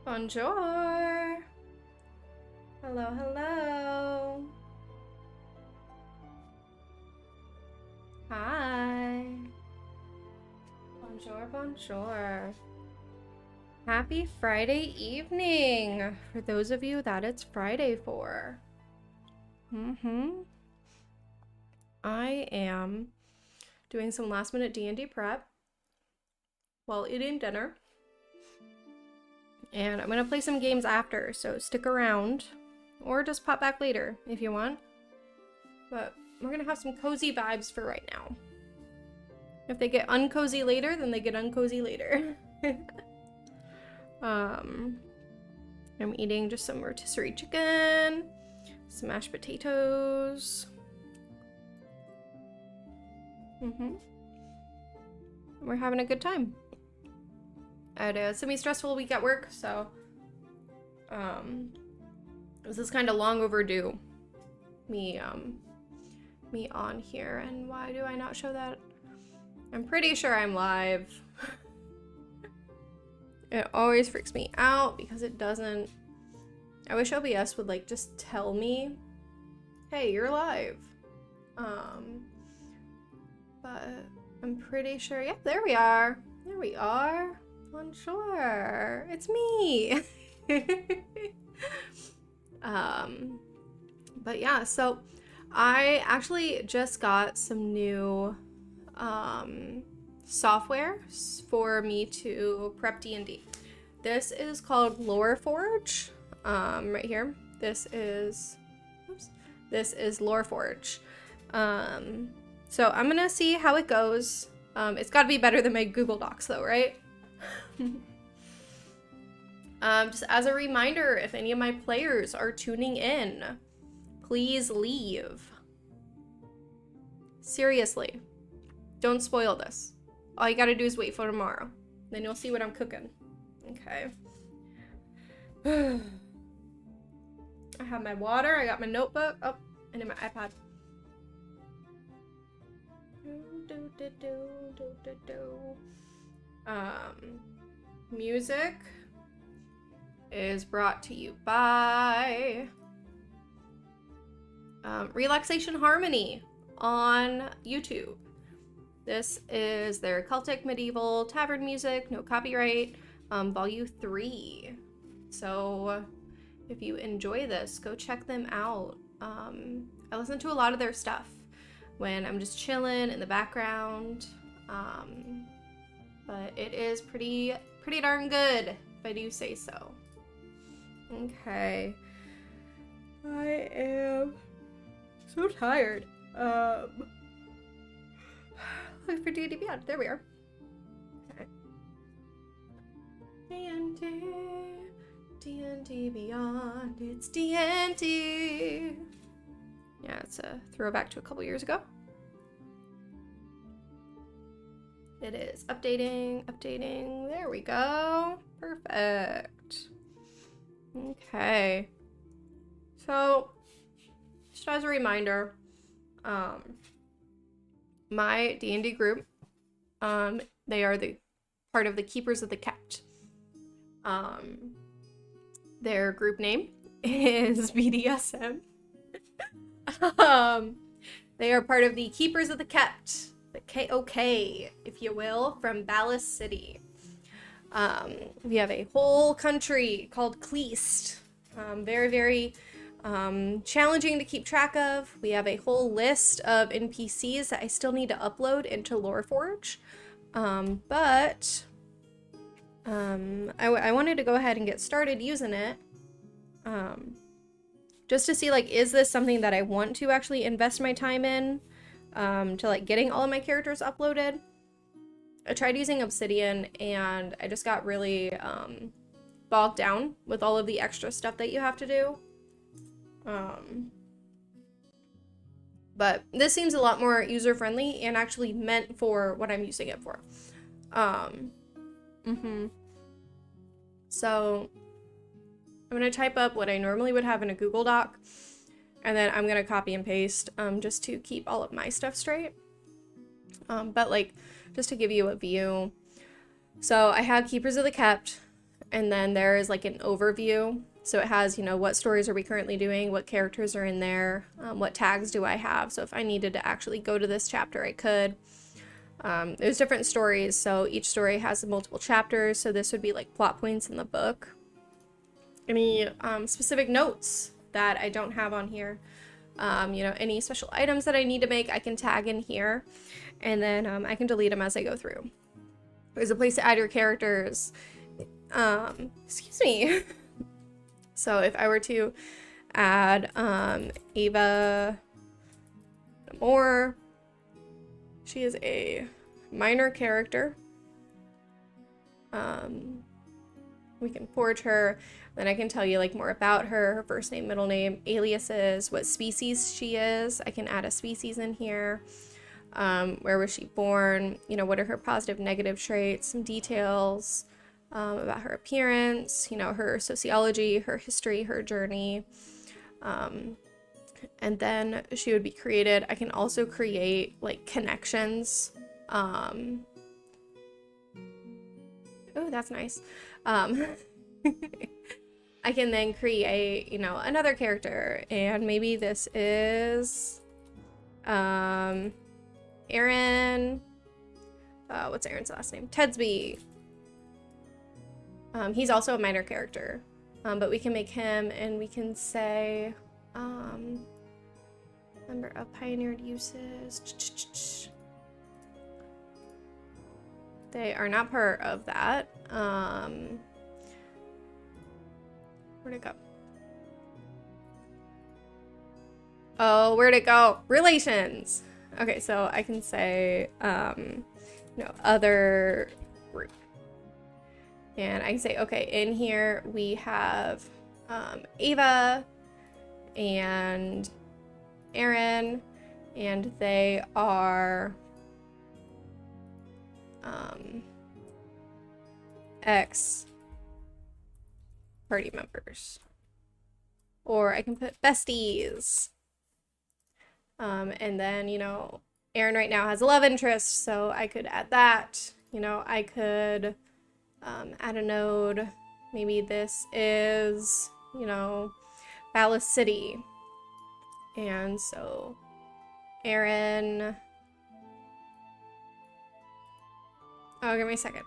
Bonjour. Hello, hello. Hi. Bonjour, bonjour. Happy Friday evening for those of you that it's Friday for. I am doing some last minute D&D prep while eating dinner. And I'm gonna play some games after, so stick around. Or just pop back later if you want. But we're gonna have some cozy vibes for right now. If they get uncozy later, then they get uncozy later. I'm eating just some rotisserie chicken, some mashed potatoes. We're having a good time. I had a semi-stressful week at work, so this is kind of long overdue. Me on here, and why do I not show that? I'm pretty sure I'm live. It always freaks me out because it doesn't. I wish OBS would like just tell me, hey, you're live. But I'm pretty sure. Yep, there we are. There we are. Bonjour. It's me. But yeah, so I actually just got some new software for me to prep D&D. This is called LoreForge. Right here. This is LoreForge. So I'm gonna see how it goes. It's got to be better than my Google Docs, though, right? Just as a reminder, if any of my players are tuning in, please leave. Seriously, don't spoil this. All you gotta do is wait for tomorrow. Then you'll see what I'm cooking. Okay. I have my water, I got my notebook. Oh, and then my iPad. Music is brought to you by Relaxation Harmony on YouTube. This is their Celtic Medieval Tavern Music, no copyright, Volume 3. So if you enjoy this, go check them out. I listen to a lot of their stuff when I'm just chilling in the background. But it is pretty darn good, if I do say so. Okay. I am so tired. Look for D&D Beyond. There we are. Okay. D&D Beyond. It's D&D. Yeah, it's a throwback to a couple years ago. It is updating. There we go. Perfect. Okay. So, just as a reminder, my D&D group, they are the part of the Keepers of the Kept. Their group name is BDSM. They are part of the Keepers of the Kept, the KOK, if you will, from Ballast City. We have a whole country called Cleast. Very challenging to keep track of. We have a whole list of NPCs that I still need to upload into LoreForge. But I wanted to go ahead and get started using it. Just to see, like, is this something that I want to actually invest my time in? To, like, getting all of my characters uploaded. I tried using Obsidian, and I just got really, bogged down with all of the extra stuff that you have to do. But this seems a lot more user-friendly and actually meant for what I'm using it for. So I'm gonna type up what I normally would have in a Google Doc, and then I'm gonna copy and paste, just to keep all of my stuff straight. But like, just to give you a view. So I have Keepers of the Kept, and then there is like an overview. So it has, you know, what stories are we currently doing, what characters are in there, what tags do I have. So if I needed to actually go to this chapter, I could. There's different stories, so each story has multiple chapters. So this would be like plot points in the book. Any specific notes that I don't have on here. You know, any special items that I need to make, I can tag in here, and then I can delete them as I go through. There's a place to add your characters. Excuse me. So if I were to add Ava Moore, she is a minor character. We can forge her. Then I can tell you like more about her, her first name, middle name, aliases, what species she is. I can add a species in here. Where was she born? You know, what are her positive, negative traits? Some details about her appearance, you know, her sociology, her history, her journey. And then she would be created. I can also create like connections. Oh, that's nice. I can then create, you know, another character, and maybe this is Aaron. What's Aaron's last name? Tedsby. He's also a minor character, but we can make him, and we can say number of pioneered uses. They are not part of that. Where'd it go? Oh, where'd it go? Relations. Okay, so I can say, you know, other group. And I can say, okay, in here we have Ava and Aaron, and they are ex party members. Or I can put besties. And then, you know, Aaron right now has a love interest, so I could add that. You know, I could add a node. Maybe this is, you know, Ballast City. And so Aaron. Oh, give me a second.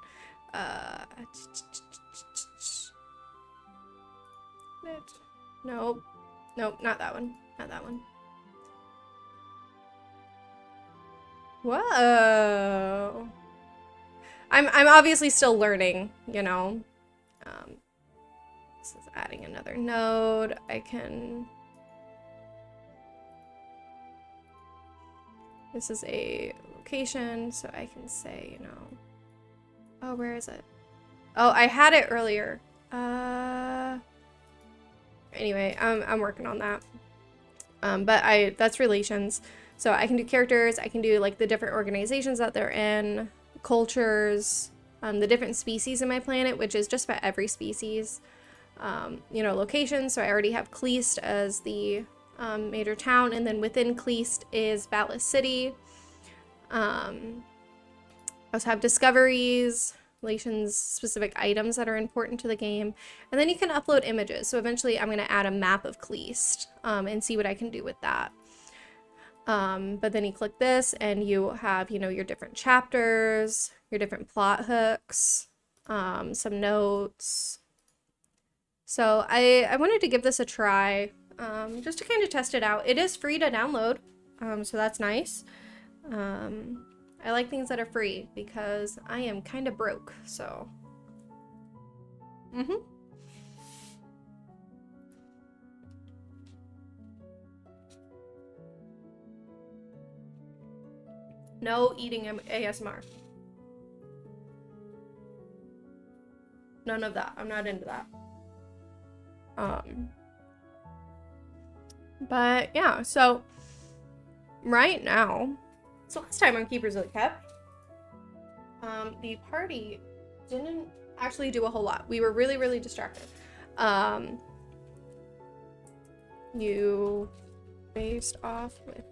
Nope. Nope, not that one. Not that one. Whoa. I'm obviously still learning, you know. This is adding another node. I can. This is a location, so I can say, you know. Oh, where is it? Oh, I had it earlier. Anyway, I'm working on that. But that's relations. So I can do characters, I can do like the different organizations that they're in, cultures, the different species in my planet, which is just about every species. You know, locations, so I already have Kleist as the major town, and then within Kleist is Ballast City. I also have discoveries, relations, specific items that are important to the game, and then you can upload images. So eventually I'm going to add a map of Kleist and see what I can do with that. But then you click this and you have, you know, your different chapters, your different plot hooks, some notes. So I wanted to give this a try, just to kind of test it out. It is free to download, so that's nice. I like things that are free because I am kind of broke, so. No eating ASMR. None of that. I'm not into that. But yeah, so right now, so last time on Keepers of the Kept, the party didn't actually do a whole lot. We were really, really distracted. You faced off with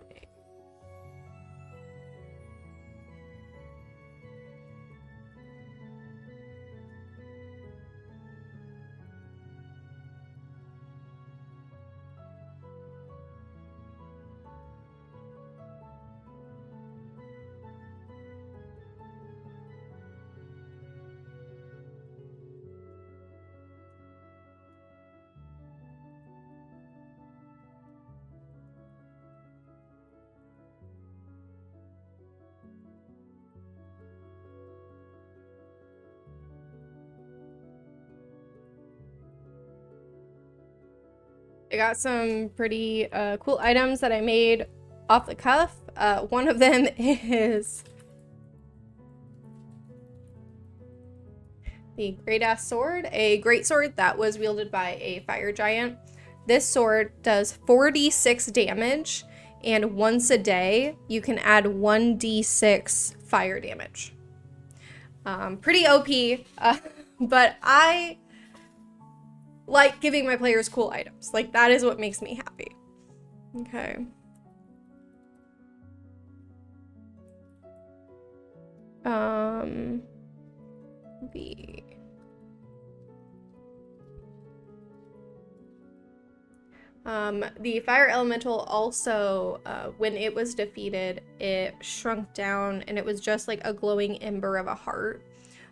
I got some pretty cool items that I made off the cuff. One of them is the Great Ass Sword, a great sword that was wielded by a fire giant. This sword does 46 damage, and once a day, you can add 1d6 fire damage. Pretty OP, but I like giving my players cool items. Like, that is what makes me happy. Okay. The fire elemental also, when it was defeated, it shrunk down and it was just like a glowing ember of a heart.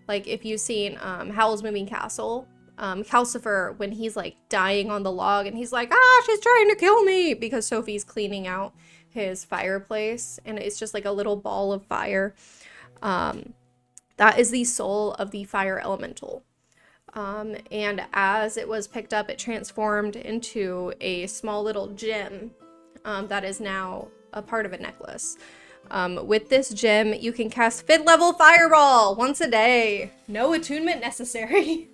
Like if you've seen Howl's Moving Castle, Calcifer, when he's like dying on the log and he's like, ah, she's trying to kill me, because Sophie's cleaning out his fireplace and it's just like a little ball of fire. That is the soul of the fire elemental. And as it was picked up, it transformed into a small little gem that is now a part of a necklace. With this gem, you can cast 5th level Fireball once a day. No attunement necessary.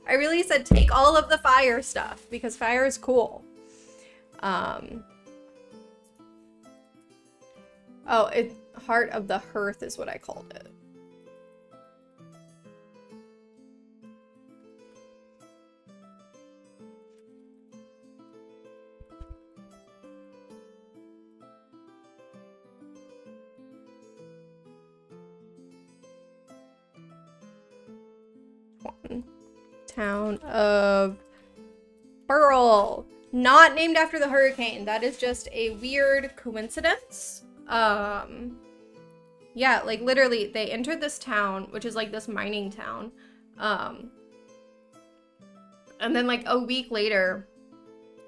I really said take all of the fire stuff because fire is cool. Heart of the Hearth is what I called it. Town of Burl. Not named after the hurricane. That is just a weird coincidence. Yeah, like literally they entered this town, which is like this mining town. And then like a week later,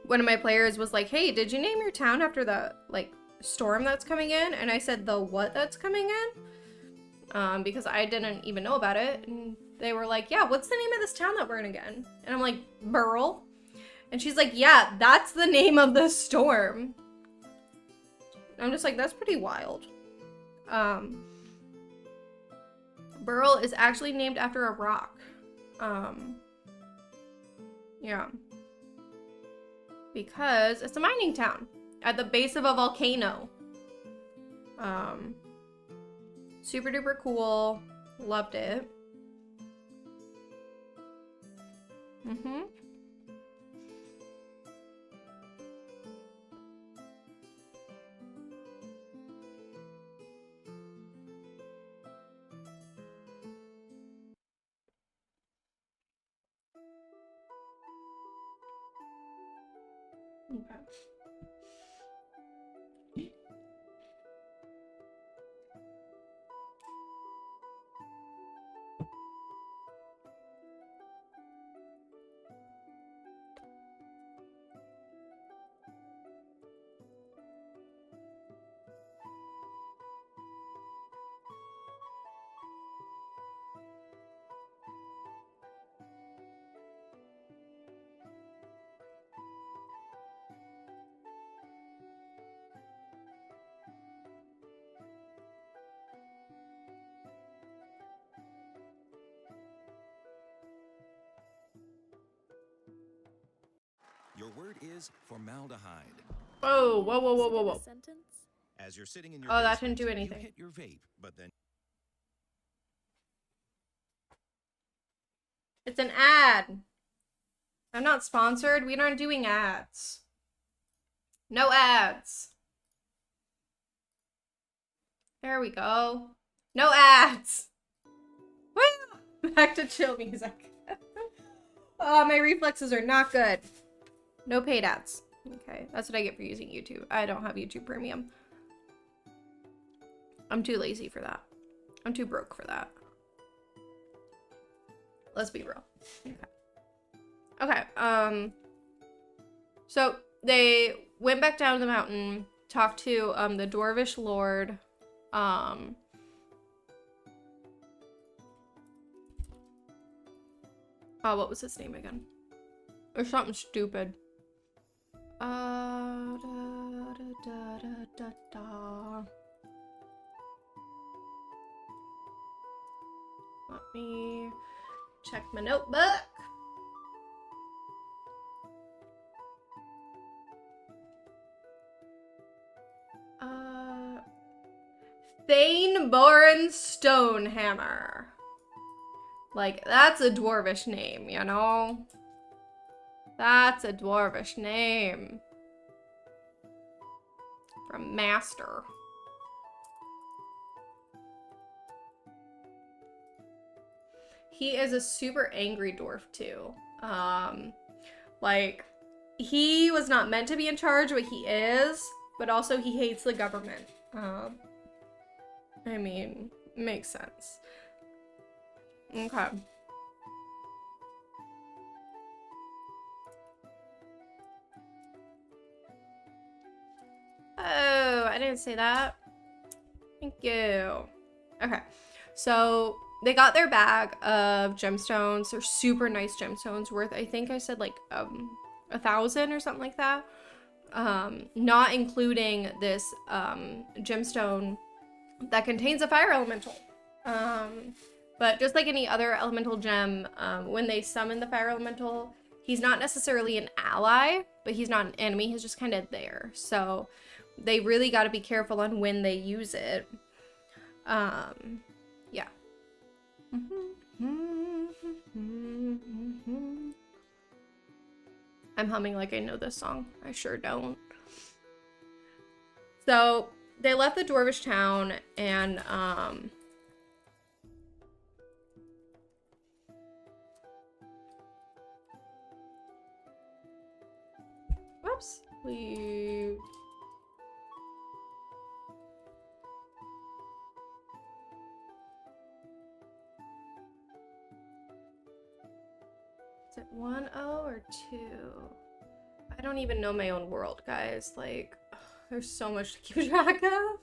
one of my players was like, hey, did you name your town after the like storm that's coming in? And I said, the what that's coming in? Because I didn't even know about it. And they were like, yeah, what's the name of this town that we're in again? And I'm like, Burl. And she's like, yeah, that's the name of the storm. I'm just like, that's pretty wild. Burl is actually named after a rock. Yeah. Because it's a mining town at the base of a volcano. Super duper cool. Loved it. Mm-hmm. Okay. Your word is formaldehyde. Oh, whoa, whoa, whoa, whoa, whoa. As you're sitting in your that didn't basement, do anything. you hit your vape, but then It's an ad. I'm not sponsored. We aren't doing ads. No ads. There we go. No ads. Woo! Back to chill music. Oh, my reflexes are not good. No paid ads. Okay, that's what I get for using YouTube. I don't have YouTube Premium. I'm too lazy for that. I'm too broke for that. Let's be real. Okay. So they went back down the mountain, talked to the Dwarvish Lord. What was his name again? Or something stupid. Da, da, da, da. Let me check my notebook. Thane-Boren Stonehammer. Like, that's a dwarvish name, you know? That's a dwarvish name. From Master. He is a super angry dwarf, too. Like, he was not meant to be in charge, but he is. But also, he hates the government. I mean, makes sense. Okay. Oh, I didn't say that. Thank you. Okay. So they got their bag of gemstones. They're super nice gemstones worth, I think I said like 1,000 or something like that. Not including this gemstone that contains a fire elemental. But just like any other elemental gem, when they summon the fire elemental, he's not necessarily an ally, but he's not an enemy. He's just kind of there. So they really got to be careful on when they use it. Yeah. I'm humming like I know this song. I sure don't. So they left the dwarvish town and whoops, we is it 1-0 or 2? I don't even know my own world, guys. Like, ugh, there's so much to keep track of.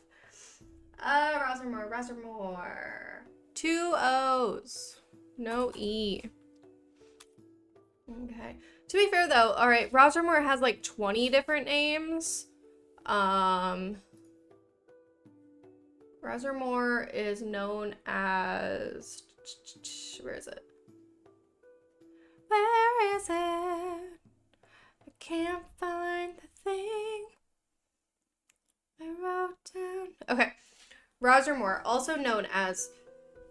Rosamore. 2 O's. No E. Okay. To be fair, though, all right, Rosamore has like 20 different names. Rosamore is known as... Where is it? Where is it? I can't find the thing I wrote down. Okay. Rosamore, also known as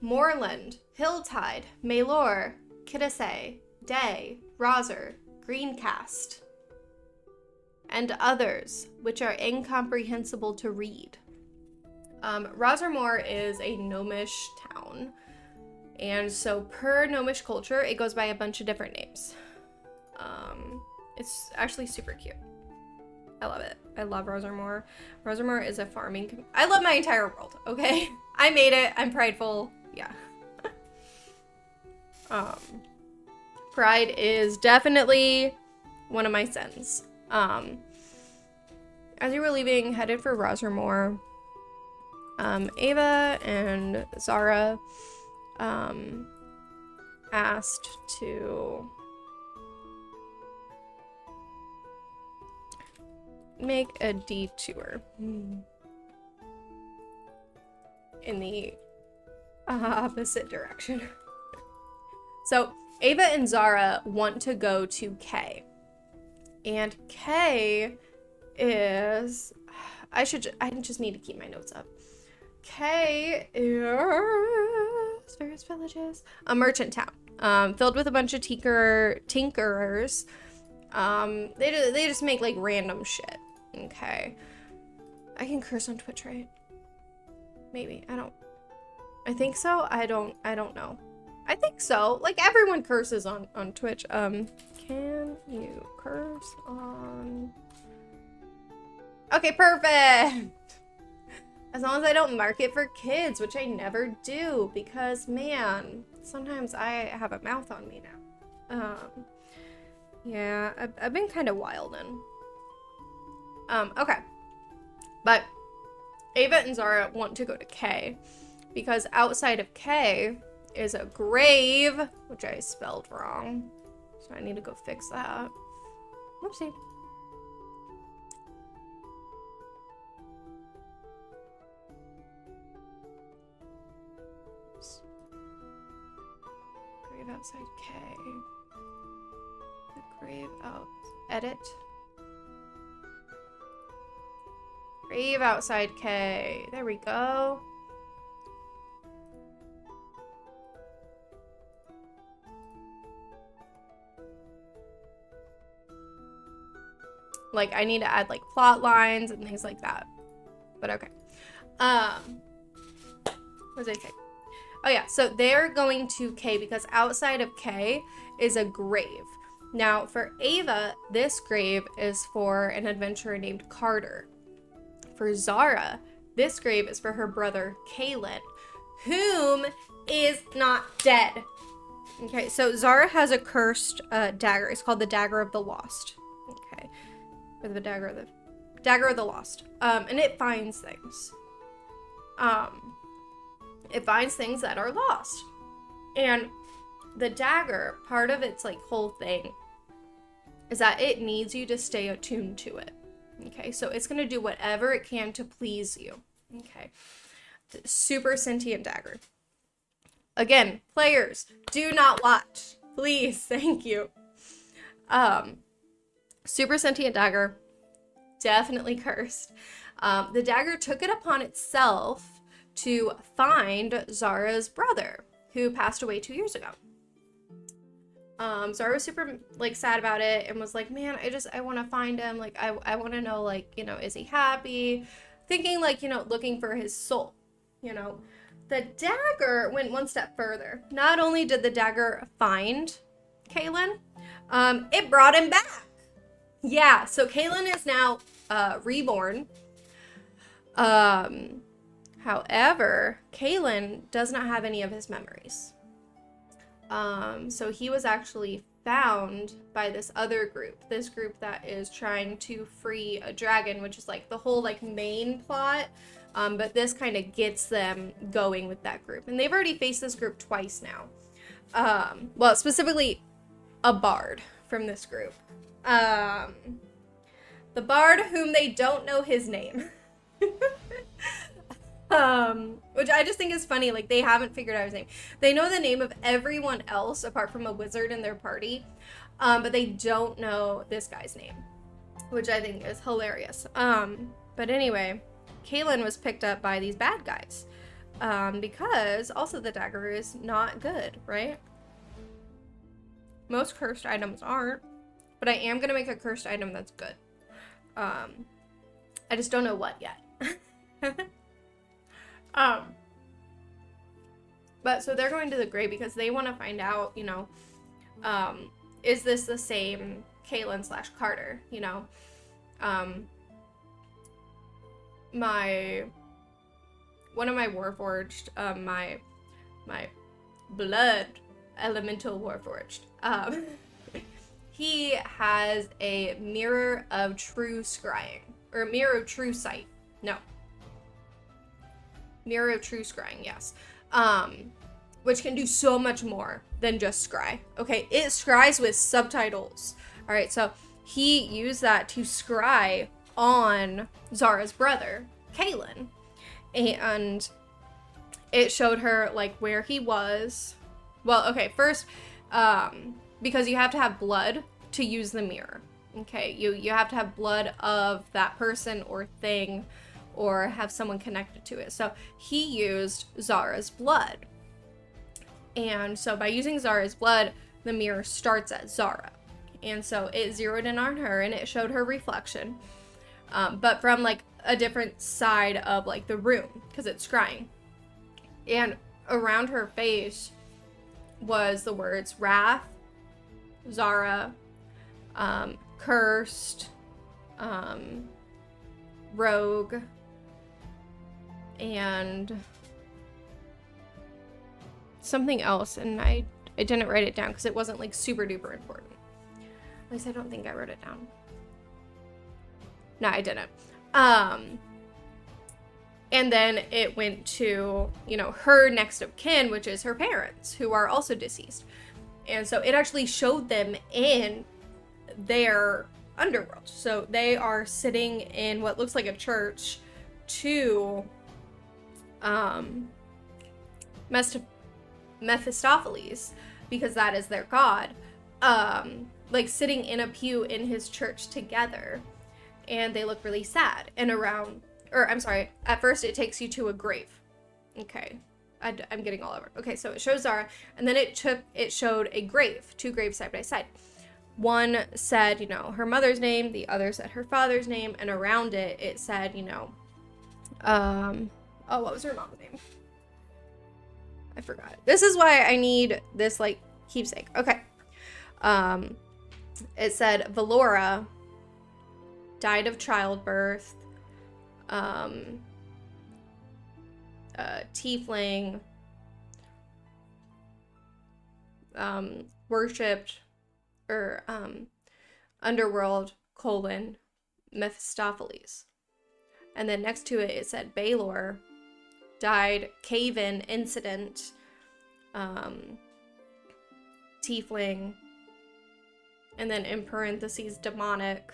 Moorland, Hilltide, Maylor, Kidase, Day, Roser, Greencast, and others, which are incomprehensible to read. Rosamore is a gnomish town, and so per gnomish culture, it goes by a bunch of different names. It's actually super cute. I love it. I love Rosamore. Rosamore is a farming... I love my entire world, okay? I made it. I'm prideful. Yeah. Pride is definitely one of my sins. As you were leaving, headed for Rosamore, Ava and Zara asked to make a detour in the opposite direction. So Ava and Zara want to go to Kay. And Kay is... I just need to keep my notes up. Kay is... various villages. A merchant town. Filled with a bunch of tinkerers. They just make like random shit. Okay. I can curse on Twitch, right? Maybe. I think so. I don't know. I think so. Like everyone curses on Twitch. Can you curse on... Okay, perfect. As long as I don't mark it for kids, which I never do, because man, sometimes I have a mouth on me now. Yeah, I've been kind of wildin'. Okay. But Ava and Zara want to go to Kay because outside of Kay is a grave, which I spelled wrong. So I need to go fix that. Whoopsie. outside K. The grave out. Edit. Grave outside K. There we go. Like, I need to add, like, plot lines and things like that. But okay. What was I saying? Oh, yeah. So they're going to K because outside of K is a grave. Now, for Ava, this grave is for an adventurer named Carter. For Zara, this grave is for her brother, Kaylin, whom is not dead. Okay, so Zara has a cursed dagger. It's called the Dagger of the Lost. Okay. Or the Dagger of the Lost. And it finds things. It finds things that are lost. And the dagger, part of its like whole thing is that it needs you to stay attuned to it. Okay, so it's going to do whatever it can to please you. Okay. Super sentient dagger. Again, players, do not watch. Please, thank you. Super sentient dagger. Definitely cursed. The dagger took it upon itself to find Zara's brother, who passed away 2 years ago. Zara was super, like, sad about it and was like, man, I want to find him. Like, I want to know, like, you know, is he happy? Thinking, like, you know, looking for his soul, you know. The dagger went one step further. Not only did the dagger find Kaylin, it brought him back. Yeah, so Kaylin is now reborn. However, Kaylin does not have any of his memories. So he was actually found by this other group, this group that is trying to free a dragon, which is like the whole like main plot. But this kind of gets them going with that group. And they've already faced this group twice now. Well, specifically a bard from this group. The bard whom they don't know his name. Which I just think is funny. Like, they haven't figured out his name. They know the name of everyone else apart from a wizard in their party. But they don't know this guy's name, which I think is hilarious. But anyway, Kaylin was picked up by these bad guys. Because also the dagger is not good, right? Most cursed items aren't. But I am going to make a cursed item that's good. I just don't know what yet. But so they're going to the grave because they want to find out, you know, is this the same Kaylin / Carter, you know? One of my Warforged, my blood elemental Warforged, he has a mirror of true scrying, or mirror of true sight. No. Mirror of true scrying, yes. Which can do so much more than just scry. Okay, it scries with subtitles. All right, so he used that to scry on Zara's brother, Kaylin. And it showed her, like, where he was. Well, okay, first, because you have to have blood to use the mirror. Okay, you have to have blood of that person or thing, or have someone connected to it. So he used Zara's blood. And so by using Zara's blood, the mirror starts at Zara. And so it zeroed in on her and it showed her reflection. But from like a different side of like the room, because it's scrying. And around her face was the words Wrath, Zara, Cursed, Rogue, and something else, and I didn't write it down because it wasn't like super duper important. At least I don't think I wrote it down. No, I didn't. And then it went to, you know, her next of kin, which is her parents, who are also deceased. And so it actually showed them in their underworld. So they are sitting in what looks like a church to Mephistopheles, because that is their god, like sitting in a pew in his church together, and they look really sad. And at first it takes you to a grave. Okay, I'm getting all over. Okay, so it shows Zara, and then it showed a grave, two graves side by side. One said, her mother's name, the other said her father's name, and around it said, what was her mom's name? I forgot. This is why I need this, like, keepsake. Okay. It said Valora died of childbirth, tiefling, worshipped, or underworld, Mephistopheles. And then next to it said Baelor died cave-in incident, tiefling, and then in parentheses demonic,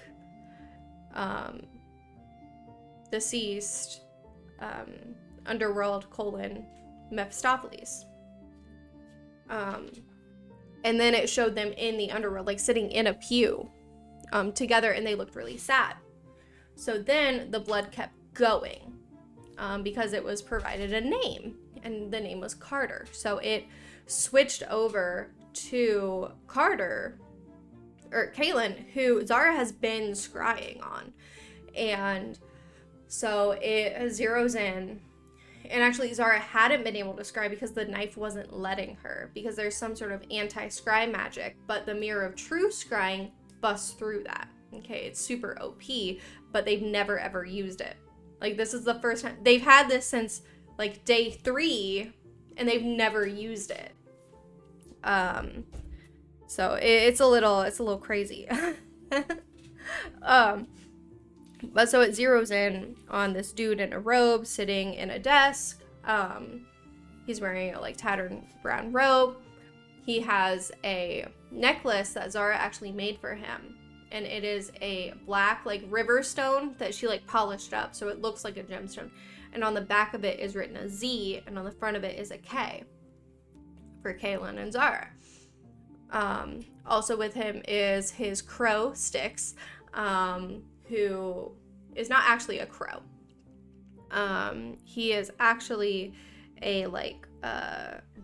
deceased, underworld, Mephistopheles. And then it showed them in the underworld, like sitting in a pew together, and they looked really sad. So then the blood kept going because it was provided a name, and the name was Carter. So it switched over to Carter, or Kaylin, who Zara has been scrying on. And so it zeroes in. And actually, Zara hadn't been able to scry because the knife wasn't letting her, because there's some sort of anti-scry magic, but the Mirror of True Scrying busts through that. Okay, it's super OP, but they've never ever used it. Like, this is the first time. They've had this since, like, day 3, and they've never used it. So it's a little crazy. But so it zeroes in on this dude in a robe sitting in a desk. He's wearing a, like, tattered brown robe. He has a necklace that Zara actually made for him. And it is a black, like, river stone that she, like, polished up, so it looks like a gemstone. And on the back of it is written a Z, and on the front of it is a K for Kaylin and Zara. Also with him is his crow, Styx, who is not actually a crow. He is actually a, like,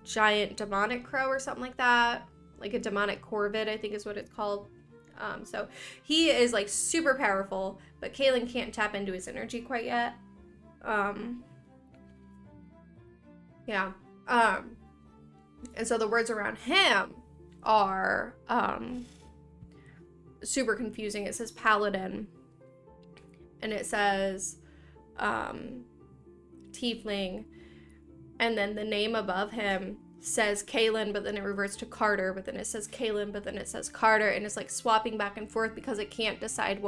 giant demonic crow or something like that. Like a demonic corvid, I think is what it's called. So he is, like, super powerful, but Kaylin can't tap into his energy quite yet. Yeah. And so the words around him are super confusing. It says paladin, and it says tiefling, and then the name above him says Kaylin, but then it reverts to Carter, but then it says Kaylin, but then it says Carter, and it's, like, swapping back and forth because it can't decide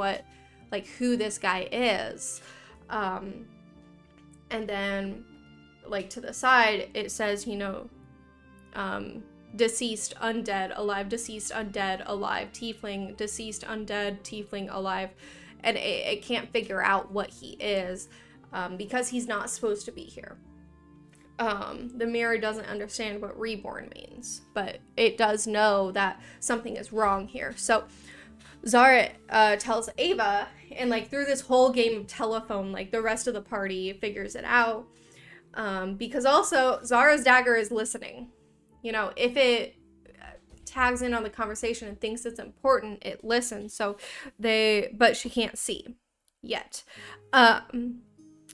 who this guy is. And then, like, to the side, it says, deceased, undead, alive, deceased, undead, alive, tiefling, deceased, undead, tiefling, alive. And it can't figure out what he is because he's not supposed to be here. The mirror doesn't understand what reborn means, but it does know that something is wrong here. So Zara tells Ava, and, like, through this whole game of telephone, like, the rest of the party figures it out. Because also Zara's dagger is listening. If it tags in on the conversation and thinks it's important, it listens. But she can't see yet.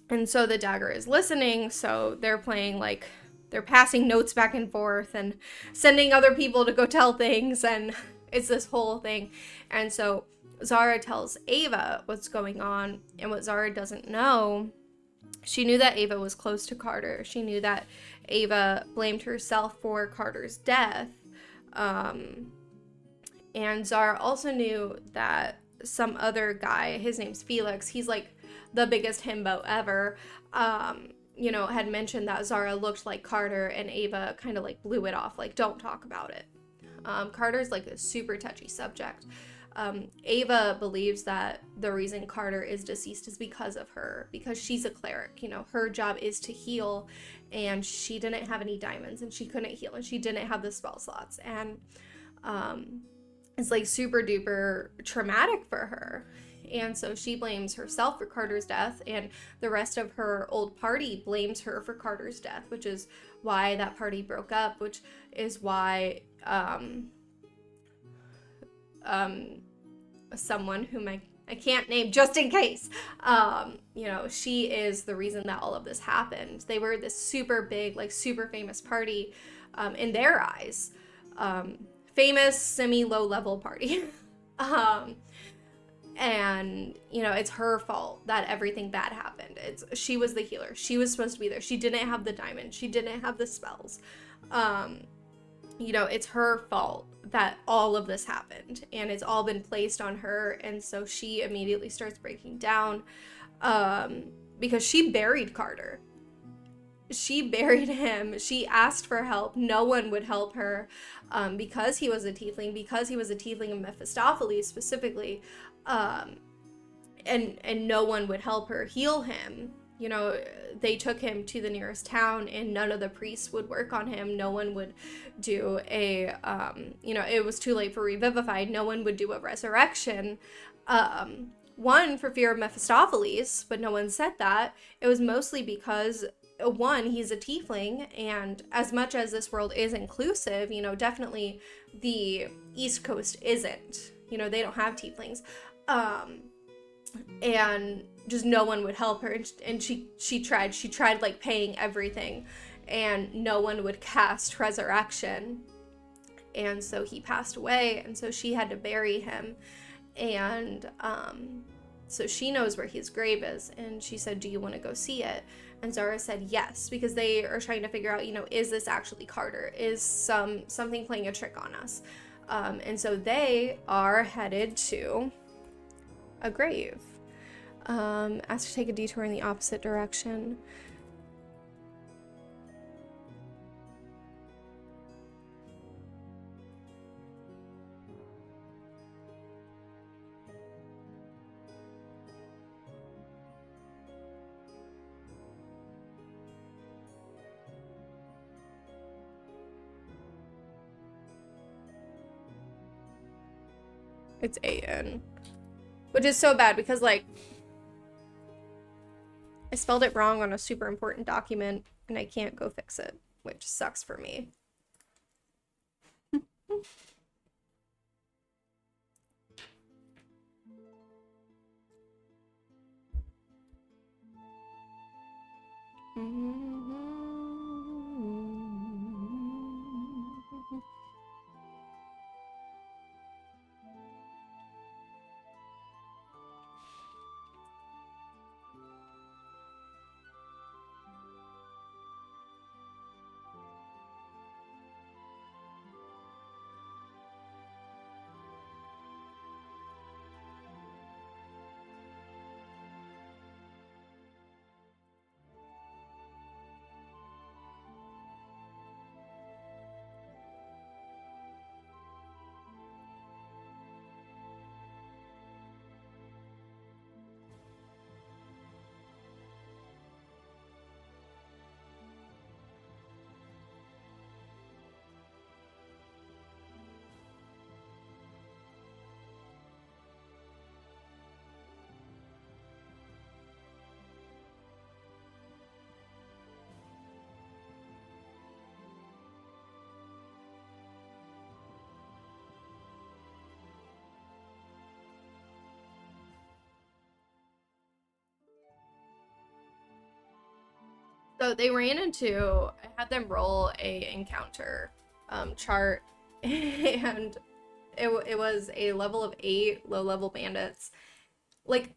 And so the dagger is listening, so they're playing, like, they're passing notes back and forth and sending other people to go tell things, and it's this whole thing. And so Zara tells Ava what's going on, and what Zara doesn't know, she knew that Ava was close to Carter. She knew that Ava blamed herself for Carter's death. And Zara also knew that some other guy, his name's Felix, he's, like, the biggest himbo ever, had mentioned that Zara looked like Carter, and Ava kind of, like, blew it off, like, don't talk about it. Carter's, like, a super touchy subject. Ava believes that the reason Carter is deceased is because of her, because she's a cleric. You know, her job is to heal, and she didn't have any diamonds, and she couldn't heal, and she didn't have the spell slots, and it's like super duper traumatic for her. And so she blames herself for Carter's death, and the rest of her old party blames her for Carter's death, which is why that party broke up, which is why someone whom I can't name just in case, you know, she is the reason that all of this happened. They were this super big, like super famous party, in their eyes, famous semi-low level party. And you know, it's her fault that everything bad happened. She was the healer, she was supposed to be there, she didn't have the diamond, she didn't have the spells. You know, it's her fault that all of this happened, and it's all been placed on her. And so she immediately starts breaking down, because she buried Carter. She buried him. She asked for help. No one would help her, because he was a tiefling, of Mephistopheles specifically, and no one would help her heal him. You know, they took him to the nearest town, and none of the priests would work on him. No one would do a, you know, it was too late for Revivified. No one would do a resurrection. One, for fear of Mephistopheles, but no one said that. It was mostly because, one, he's a tiefling, and as much as this world is inclusive, you know, definitely the East Coast isn't. You know, they don't have tieflings. And just no one would help her, and she tried like paying everything, and no one would cast resurrection. And so he passed away, and so she had to bury him. And so she knows where his grave is, and she said, do you want to go see it? And Zara said yes, because they are trying to figure out, you know, is this actually Carter? Is something playing a trick on us? And so they are headed to a grave. Asked to take a detour in the opposite direction. It's A-N. Which is so bad because, like, I spelled it wrong on a super important document and I can't go fix it, which sucks for me. So they ran into, I had them roll a encounter chart, and it was a level of 8 low-level bandits, like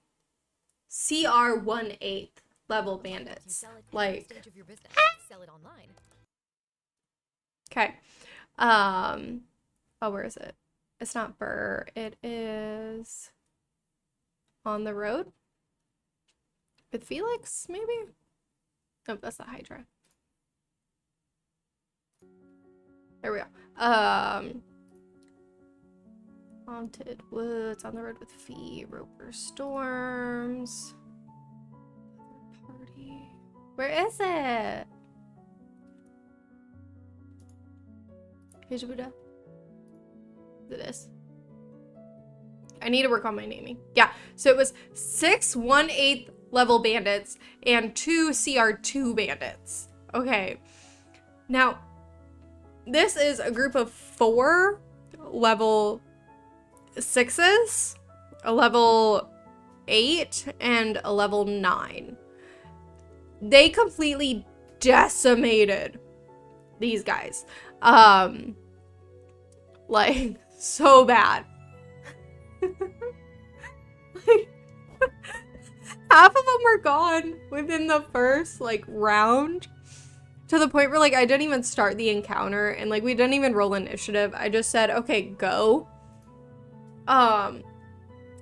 CR 1/8 level bandits. Like, sell it online. Okay. Oh, where is it? It's not Burr. It is on the road with Felix, maybe? Oh, that's the Hydra. There we go. On Haunted Woods, On the Road with Feet, Roper Storms. Party. Where is it? Here's Buddha. This. I need to work on my naming. Yeah, so it was 6 1/8 level bandits and 2 CR2 bandits. Okay. Now, this is a group of 4 level 6s, a level 8, and a level 9. They completely decimated these guys. Like, so bad. Like, half of them were gone within the first, like, round. To the point where, like, I didn't even start the encounter, and, like, we didn't even roll initiative. I just said, okay, go.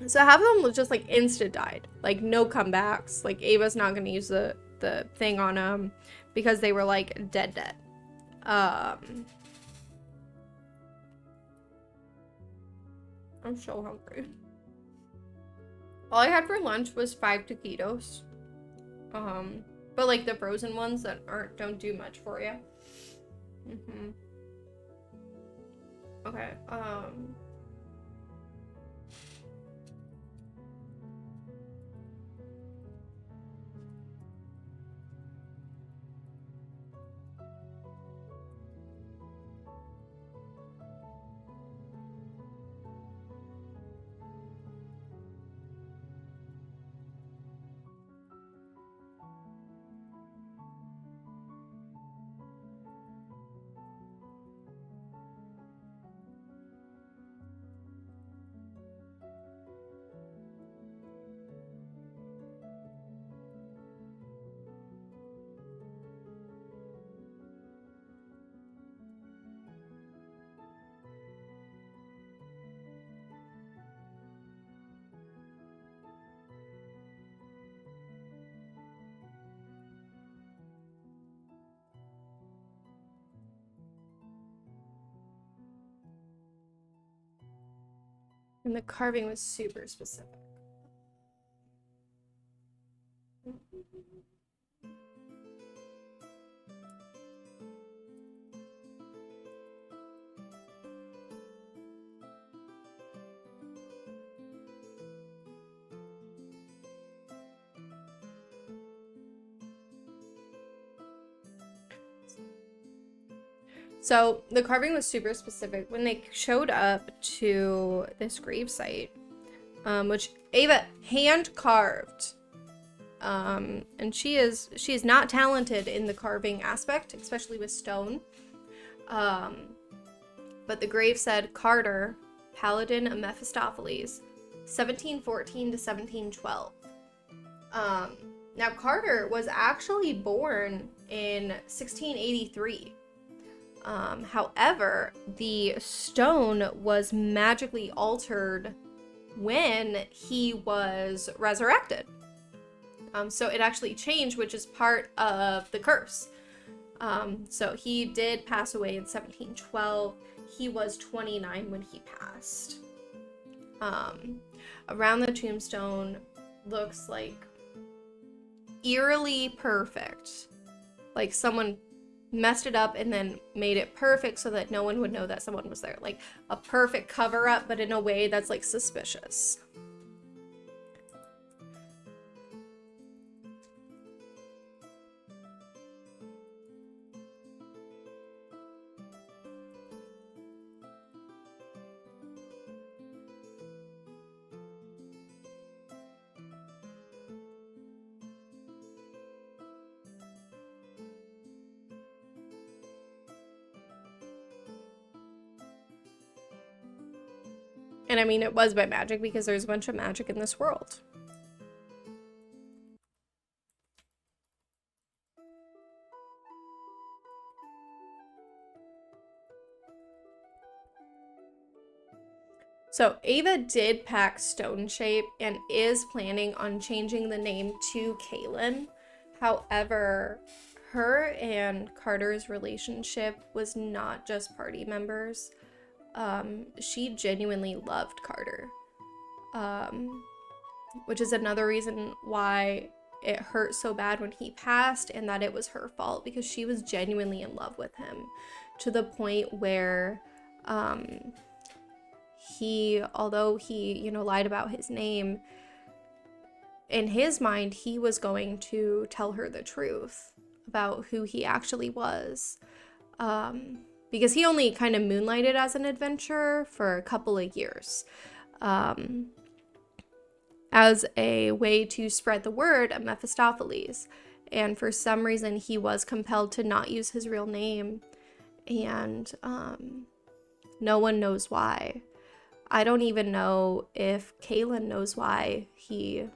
So half of them was just, like, insta died. Like, no comebacks. Like, Ava's not gonna use the thing on them because they were, like, dead. I'm so hungry. All I had for lunch was 5 taquitos. But like the frozen ones that don't do much for you. Okay, and the carving was super specific. So the carving was super specific. When they showed up to this gravesite, which Ava hand carved, and she is not talented in the carving aspect, especially with stone. But the grave said Carter, Paladin of Mephistopheles, 1714 to 1712. Now Carter was actually born in 1683. However, the stone was magically altered when he was resurrected. So it actually changed, which is part of the curse. So he did pass away in 1712. He was 29 when he passed. Around the tombstone looks like eerily perfect. Like someone messed it up and then made it perfect so that no one would know that someone was there. Like a perfect cover up, but in a way that's like suspicious. And I mean, it was by magic because there's a bunch of magic in this world. So Ava did pack Stone Shape and is planning on changing the name to Kaylin. However, her and Carter's relationship was not just party members. she genuinely loved Carter. Which is another reason why it hurt so bad when he passed, and that it was her fault, because she was genuinely in love with him to the point where although he lied about his name, in his mind he was going to tell her the truth about who he actually was, because he only kind of moonlighted as an adventurer for a couple of years, as a way to spread the word of Mephistopheles. And for some reason, he was compelled to not use his real name. And no one knows why. I don't even know if Kaylin knows why he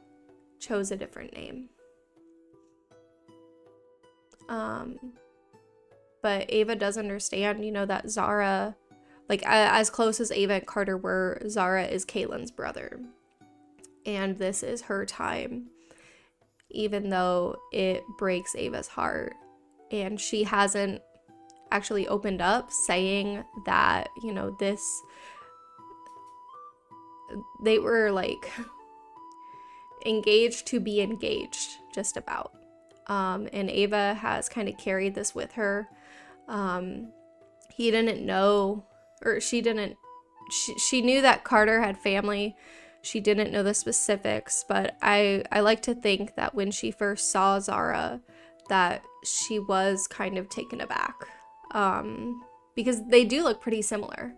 chose a different name. But Ava does understand, that Zara, like, as close as Ava and Carter were, Zara is Kaylin's brother. And this is her time, even though it breaks Ava's heart. And she hasn't actually opened up saying that, they were like engaged to be engaged, just about. And Ava has kind of carried this with her. He didn't know, or she knew that Carter had family. She didn't know the specifics, but I like to think that when she first saw Zara, that she was kind of taken aback, because they do look pretty similar.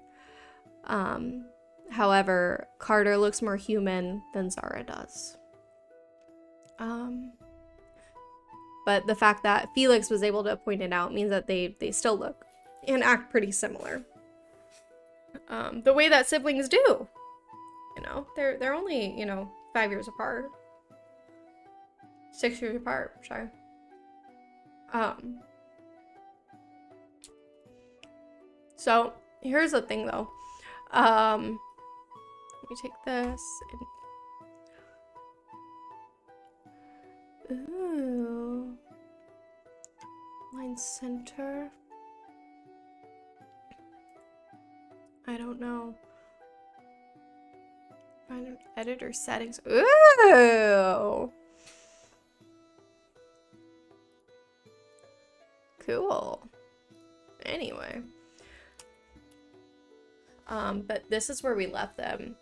However, Carter looks more human than Zara does. But the fact that Felix was able to point it out means that they still look and act pretty similar. The way that siblings do. They're only, 5 years apart. 6 years apart, sorry. So here's the thing though. Let me take this and... Ooh. Line center. I don't know. Find editor settings. Ooh. Cool. Anyway. But this is where we left them.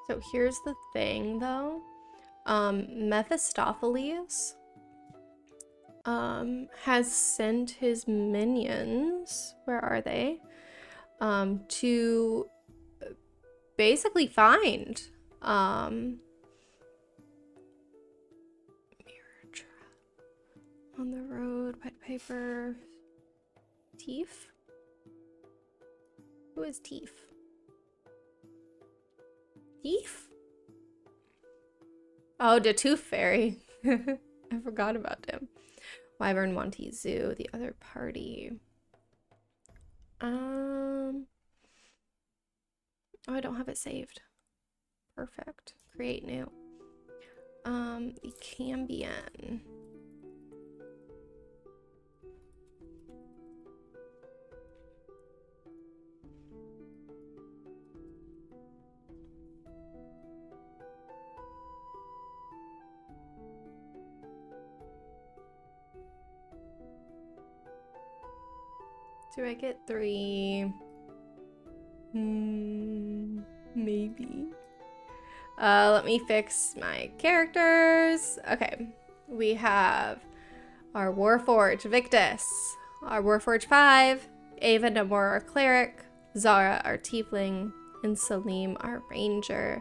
So here's the thing though. Mephistopheles has sent his minions, where are they? To basically find mirror trap on the road, white paper. Teef? Who is Teef? Teef? Oh, the Tooth Fairy. I forgot about him. Wyvern, Monty, Zoo, the other party. Oh, I don't have it saved. Perfect. Create new. The Cambion. Do I get 3? Maybe. Let me fix my characters. Okay. We have our Warforged, Victus. Our Warforged 5. Ava Namor, our Cleric. Zara, our Tiefling. And Salim, our Ranger.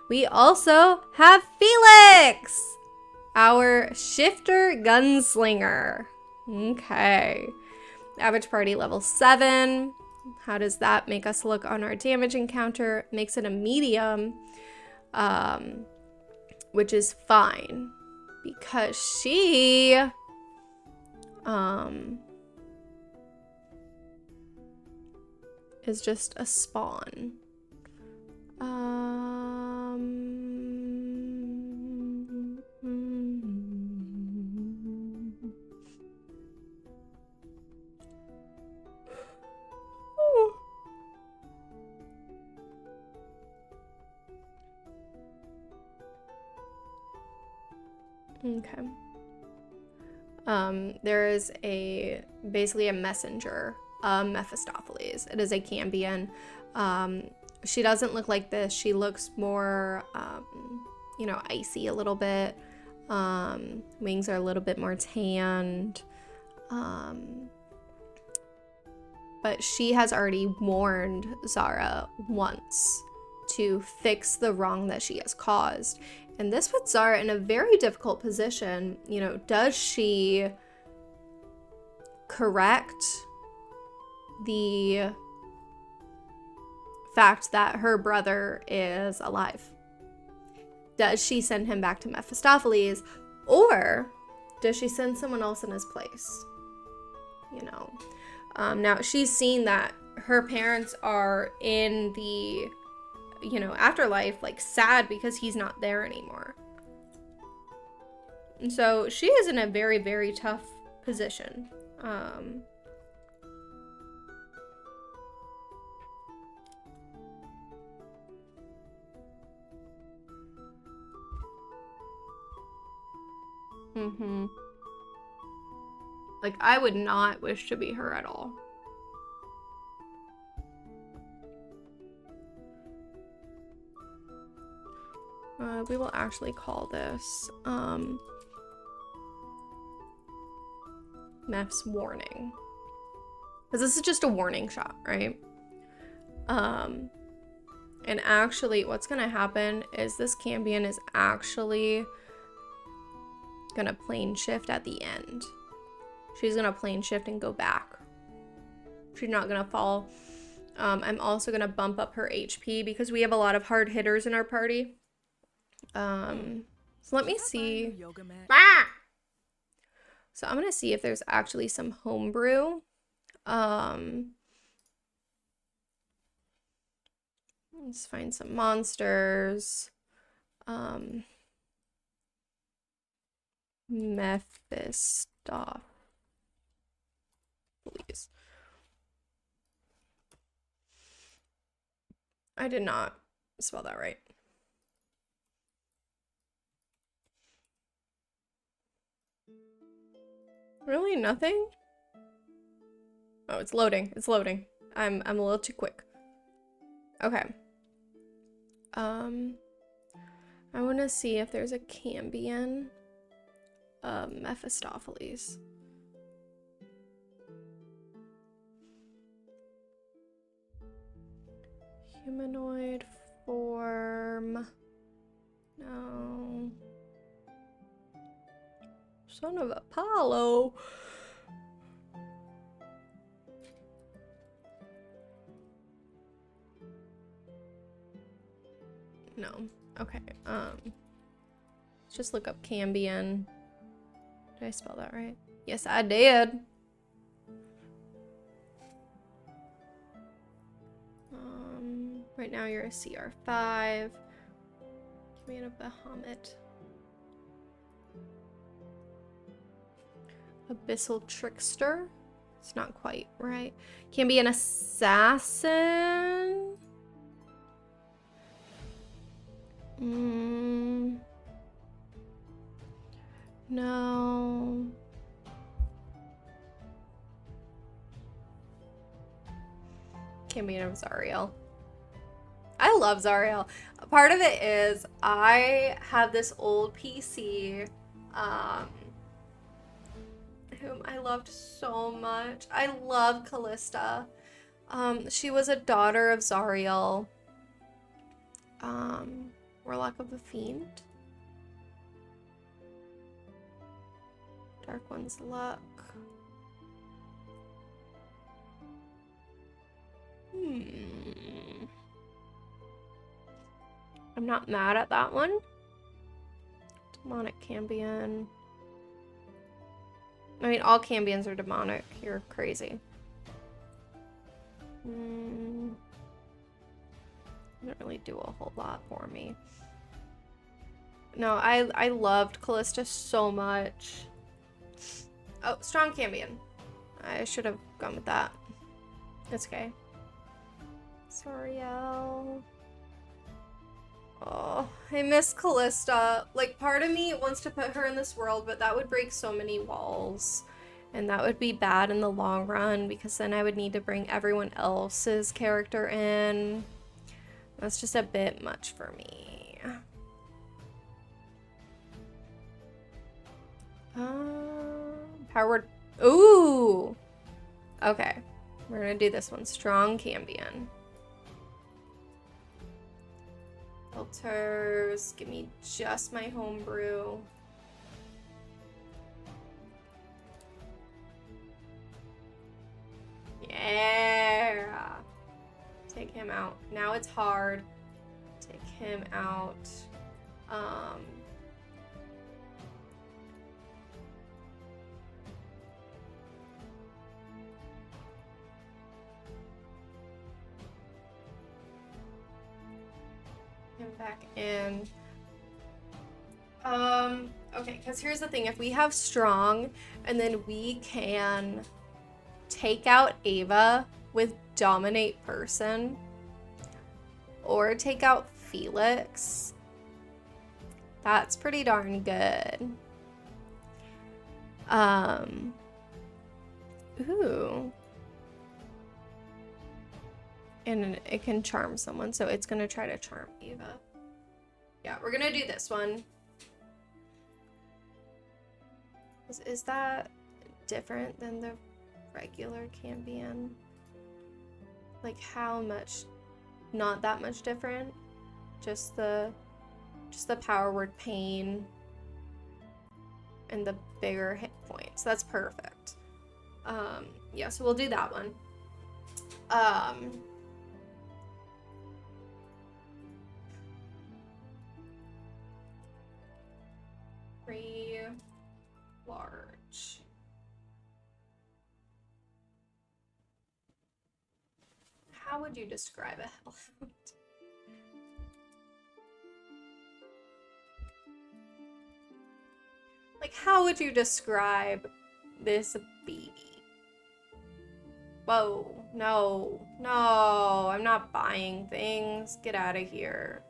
We also have Felix! Our Shifter Gunslinger. Okay. Average party level 7. How does that make us look on our damage encounter? Makes it a medium, which is fine. because she is just a spawn. Okay. There is basically a messenger, Mephistopheles. It is a Cambion. She doesn't look like this. She looks more, icy a little bit. Wings are a little bit more tanned. But she has already warned Zara once to fix the wrong that she has caused. And this puts Zara in a very difficult position. You know, does she correct the fact that her brother is alive? Does she send him back to Mephistopheles? Or does she send someone else in his place? You know, now she's seen that her parents are in the, afterlife, like sad because he's not there anymore. And so she is in a very, very tough position. Like, I would not wish to be her at all. We will actually call this Meph's warning, because this is just a warning shot, right? And actually what's gonna happen is this Cambion is actually gonna plane shift at the end. She's gonna plane shift and go back. She's not gonna fall. I'm also gonna bump up her HP because we have a lot of hard hitters in our party. So let me see. So I'm gonna see if there's actually some homebrew. Let's find some monsters. Mephistopheles. Please. I did not spell that right. Really? Nothing? Oh, it's loading. It's loading. I'm a little too quick. Okay. I want to see if there's a Cambion Mephistopheles. Humanoid form. No. Son of Apollo. No. Okay. Let's just look up Cambion. Did I spell that right? Yes, I did. Right now you're a CR5. Cambion of Bahamut. Abyssal Trickster. It's not quite right. Cambion Assassin. No. Cambion of Zariel. I love Zariel. Part of it is I have this old PC whom I loved so much. I love Callista. She was a daughter of Zariel. Warlock of the Fiend. Dark One's Luck. I'm not mad at that one. Demonic Cambion. I mean, all Cambions are demonic. You're crazy. Doesn't really do a whole lot for me. No, I loved Callista so much. Oh, strong Cambion. I should have gone with that. It's okay. Soriel. Oh, I miss Callista. Like, part of me wants to put her in this world, but that would break so many walls. And that would be bad in the long run, because then I would need to bring everyone else's character in. That's just a bit much for me. Power word. Ooh! Okay. We're gonna do this one. Strong Cambion. Filters. Give me just my homebrew. Yeah! Take him out. Now it's hard. Take him out. Him back in. Okay, because here's the thing. If we have strong, and then we can take out Ava with dominate person, or take out Felix, that's pretty darn good. Ooh. And it can charm someone, so it's gonna try to charm Ava. Yeah, we're gonna do this one. Is that different than the regular Cambion? Like, how much? Not that much different. Just the power word pain and the bigger hit points. That's perfect. Yeah, so we'll do that one. Pretty large. How would you describe a hellhound? Like, how would you describe this baby? Whoa, no, no, I'm not buying things. Get out of here.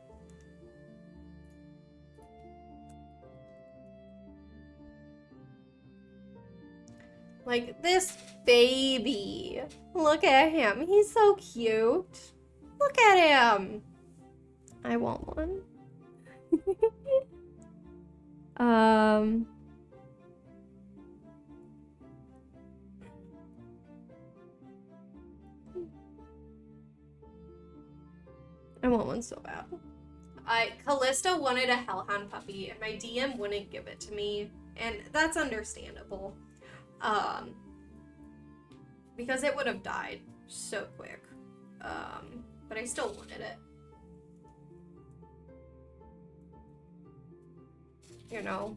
Like, this baby. Look at him. He's so cute. Look at him. I want one. I want one so bad. Callista wanted a hellhound puppy, and my DM wouldn't give it to me, and that's understandable. Because it would have died so quick. But I still wanted it. You know?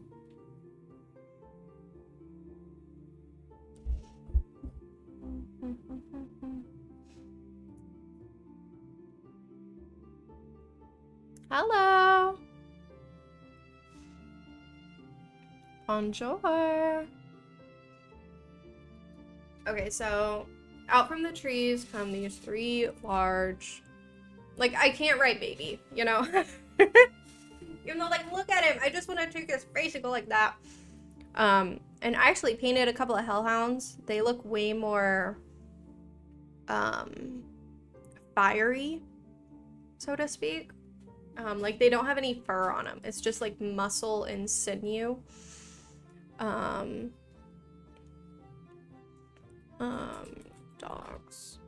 Hello. Bonjour. Okay, so out from the trees come these three large, like, I can't write baby, you know? Even though, like, look at him. I just want to take his face and go like that. And I actually painted a couple of hellhounds. They look way more, fiery, so to speak. Like, they don't have any fur on them. It's just, like, muscle and sinew. Dogs.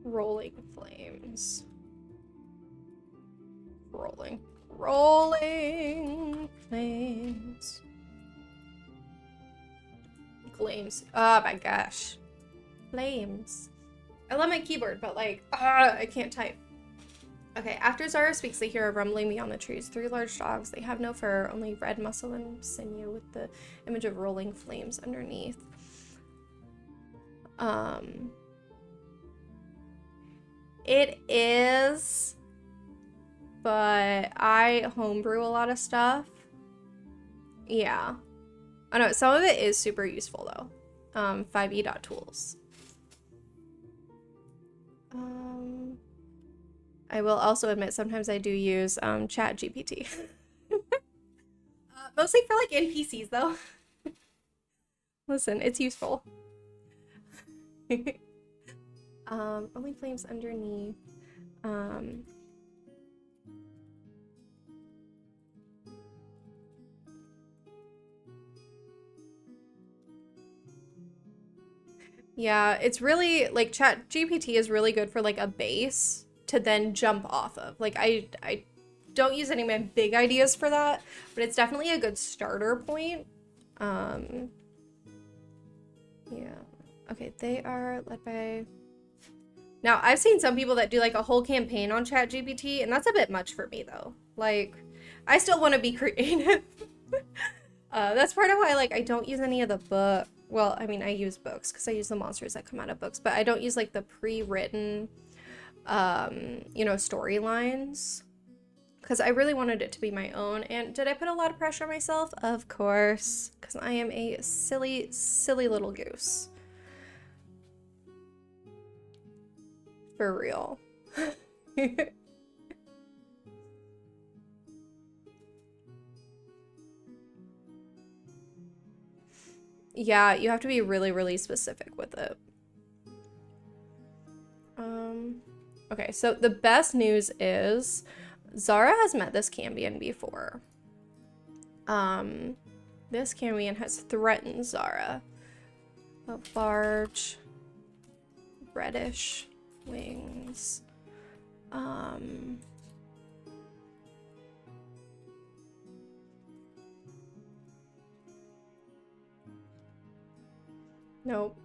Rolling flames. Rolling. Rolling flames. Flames. Oh my gosh. Flames. I love my keyboard, but like, I can't type. Okay, after Zara speaks, they hear a rumbling beyond the trees. 3 large dogs. They have no fur, only red muscle and sinew with the image of rolling flames underneath. It is, but I homebrew a lot of stuff. Yeah. I know, some of it is super useful though. 5e.tools. I will also admit sometimes I do use Chat GPT. Mostly for like NPCs though. Listen, it's useful. Only flames underneath. Yeah, it's really like Chat GPT is really good for like a base to then jump off of. Like I don't use any of my big ideas for that, but it's definitely a good starter point. Yeah. Okay, they are led by... Now, I've seen some people that do like a whole campaign on ChatGPT, and that's a bit much for me though. Like, I still want to be creative. That's part of why like I don't use any of the book. Well, I mean, I use books because I use the monsters that come out of books, but I don't use like the pre-written, you know, storylines because I really wanted it to be my own. And did I put a lot of pressure on myself? Of course, because I am a silly, silly little goose. For real. Yeah, you have to be really, really specific with it. Okay, so the best news is Zara has met this Cambion before. This Cambion has threatened Zara. A large, reddish wings. Nope.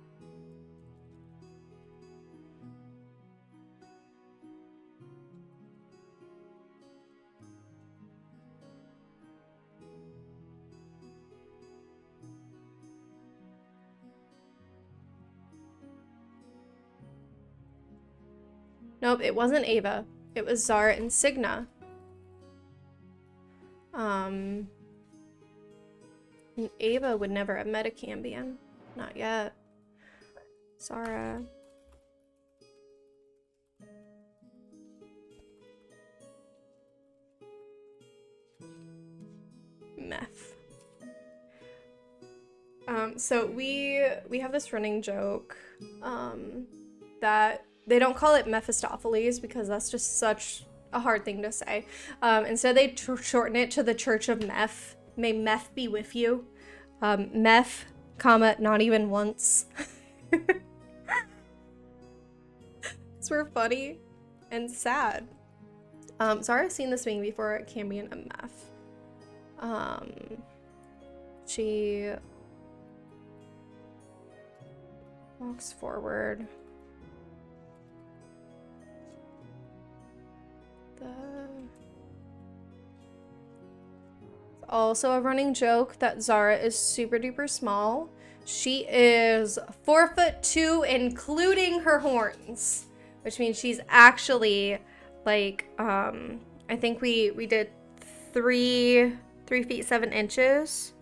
Nope, it wasn't Ava. It was Zara and Signa. And Ava would never have met a Cambion. Not yet. Zara. Meth. So we have this running joke, that they don't call it Mephistopheles because that's just such a hard thing to say. Instead they shorten it to the Church of Meth. May meth be with you. Meth, comma, not even once. It's we're funny and sad. Zara's seen this wing before. It can be an MF. She walks forward. Also a running joke that Zara is super duper small. She is 4'2", including her horns, which means she's actually like, I think we did 3 feet 7 inches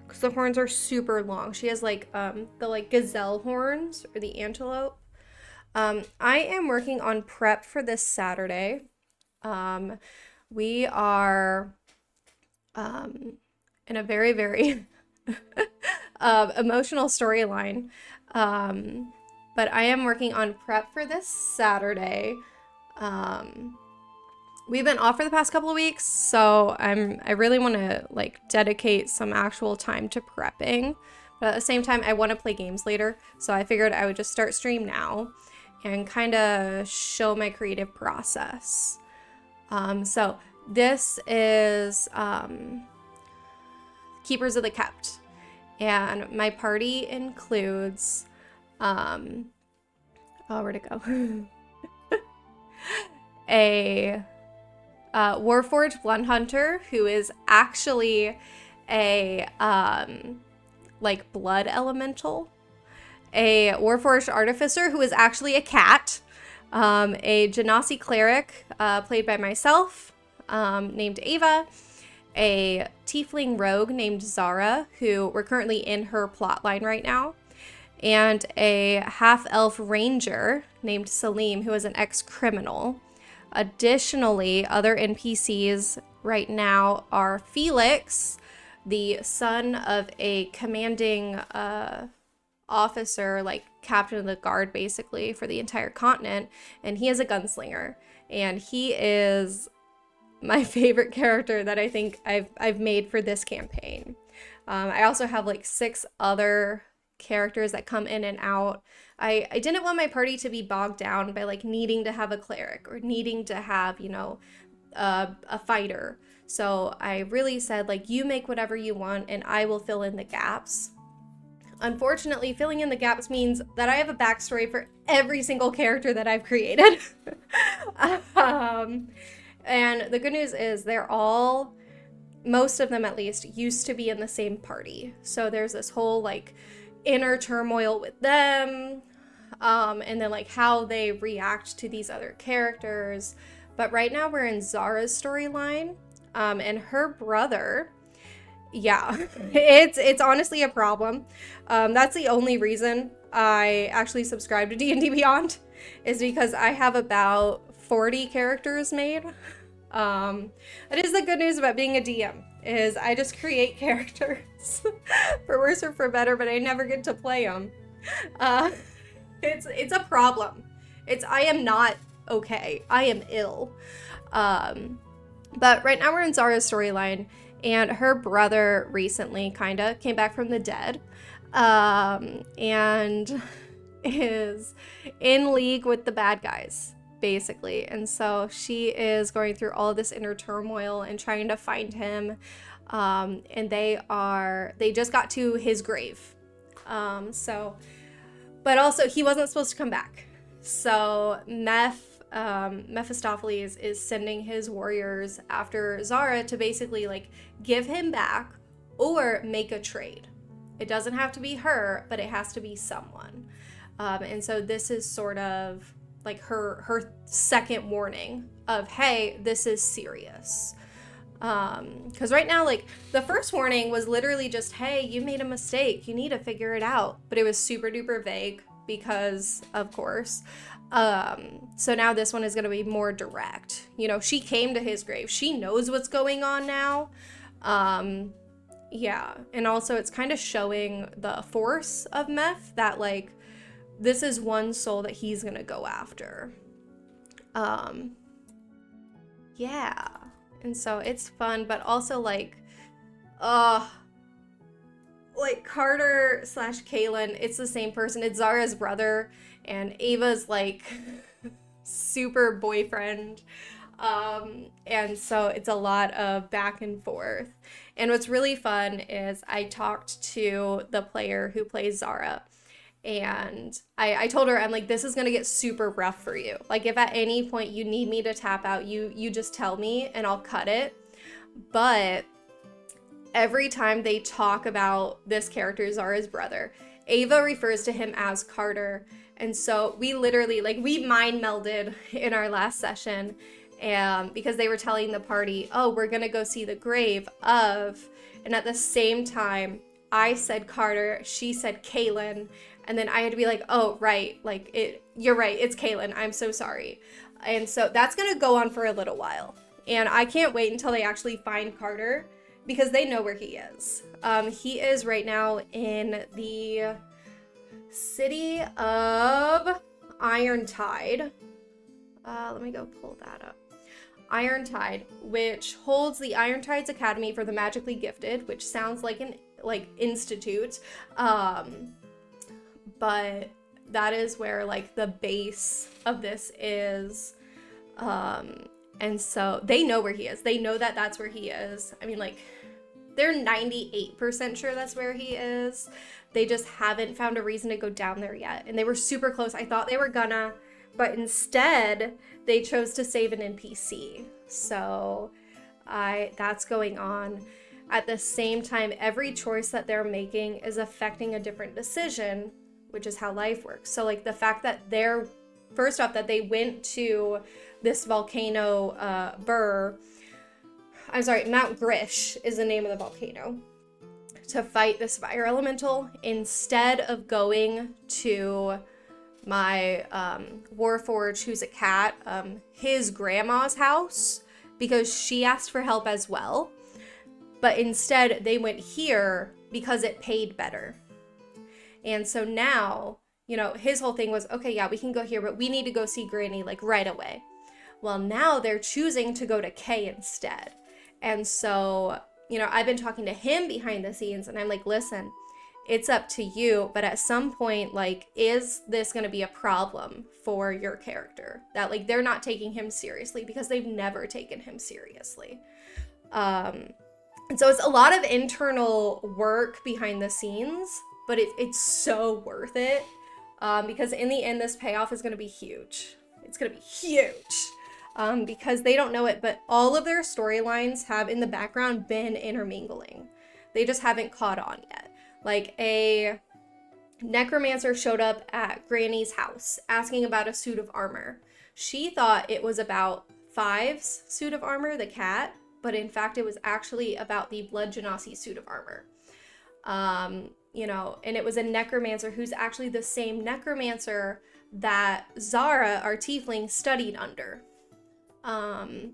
because the horns are super long. She has like the like gazelle horns or the antelope. I am working on prep for this Saturday. We are in a very, very emotional storyline. But I am working on prep for this Saturday. We've been off for the past couple of weeks, so I really want to like dedicate some actual time to prepping. But at the same time, I want to play games later, so I figured I would just start stream now and kind of show my creative process. So this is Keepers of the Kept. And my party includes, oh, where'd it go? A Warforged Blunt Hunter, who is actually a like blood elemental, a Warforged Artificer, who is actually a cat, a Genasi Cleric, played by myself, named Ava, a Tiefling Rogue named Zara, who we're currently in her plotline right now, and a Half-Elf Ranger named Salim, who is an ex-criminal. Additionally, other NPCs right now are Felix, the son of a commanding officer, like captain of the guard basically for the entire continent, and he is a gunslinger, and he is my favorite character that I think I've made for this campaign. I also have like 6 other characters that come in and out. I didn't want my party to be bogged down by like needing to have a cleric or needing to have, you know, a fighter. So I really said, like, you make whatever you want and I will fill in the gaps. Unfortunately, filling in the gaps means that I have a backstory for every single character that I've created. And the good news is they're all, most of them at least, used to be in the same party. So there's this whole like inner turmoil with them, and then like how they react to these other characters. But right now we're in Zara's storyline, and her brother, yeah, it's honestly a problem. That's the only reason I actually subscribe to D&D Beyond, is because I have about 40 characters made. That is the good news about being a DM, is I just create characters for worse or for better, but I never get to play them. It's a problem. I am not okay. I am ill. But right now we're in Zara's storyline, and her brother recently kind of came back from the dead, and is in league with the bad guys, basically. And so she is going through all of this inner turmoil and trying to find him. And they just got to his grave. But also he wasn't supposed to come back. So Mephistopheles is sending his warriors after Zara to basically like give him back or make a trade. It doesn't have to be her, but it has to be someone. And so this is sort of like her second warning of, hey, this is serious. Because right now, like, the first warning was literally just, hey, you made a mistake, you need to figure it out. But it was super duper vague because, of course. So now this one is going to be more direct. You know, she came to his grave. She knows what's going on now. Yeah. And also it's kind of showing the force of Meph, that, like, this is one soul that he's going to go after. Yeah. And so it's fun, but also like Carter / Kaylin, it's the same person. It's Zara's brother, and Ava's like super boyfriend. And so it's a lot of back and forth. And what's really fun is I talked to the player who plays Zara, and I told her, I'm like, this is going to get super rough for you. Like, if at any point you need me to tap out, you just tell me and I'll cut it. But every time they talk about this character, Zara's brother, Ava refers to him as Carter. And so we literally, like, we mind melded in our last session, because they were telling the party, oh, we're going to go see the grave of, and at the same time, I said Carter, she said Kaylin, and then I had to be like, oh, right, like, you're right, it's Kaylin, I'm so sorry. And so that's gonna go on for a little while. And I can't wait until they actually find Carter, because they know where he is. He is right now in the city of Irontide. Let me go pull that up. Irontide, which holds the Irontides Academy for the Magically Gifted, which sounds like an institute, but that is where like the base of this is. And so they know where he is. They know that that's where he is. I mean, like, they're 98% sure that's where he is. They just haven't found a reason to go down there yet. And they were super close. I thought they were gonna, but instead they chose to save an NPC. So that's going on. At the same time, every choice that they're making is affecting a different decision, which is how life works. So like the fact that first off, that they went to this volcano, Mount Grish is the name of the volcano, to fight this fire elemental, instead of going to my Warforged, who's a cat, his grandma's house, because she asked for help as well. But instead, they went here because it paid better. And so now, you know, his whole thing was, okay, yeah, we can go here, but we need to go see Granny, like, right away. Well, now they're choosing to go to K instead. And so, you know, I've been talking to him behind the scenes, and I'm like, listen, it's up to you, but at some point, like, is this going to be a problem for your character? That, like, they're not taking him seriously because they've never taken him seriously. And so it's a lot of internal work behind the scenes, but it's so worth it, because in the end, this payoff is going to be huge. It's going to be huge, because they don't know it, but all of their storylines have in the background been intermingling. They just haven't caught on yet. Like, a necromancer showed up at Granny's house asking about a suit of armor. She thought it was about Five's suit of armor, the cat, but in fact it was actually about the Blood Genasi suit of armor. You know, and it was a necromancer who's actually the same necromancer that Zara, our tiefling, studied under. And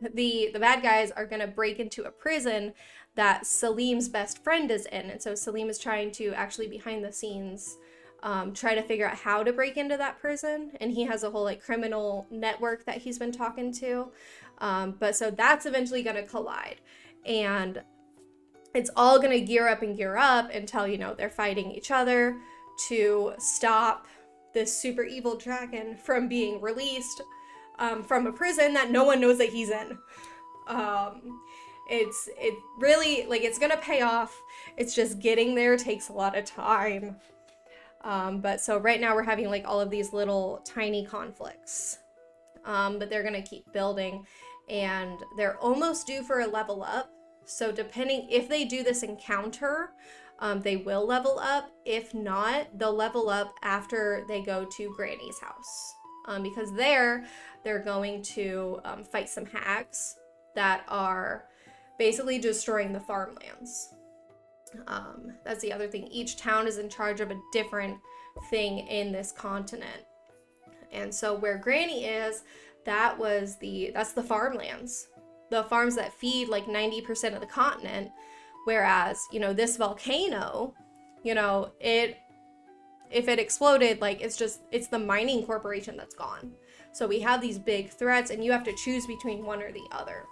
the bad guys are gonna break into a prison that Salim's best friend is in. And so Salim is trying to actually, behind the scenes, try to figure out how to break into that prison. And he has a whole, like, criminal network that he's been talking to. But so that's eventually gonna collide. And it's all gonna gear up until, you know, they're fighting each other to stop this super evil dragon from being released from a prison that no one knows that he's in. It really, like, it's gonna pay off. It's just getting there takes a lot of time. But so right now we're having, like, all of these little tiny conflicts. But they're gonna keep building, and they're almost due for a level up. So depending, if they do this encounter, they will level up. If not, they'll level up after they go to Granny's house. Because they're going to fight some hags that are basically destroying the farmlands. That's the other thing. Each town is in charge of a different thing in this continent. And so where Granny is, that's the farmlands. The farms that feed like 90% of the continent. Whereas, you know, this volcano, you know, if it exploded, like, it's the mining corporation that's gone. So we have these big threats, and you have to choose between one or the other.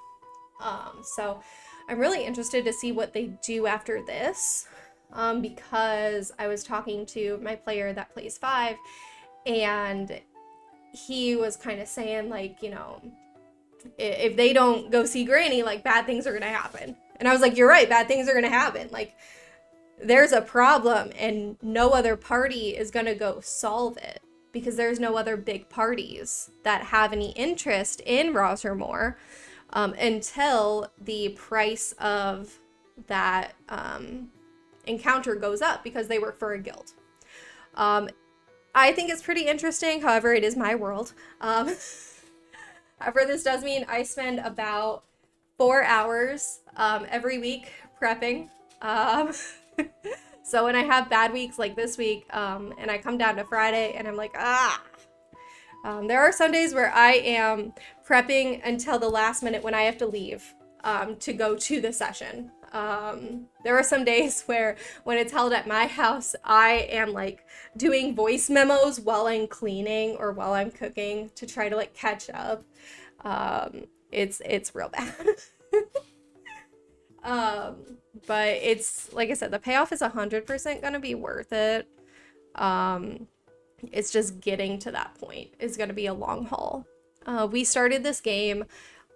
So I'm really interested to see what they do after this, because I was talking to my player that plays 5, and he was kind of saying, like, you know, if they don't go see Granny, like, bad things are gonna happen. And I was like, you're right, bad things are gonna happen. Like, there's a problem, and no other party is gonna go solve it, because there's no other big parties that have any interest in Roshermore, until the price of that encounter goes up, because they work for a guild. I think it's pretty interesting. However, it is my world. However, this does mean I spend about 4 hours every week prepping. So when I have bad weeks like this week, and I come down to Friday and I'm like, there are some days where I am prepping until the last minute when I have to leave to go to the session. There are some days where when it's held at my house, I am like doing voice memos while I'm cleaning or while I'm cooking to try to like catch up. It's real bad. But it's, like I said, the payoff is 100% gonna be worth it. It's just getting to that point is gonna be a long haul. We started this game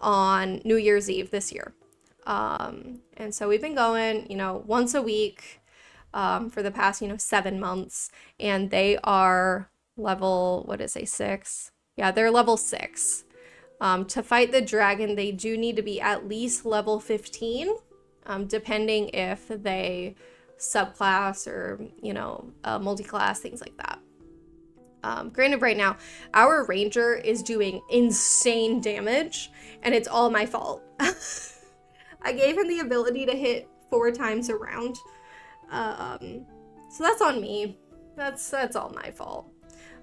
on New Year's Eve this year. And so we've been going, once a week for the past, 7 months. And they are level, what is a 6? Yeah, they're level 6. To fight the dragon, they do need to be at least level 15, depending if they subclass or, multi-class, things like that. Granted, right now, our ranger is doing insane damage, and it's all my fault. I gave him the ability to hit 4 times a round. So that's on me. That's all my fault.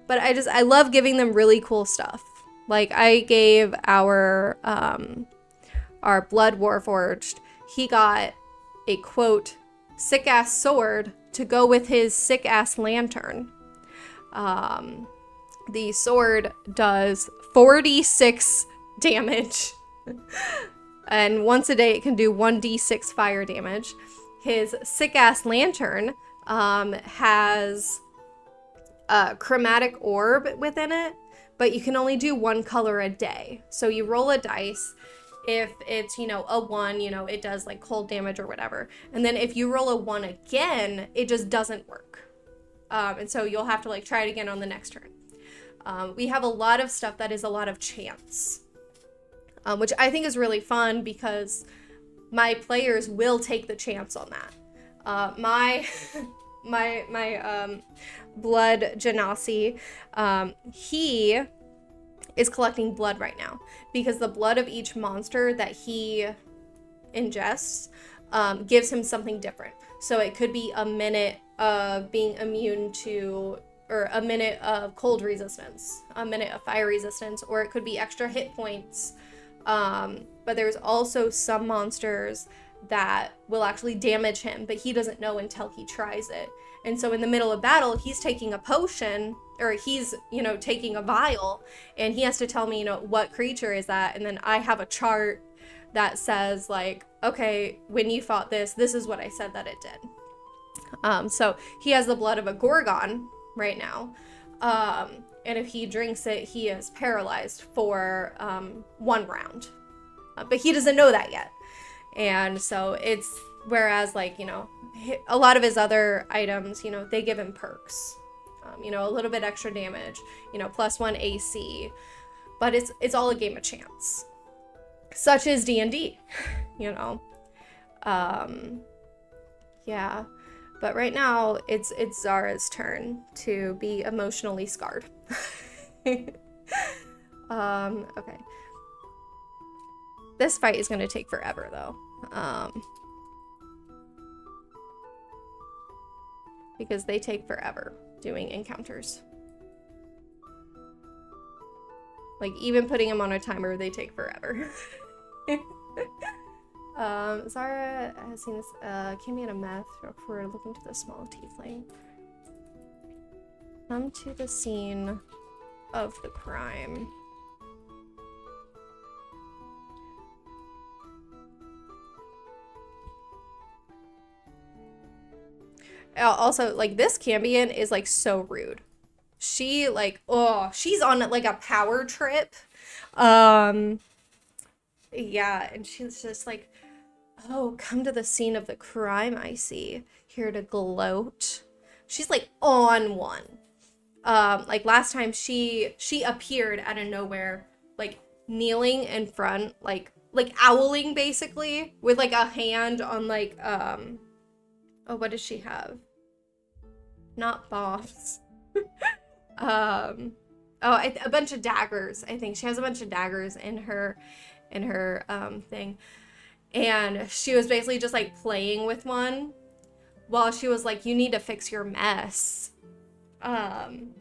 But I love giving them really cool stuff. Like, I gave our Blood Warforged, he got a, quote, sick-ass sword to go with his sick-ass lantern. The sword does 46 damage. And once a day it can do 1d6 fire damage. His sick-ass lantern has a chromatic orb within it, but you can only do 1 color a day. So you roll a dice. If it's, a 1, it does like cold damage or whatever. And then if you roll a 1 again, it just doesn't work. And so you'll have to like try it again on the next turn. We have a lot of stuff that is a lot of chance, which I think is really fun because my players will take the chance on that. My Blood Genasi, he is collecting blood right now because the blood of each monster that he ingests gives him something different. So it could be a minute of being immune to, or a minute of cold resistance, a minute of fire resistance, or it could be extra hit points. But there's also some monsters that will actually damage him, but he doesn't know until he tries it. And so in the middle of battle, he's taking a potion, or he's, taking a vial, and he has to tell me, what creature is that? And then I have a chart that says like, okay, when you fought this is what I said that it did. So he has the blood of a Gorgon right now. And if he drinks it, he is paralyzed for 1 round. But he doesn't know that yet. And so it's, whereas like, a lot of his other items, they give him perks. A little bit extra damage, +1 AC. But it's all a game of chance. Such is D&D, Yeah. But right now, it's Zara's turn to be emotionally scarred. Okay. This fight is going to take forever, though. Because they take forever doing encounters. Like, even putting them on a timer, they take forever. Zara has seen this, came in a meth for looking to the small tiefling. Come to the scene of the crime. Also, like, this Cambion is, like, so rude. She, like, she's on, like, a power trip. Yeah, and she's just like, oh, come to the scene of the crime, I see. Here to gloat. She's, like, on one. Like, last time she appeared out of nowhere, like, kneeling in front, like owling, basically, with, like, a hand on, like, oh, what does she have? Not boss. A bunch of daggers, I think. She has a bunch of daggers in her thing. And she was basically just, like, playing with one while she was like, you need to fix your mess. And,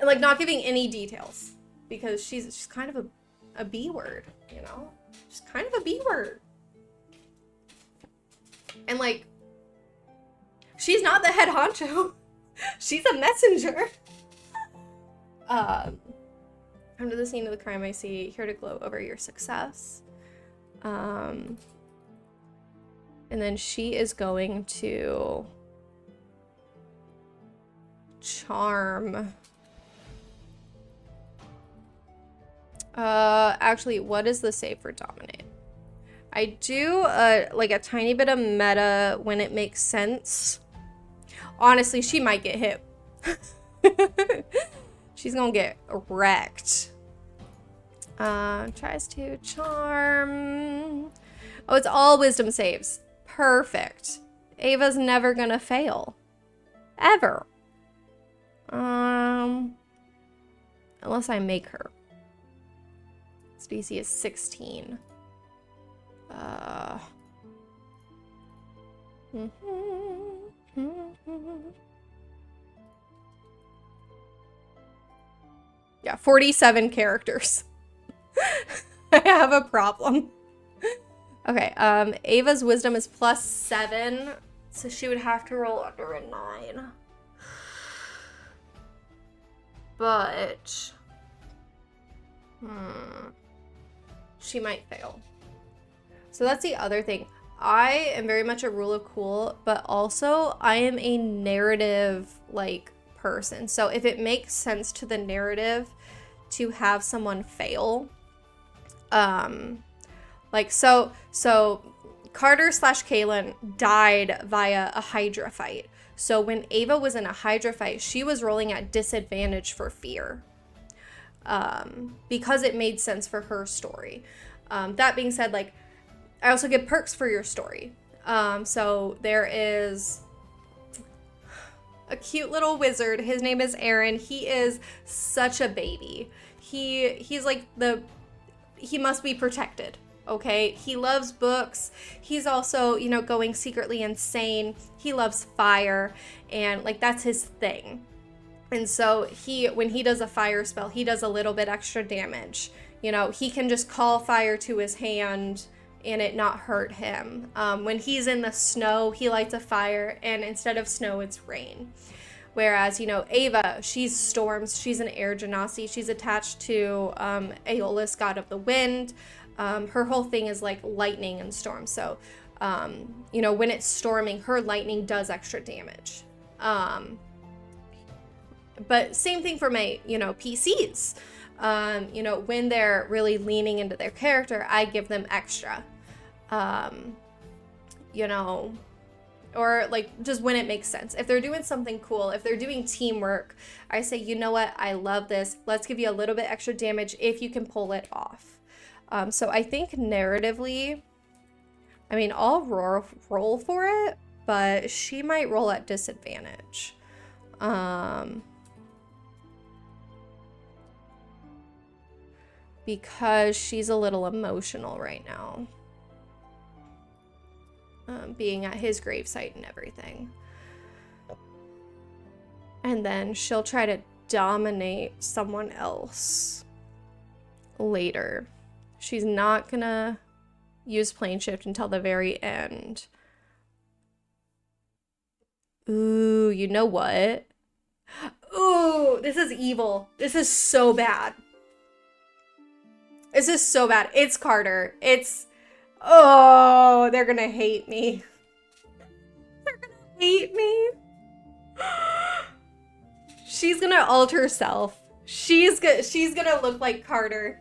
like, not giving any details because she's kind of a B word, She's kind of a B word. And, like, she's not the head honcho. She's a messenger. Come to the scene of the crime, I see. Here to gloat over your success. And then she is going to charm Actually, what is the save for dominate? I do like a tiny bit of meta when it makes sense. Honestly, she might get hit. She's gonna get wrecked. Tries to charm. Oh, it's all wisdom saves. Perfect. Ava's never gonna fail. Ever. Unless I make her. Its DC is 16. Yeah, 47 characters. I have a problem. Okay, Ava's wisdom is +7, so she would have to roll under a 9. But she might fail. So that's the other thing. I am very much a rule of cool, but also I am a narrative like person. So if it makes sense to the narrative to have someone fail, like so Carter/Kaylin died via a Hydra fight. So when Ava was in a Hydra fight, she was rolling at disadvantage for fear, because it made sense for her story. That being said, like, I also get perks for your story. So there is a cute little wizard. His name is Aaron. He is such a baby. He's like he must be protected. Okay, he loves books. He's also, you know, going secretly insane. He loves fire, and like that's his thing. And so when he does a fire spell, he does a little bit extra damage. You know, he can just call fire to his hand and it not hurt him. When he's in the snow, he lights a fire, and instead of snow, it's rain. Whereas, you know, Ava, she's storms. She's an air genasi. She's attached to Aeolus, god of the wind. Her whole thing is like lightning and storm. So, you know, when it's storming, her lightning does extra damage. But same thing for my, you know, PCs. You know, when they're really leaning into their character, I give them extra. You know, or like just when it makes sense. If they're doing something cool, if they're doing teamwork, I say, you know what, I love this. Let's give you a little bit extra damage if you can pull it off. So I think narratively, I mean, I'll roll for it, but she might roll at disadvantage. Because she's a little emotional right now. Being at his gravesite and everything. And then she'll try to dominate someone else later. She's not gonna use plane shift until the very end. Ooh, you know what? Ooh, this is evil. This is so bad. This is so bad. It's Carter. Oh, they're gonna hate me. They're gonna hate me. She's gonna alter self. She's gonna look like Carter.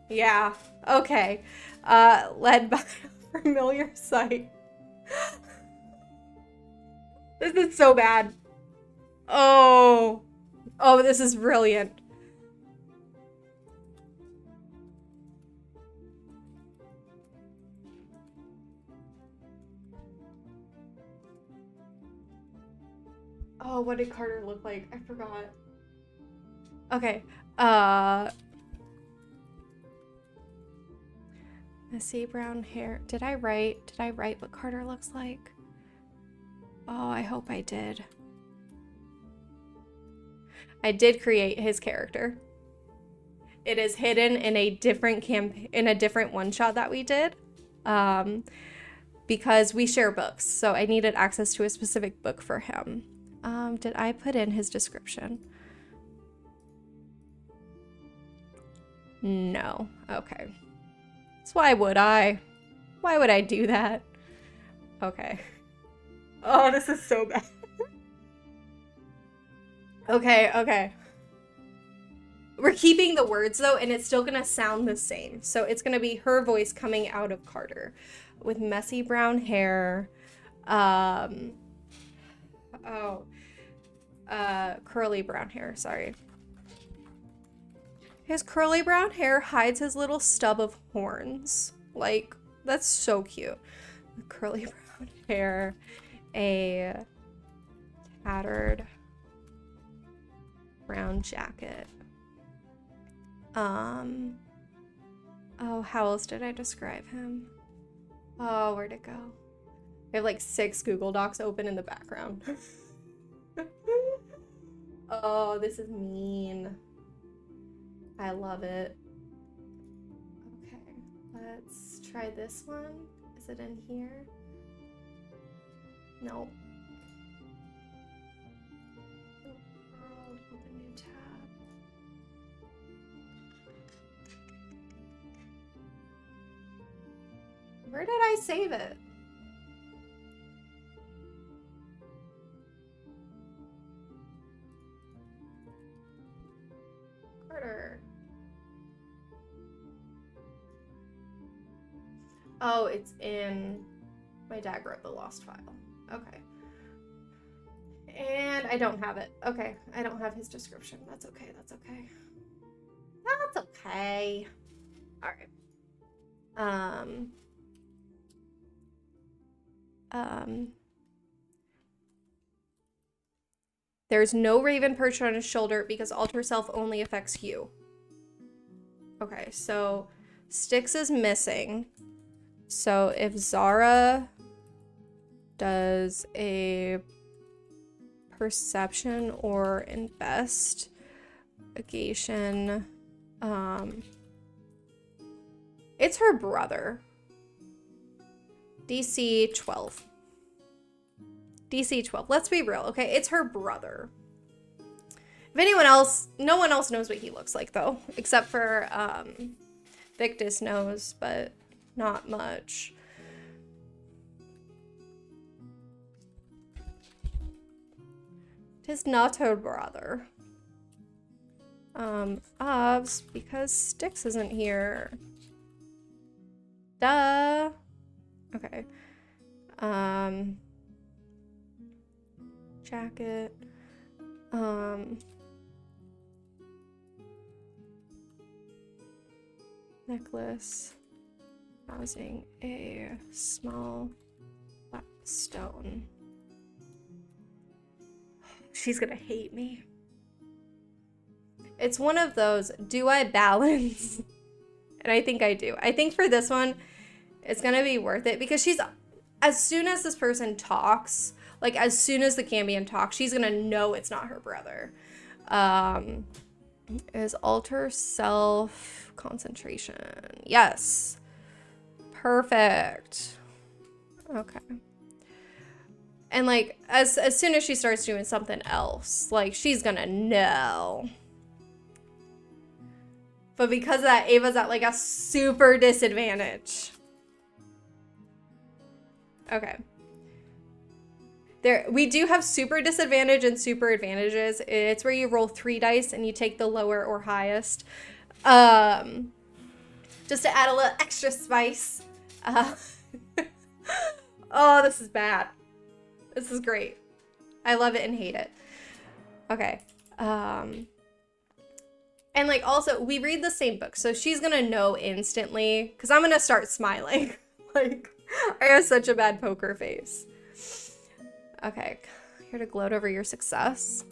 Yeah. Okay. Led by a familiar sight. This is so bad. Oh, this is brilliant. Oh, what did Carter look like? I forgot. Okay. Messy brown hair. Did I write what Carter looks like? Oh, I hope I did. I did create his character. It is hidden in a different one shot that we did. Because we share books, so I needed access to a specific book for him. Did I put in his description? No. Okay. So why would I? Why would I do that? Okay. Oh, this is so bad. Okay. We're keeping the words though, and it's still gonna sound the same. So it's gonna be her voice coming out of Carter with messy brown hair. Curly brown hair, sorry. His curly brown hair hides his little stub of horns. Like, that's so cute. Curly brown hair, a tattered brown jacket. Oh, how else did I describe him? Oh, where'd it go? I have like 6 Google Docs open in the background. Oh, this is mean. I love it. Okay, let's try this one. Is it in here? Nope. World, open new tab. Where did I save it? Carter. Oh, it's in my dad wrote the lost file. Okay. And I don't have it. Okay, I don't have his description. That's okay, that's okay. That's okay. All right. There's no raven perched on his shoulder because alter self only affects you. Okay, so Styx is missing. So if Zara does a perception or investigation, it's her brother. DC 12. DC 12. Let's be real, okay? It's her brother. If anyone else, no one else knows what he looks like though, except for Victus knows, but not much. It is not her brother. Obs, because Styx isn't here. Duh. Okay. Jacket. Necklace. Housing a small black stone. She's gonna hate me. It's one of those, do I balance? And I think I do. I think for this one, it's gonna be worth it because she's, as soon as this person talks, like as soon as the Cambion talks, she's gonna know it's not her brother. Is alter self concentration. Yes. Perfect. Okay. And like as soon as she starts doing something else, like she's gonna know. But because of that, Ava's at like a super disadvantage. Okay. We do have super disadvantage and super advantages. It's where you roll 3 dice and you take the lower or highest. Just to add a little extra spice. Oh, this is bad. This is great. I love it and hate it. Okay. And like also, we read the same book, so she's gonna know instantly, because I'm gonna start smiling. Like, I have such a bad poker face. Okay, here to gloat over your success.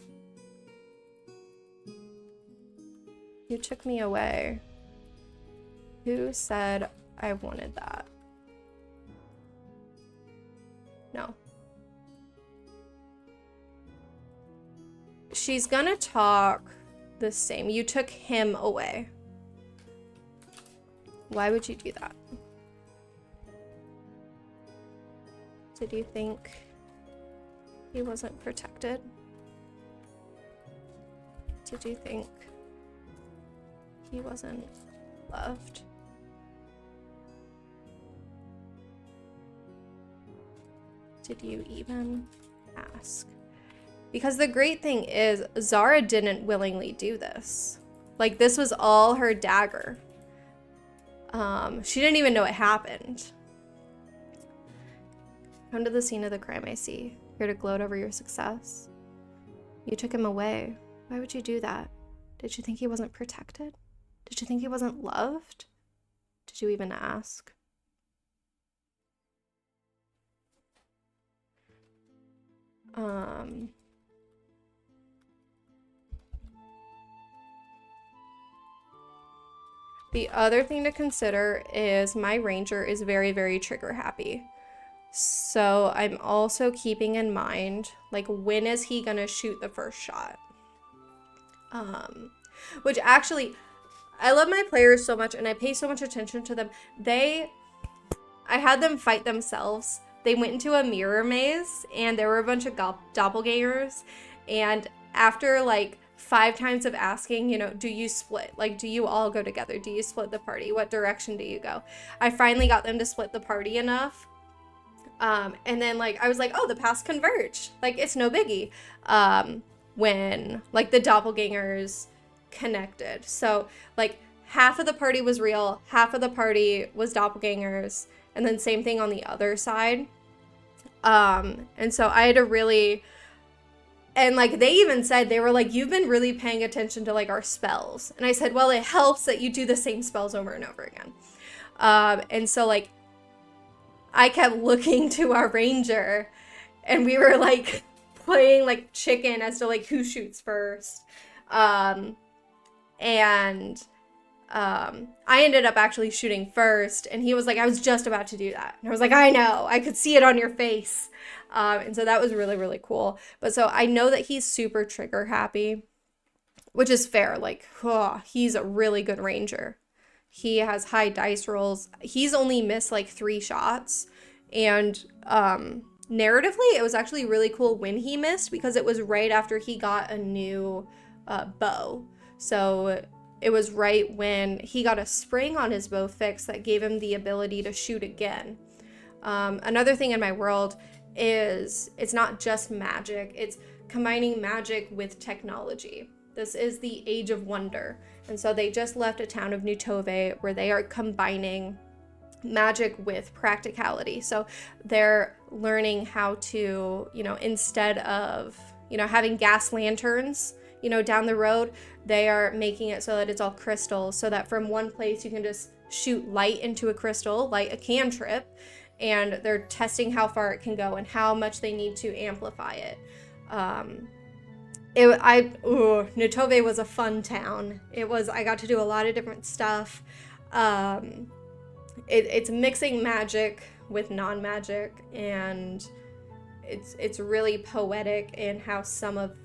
You took me away. Who said I wanted that? No. She's gonna talk the same. You took him away. Why would you do that? Did you think he wasn't protected? Did you think he wasn't loved? Did you even ask? Because the great thing is, Zara didn't willingly do this. Like, this was all her dagger. She didn't even know it happened. Come to the scene of the crime, I see. Here to gloat over your success. You took him away. Why would you do that? Did you think he wasn't protected? Did you think he wasn't loved? Did you even ask? The other thing to consider is my ranger is very, very trigger happy. So I'm also keeping in mind, like, when is he gonna shoot the first shot? Which actually, I love my players so much and I pay so much attention to them. I had them fight themselves. They went into a mirror maze and there were a bunch of doppelgangers. And after like 5 times of asking, you know, do you split? Like, do you all go together? Do you split the party? What direction do you go? I finally got them to split the party enough. And then like, I was like, oh, the paths converge. Like, it's no biggie. When like the doppelgangers connected. So like half of the party was real, half of the party was doppelgangers, and then same thing on the other side. And so I had to really, and like they even said, they were like, you've been really paying attention to like our spells. And I said, well, it helps that you do the same spells over and over again. And so like I kept looking to our ranger and we were like playing like chicken as to like who shoots first. I ended up actually shooting first, and he was like, I was just about to do that. And I was like, I know, I could see it on your face. And so that was really, really cool. But so I know that he's super trigger happy, which is fair. Like, he's a really good ranger. He has high dice rolls. He's only missed like 3 shots. And narratively, it was actually really cool when he missed because it was right after he got a new bow. So it was right when he got a spring on his bow fix that gave him the ability to shoot again. Another thing in my world is it's not just magic, it's combining magic with technology. This is the Age of Wonder. And so they just left a town of Nutove where they are combining magic with practicality. So they're learning how to, you know, instead of, you know, having gas lanterns, you know, down the road, they are making it so that it's all crystals, so that from one place you can just shoot light into a crystal, like a cantrip, and they're testing how far it can go and how much they need to amplify it. Nutove was a fun town. I got to do a lot of different stuff. It's mixing magic with non-magic, and it's really poetic in how some of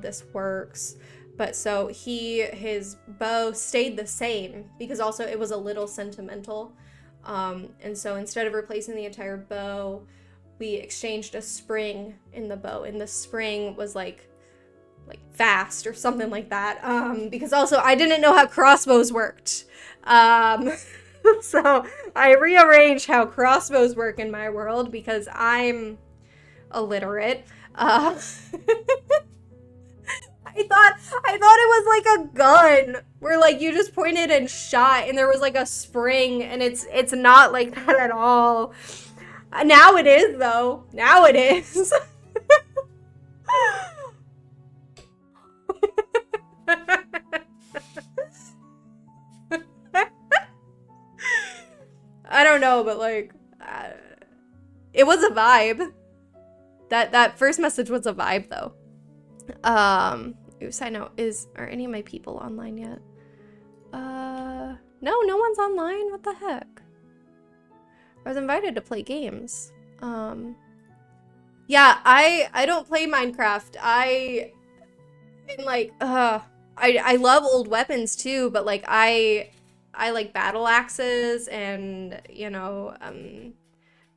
this works. But so his bow stayed the same because also it was a little sentimental. And so instead of replacing the entire bow, we exchanged a spring in the bow, and the spring was like fast or something like that. Because also I didn't know how crossbows worked. So I rearranged how crossbows work in my world because I'm illiterate. I thought it was like a gun where like you just pointed and shot and there was like a spring, and it's not like that at all. Now it is though. Now it is. I don't know, but like it was a vibe. That first message was a vibe though. Side note, are any of my people online yet? No one's online. What the heck? I was invited to play games. Yeah, I don't play Minecraft. I love old weapons too, but like I like battle axes and, you know,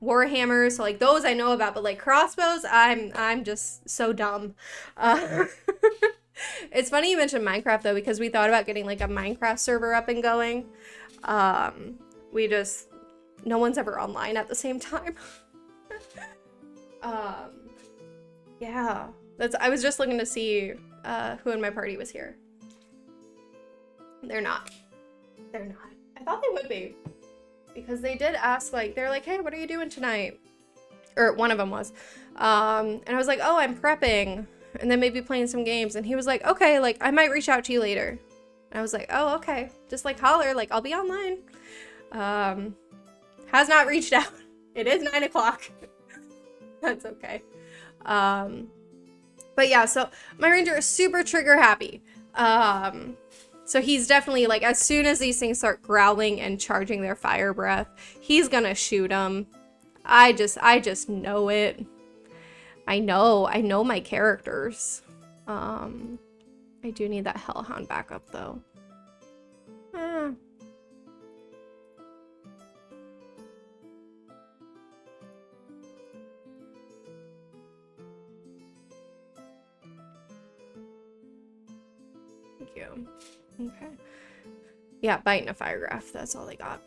Warhammers, so like those I know about, but like crossbows, I'm just so dumb. It's funny you mentioned Minecraft though, because we thought about getting like a Minecraft server up and going. No one's ever online at the same time. Yeah, I was just looking to see who in my party was here. They're not. They're not. I thought they would be. Because they did ask, like, they're like, hey, what are you doing tonight? Or one of them was. And I was like, oh, I'm prepping. And then maybe playing some games. And he was like, okay, like, I might reach out to you later. And I was like, oh, okay. Just, like, holler. Like, I'll be online. Has not reached out. It is 9 o'clock. That's okay. But yeah, so my ranger is super trigger happy. So he's definitely like, as soon as these things start growling and charging their fire breath, he's gonna shoot them. I just know it. I know my characters. I do need that hellhound backup though. Thank you. Okay. Yeah, bite and a fire graph. That's all they got.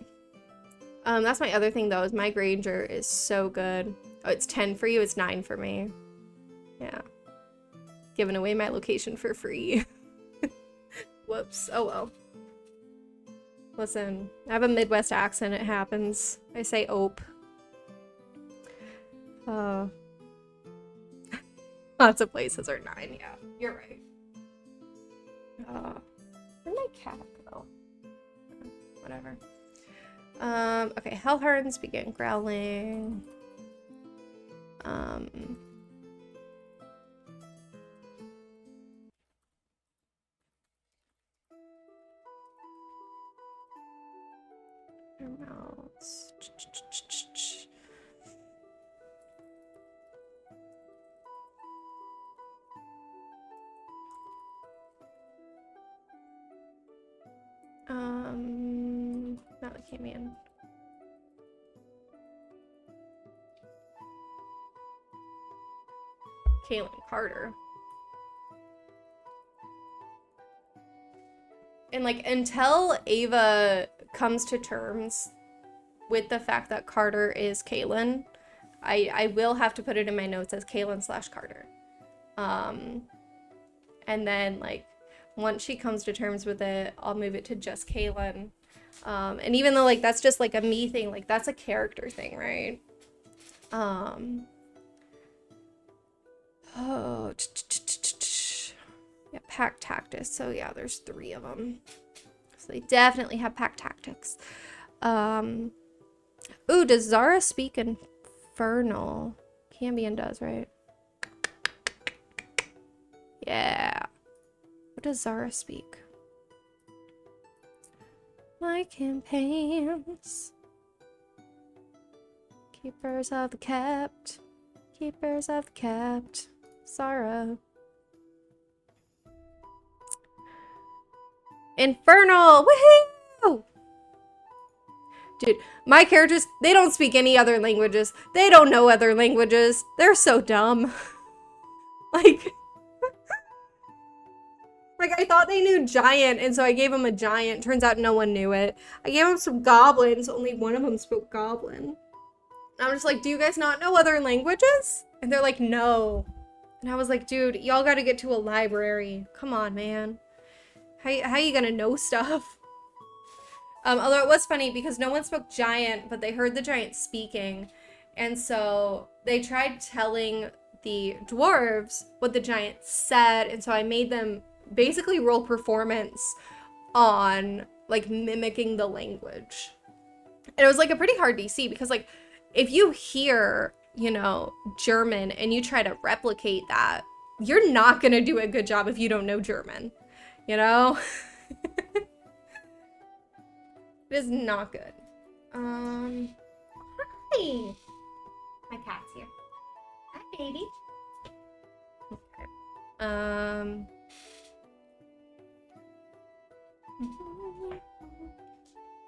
That's my other thing though, is my Granger is so good. Oh, it's 10 for you, it's 9 for me. Yeah. Giving away my location for free. Whoops. Oh well. Listen, I have a Midwest accent, it happens. I say ope. Lots of places are 9, yeah. You're right. Where'd my cat go? Whatever. Okay, Hellhorns begin growling. Their mouths. Not the Camion. Kaylin Carter. And like, until Ava comes to terms with the fact that Carter is Kaylin, I will have to put it in my notes as Kaylin/Carter. And then like, once she comes to terms with it, I'll move it to just Kaylin. And even though like that's just like a me thing, like that's a character thing, right? Oh, yeah, pack tactics. So yeah, there's 3 of them. So they definitely have pack tactics. Ooh, does Zara speak Infernal? Cambion does, right? Yeah. What does Zara speak? My campaigns. Keepers of the kept. Keepers of the kept. Zara. Infernal! Woohoo! Dude, my characters, they don't speak any other languages. They don't know other languages. They're so dumb. Like I thought they knew giant, and so I gave them a giant. Turns out no one knew it. I gave them some goblins. Only one of them spoke goblin. And I'm just like, do you guys not know other languages? And they're like, no. And I was like, dude, y'all gotta get to a library. Come on, man. How you gonna know stuff? Although it was funny because no one spoke giant, but they heard the giant speaking. And so they tried telling the dwarves what the giant said. And so I made them basically roll performance on like mimicking the language. And it was like a pretty hard DC because like if you hear, you know, German and you try to replicate that, you're not gonna do a good job if you don't know German, you know? It is not good. Hi. My cat's here. Hi, baby. Okay.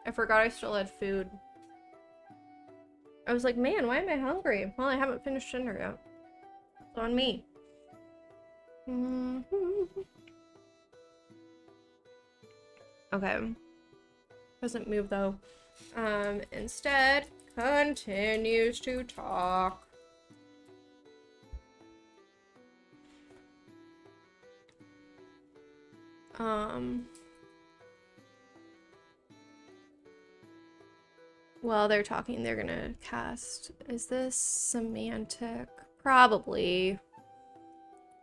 I forgot I still had food. I was like, man, why am I hungry? Well, I haven't finished dinner yet. It's on me. Okay. Doesn't move though. Instead, continues to talk. while they're talking, they're gonna cast. Is this semantic? Probably.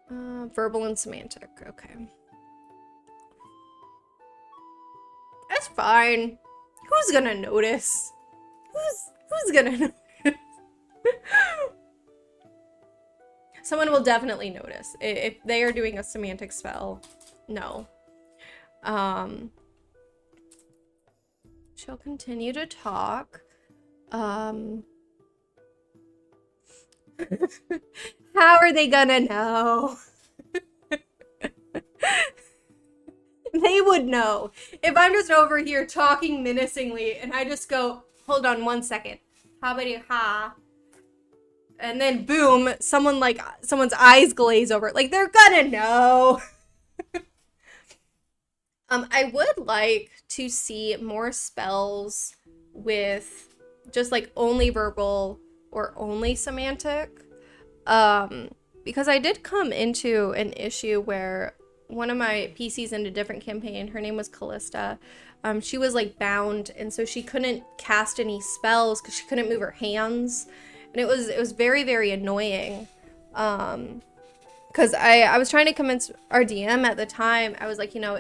Verbal and semantic. Okay. That's fine. Who's gonna notice? Who's gonna notice? Someone will definitely notice if they are doing a semantic spell. No. She'll continue to talk. How are they gonna know? They would know. If I'm just over here talking menacingly and I just go, hold on 1 second. Ha. And then boom, someone's eyes glaze over. Like, they're gonna know. I would like to see more spells with just like only verbal or only semantic. Because I did come into an issue where one of my PCs in a different campaign, her name was Callista, she was like bound, and so she couldn't cast any spells because she couldn't move her hands. And it was very, very annoying. Because I was trying to convince our DM at the time. I was like, you know,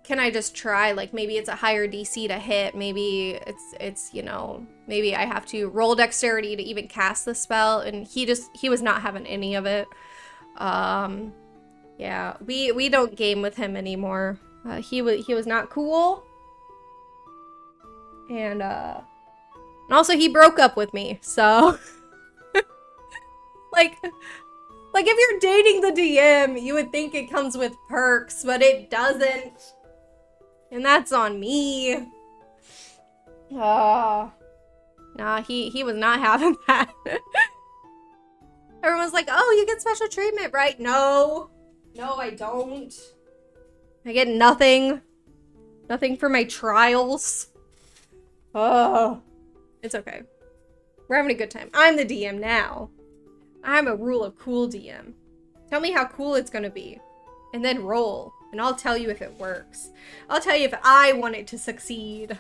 can I just try? Like, maybe it's a higher DC to hit. Maybe it's you know, maybe I have to roll dexterity to even cast the spell. And he was not having any of it. Yeah, we don't game with him anymore. He was not cool. And also he broke up with me, so like if you're dating the DM, you would think it comes with perks, but it doesn't. And that's on me. Nah, he was not having that. Everyone's like, oh, you get special treatment, right? No, I don't. I get nothing. Nothing for my trials. Oh, it's okay. We're having a good time. I'm the DM now. I'm a rule of cool DM. Tell me how cool it's gonna be. And then roll. And I'll tell you if it works. I'll tell you if I want it to succeed.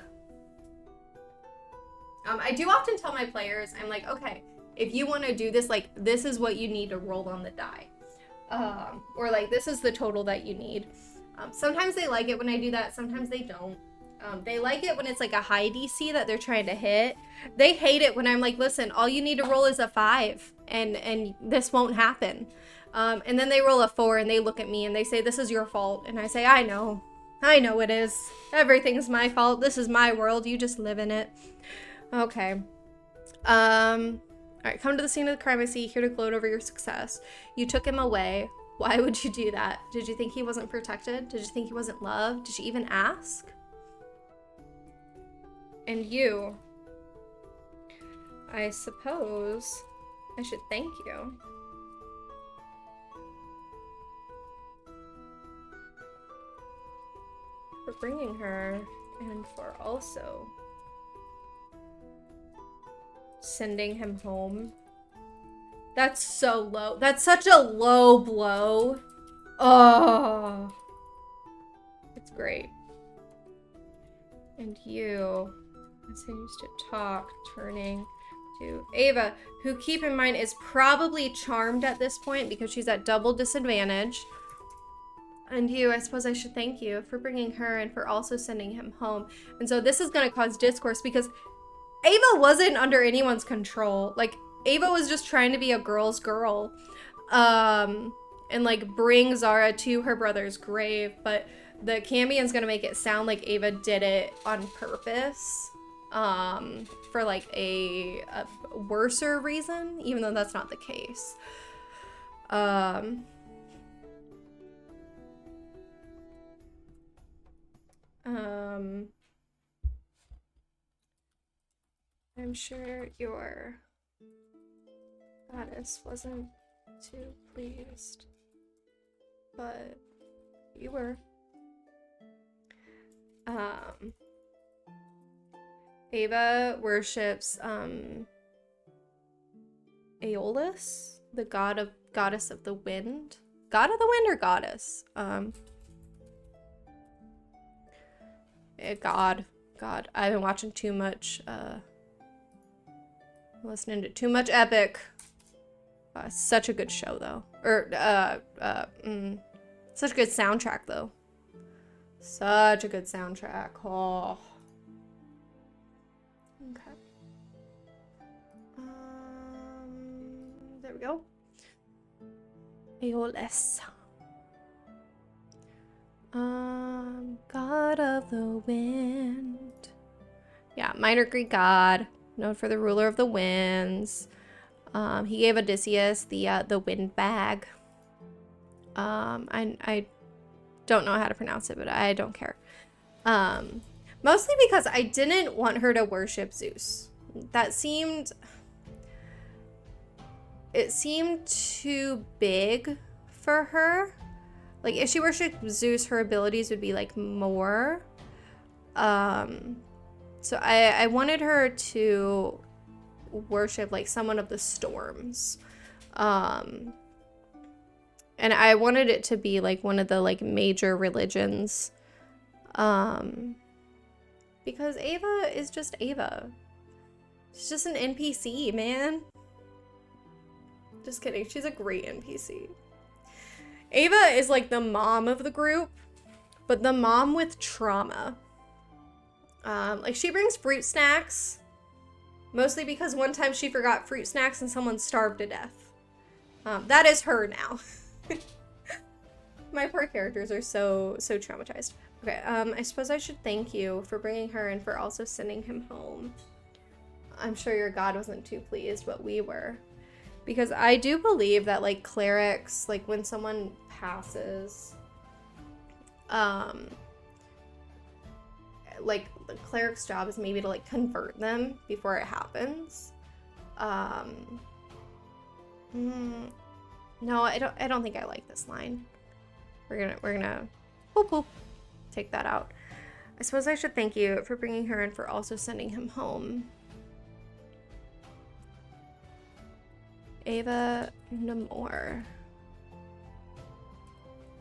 I do often tell my players, I'm like, okay, if you want to do this, like, this is what you need to roll on the die. Or like, this is the total that you need. Sometimes they like it when I do that. Sometimes they don't. They like it when it's like a high DC that they're trying to hit. They hate it when I'm like, listen, all you need to roll is a 5 and this won't happen. And then they roll a 4 and they look at me and they say, this is your fault. And I say, I know it is. Everything's my fault. This is my world. You just live in it. Okay. All right, come to the scene of the crime. I see, here to gloat over your success. You took him away. Why would you do that? Did you think he wasn't protected? Did you think he wasn't loved? Did you even ask? And you, I suppose I should thank you. For bringing her and for also sending him home. That's so low. That's such a low blow. Oh, it's great. And you continues to talk, turning to Ava, who, keep in mind, is probably charmed at this point because she's at double disadvantage. And you, I suppose I should thank you for bringing her and for also sending him home. And so this is going to cause discourse because Ava wasn't under anyone's control. Like, Ava was just trying to be a girl's girl. And, like, bring Zara to her brother's grave. But the Cambion's going to make it sound like Ava did it on purpose. For, like, a worser reason. Even though that's not the case. I'm sure your goddess wasn't too pleased, but you were. Ava worships Aeolus, the goddess of the wind. God of the wind or goddess? God God, I've been watching too much, listening to too much Epic. Such a good show, though. Such a good soundtrack, though. Such a good soundtrack. Oh. Okay. There we go. Aeolus. God of the wind. Yeah, minor Greek god, known for the ruler of the winds. He gave Odysseus the wind bag. I don't know how to pronounce it, but I don't care. Mostly because I didn't want her to worship Zeus. It seemed too big for her. Like, if she worshipped Zeus, her abilities would be, like, more. So I wanted her to worship, like, someone of the storms. And I wanted it to be, like, one of the, like, major religions. Because Ava is just Ava. She's just an NPC, man. Just kidding. She's a great NPC. Ava is like the mom of the group, but the mom with trauma. Like, she brings fruit snacks, mostly because one time she forgot fruit snacks and someone starved to death. That is her now. My poor characters are so traumatized. Okay, I suppose I should thank you for bringing her and for also sending him home. I'm sure your god wasn't too pleased, but we were. Because I do believe that, like, clerics, like, when someone passes, like, the cleric's job is maybe to, like, convert them before it happens. No, I don't think I like this line. We're gonna boop, boop, take that out. I suppose I should thank you for bringing her and for also sending him home. Ava Namor,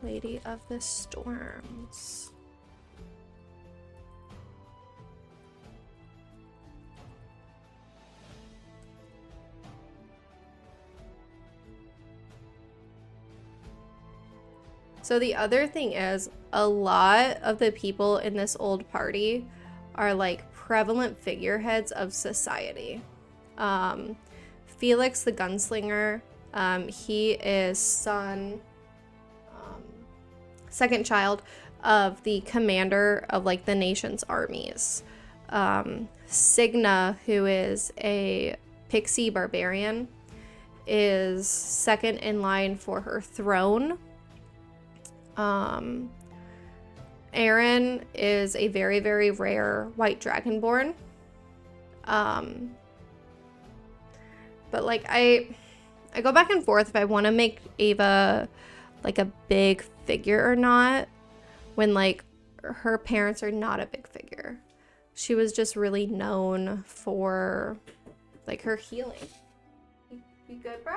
Lady of the Storms. So the other thing is, a lot of the people in this old party are like prevalent figureheads of society. Felix the gunslinger, he is second child of the commander of like the nation's armies. Signa, who is a pixie barbarian, is second in line for her throne. Aaron is a very, very rare white dragonborn. But like I go back and forth if I want to make Ava like a big figure or not, when like her parents are not a big figure. She was just really known for like her healing. You good, bro?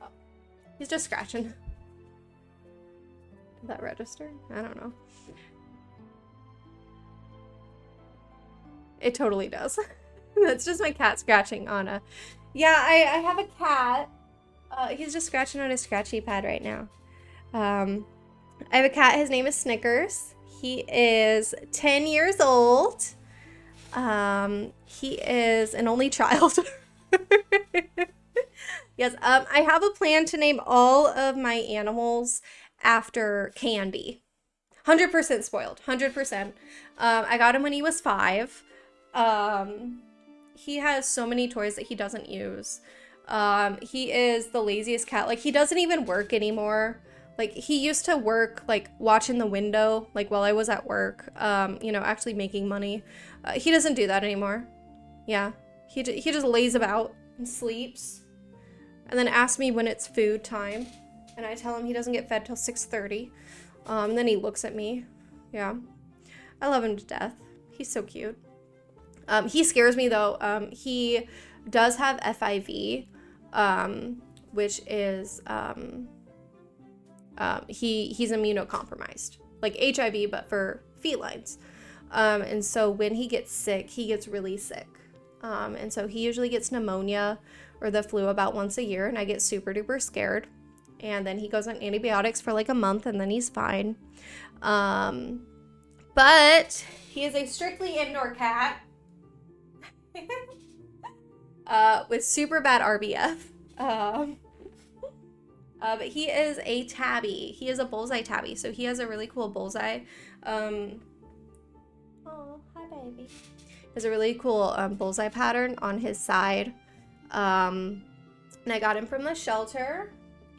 Oh, he's just scratching. Did that register? I don't know. It totally does. That's just my cat scratching on a... Yeah, I have a cat. He's just scratching on a scratchy pad right now. I have a cat. His name is Snickers. He is 10 years old. He is an only child. Yes, I have a plan to name all of my animals after candy. 100% spoiled. 100%. I got him when he was 5. He has so many toys that he doesn't use. He is the laziest cat. Like, he doesn't even work anymore. Like, he used to work, like, watching the window, like, while I was at work, you know, actually making money. He doesn't do that anymore. Yeah. He just lays about and sleeps. And then asks me when it's food time. And I tell him he doesn't get fed till 6:30. And then he looks at me. Yeah. I love him to death. He's so cute. He scares me, though. He does have FIV, which is, he's immunocompromised. Like HIV, but for felines. And so when he gets sick, he gets really sick. And so he usually gets pneumonia or the flu about once a year, and I get super duper scared. And then he goes on antibiotics for like a month, and then he's fine. But he is a strictly indoor cat with super bad RBF. But he is a tabby. He is a bullseye tabby, so he has a really cool bullseye. Oh, hi, baby. Has a really cool bullseye pattern on his side. And I got him from the shelter,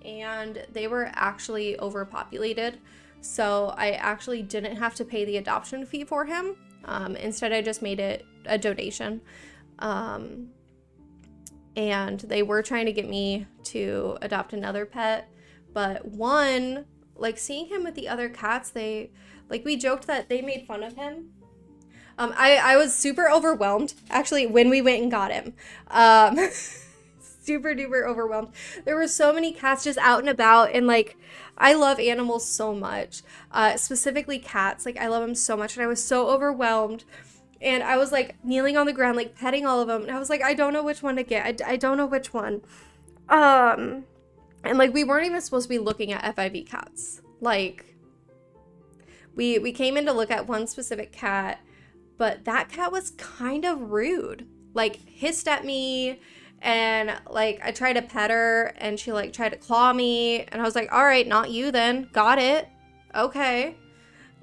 and they were actually overpopulated. So I actually didn't have to pay the adoption fee for him. Instead, I just made it a donation. And they were trying to get me to adopt another pet. But one, like seeing him with the other cats, we joked that they made fun of him. I was super overwhelmed, actually, when we went and got him. Super duper overwhelmed. There were so many cats just out and about, and like, I love animals so much, specifically cats. Like, I love them so much, and I was so overwhelmed, and I was like kneeling on the ground, like petting all of them, and I was like, I don't know which one to get. I don't know which one. And like, we weren't even supposed to be looking at FIV cats. Like, we came in to look at one specific cat, but that cat was kind of rude. Like, hissed at me. And like, I tried to pet her, and she like tried to claw me, and I was like, all right, not you then. Got it. Okay.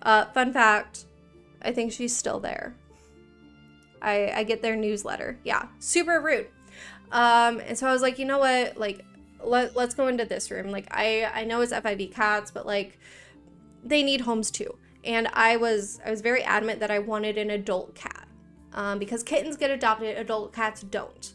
Fun fact, I think she's still there. I get their newsletter. Yeah, super rude. And so I was like, you know what? Like, let's go into this room. Like, I know it's FIV cats, but like, they need homes too. And I was very adamant that I wanted an adult cat, because kittens get adopted, adult cats don't.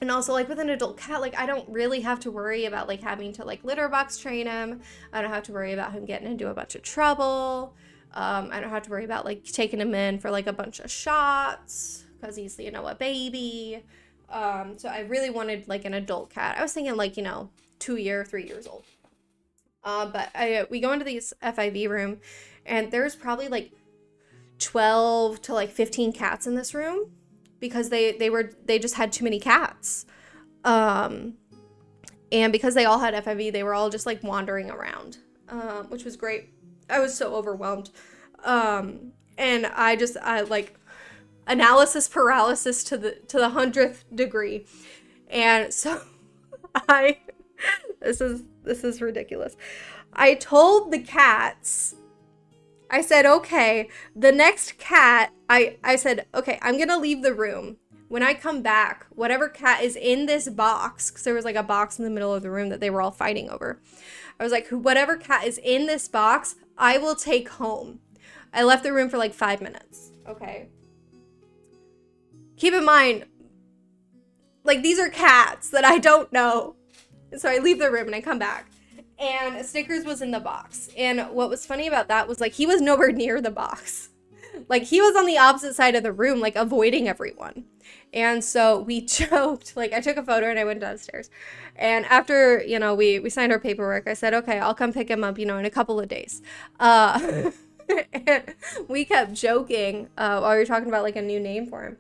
And also, like, with an adult cat, like, I don't really have to worry about like having to like litter box train him. I don't have to worry about him getting into a bunch of trouble. I don't have to worry about like taking him in for like a bunch of shots because he's, you know, a baby. So I really wanted like an adult cat. I was thinking like, you know, 3 years old. But we go into this FIV room, and there's probably like 12 to like 15 cats in this room, because they just had too many cats. And because they all had FIV, they were all just like wandering around, which was great. I was so overwhelmed. And I like analysis paralysis to the 100th degree. And so this is ridiculous. I told the cats, I said, okay, the next cat, I said, okay, I'm going to leave the room. When I come back, whatever cat is in this box, because there was like a box in the middle of the room that they were all fighting over. I was like, whatever cat is in this box, I will take home. I left the room for like 5 minutes. Okay. Keep in mind, like, these are cats that I don't know. So I leave the room and I come back. And Snickers was in the box. And what was funny about that was, like, he was nowhere near the box. Like, he was on the opposite side of the room, like, avoiding everyone. And so we joked. Like, I took a photo and I went downstairs. And after, you know, we signed our paperwork, I said, okay, I'll come pick him up, you know, in a couple of days. And we kept joking while we were talking about, like, a new name for him.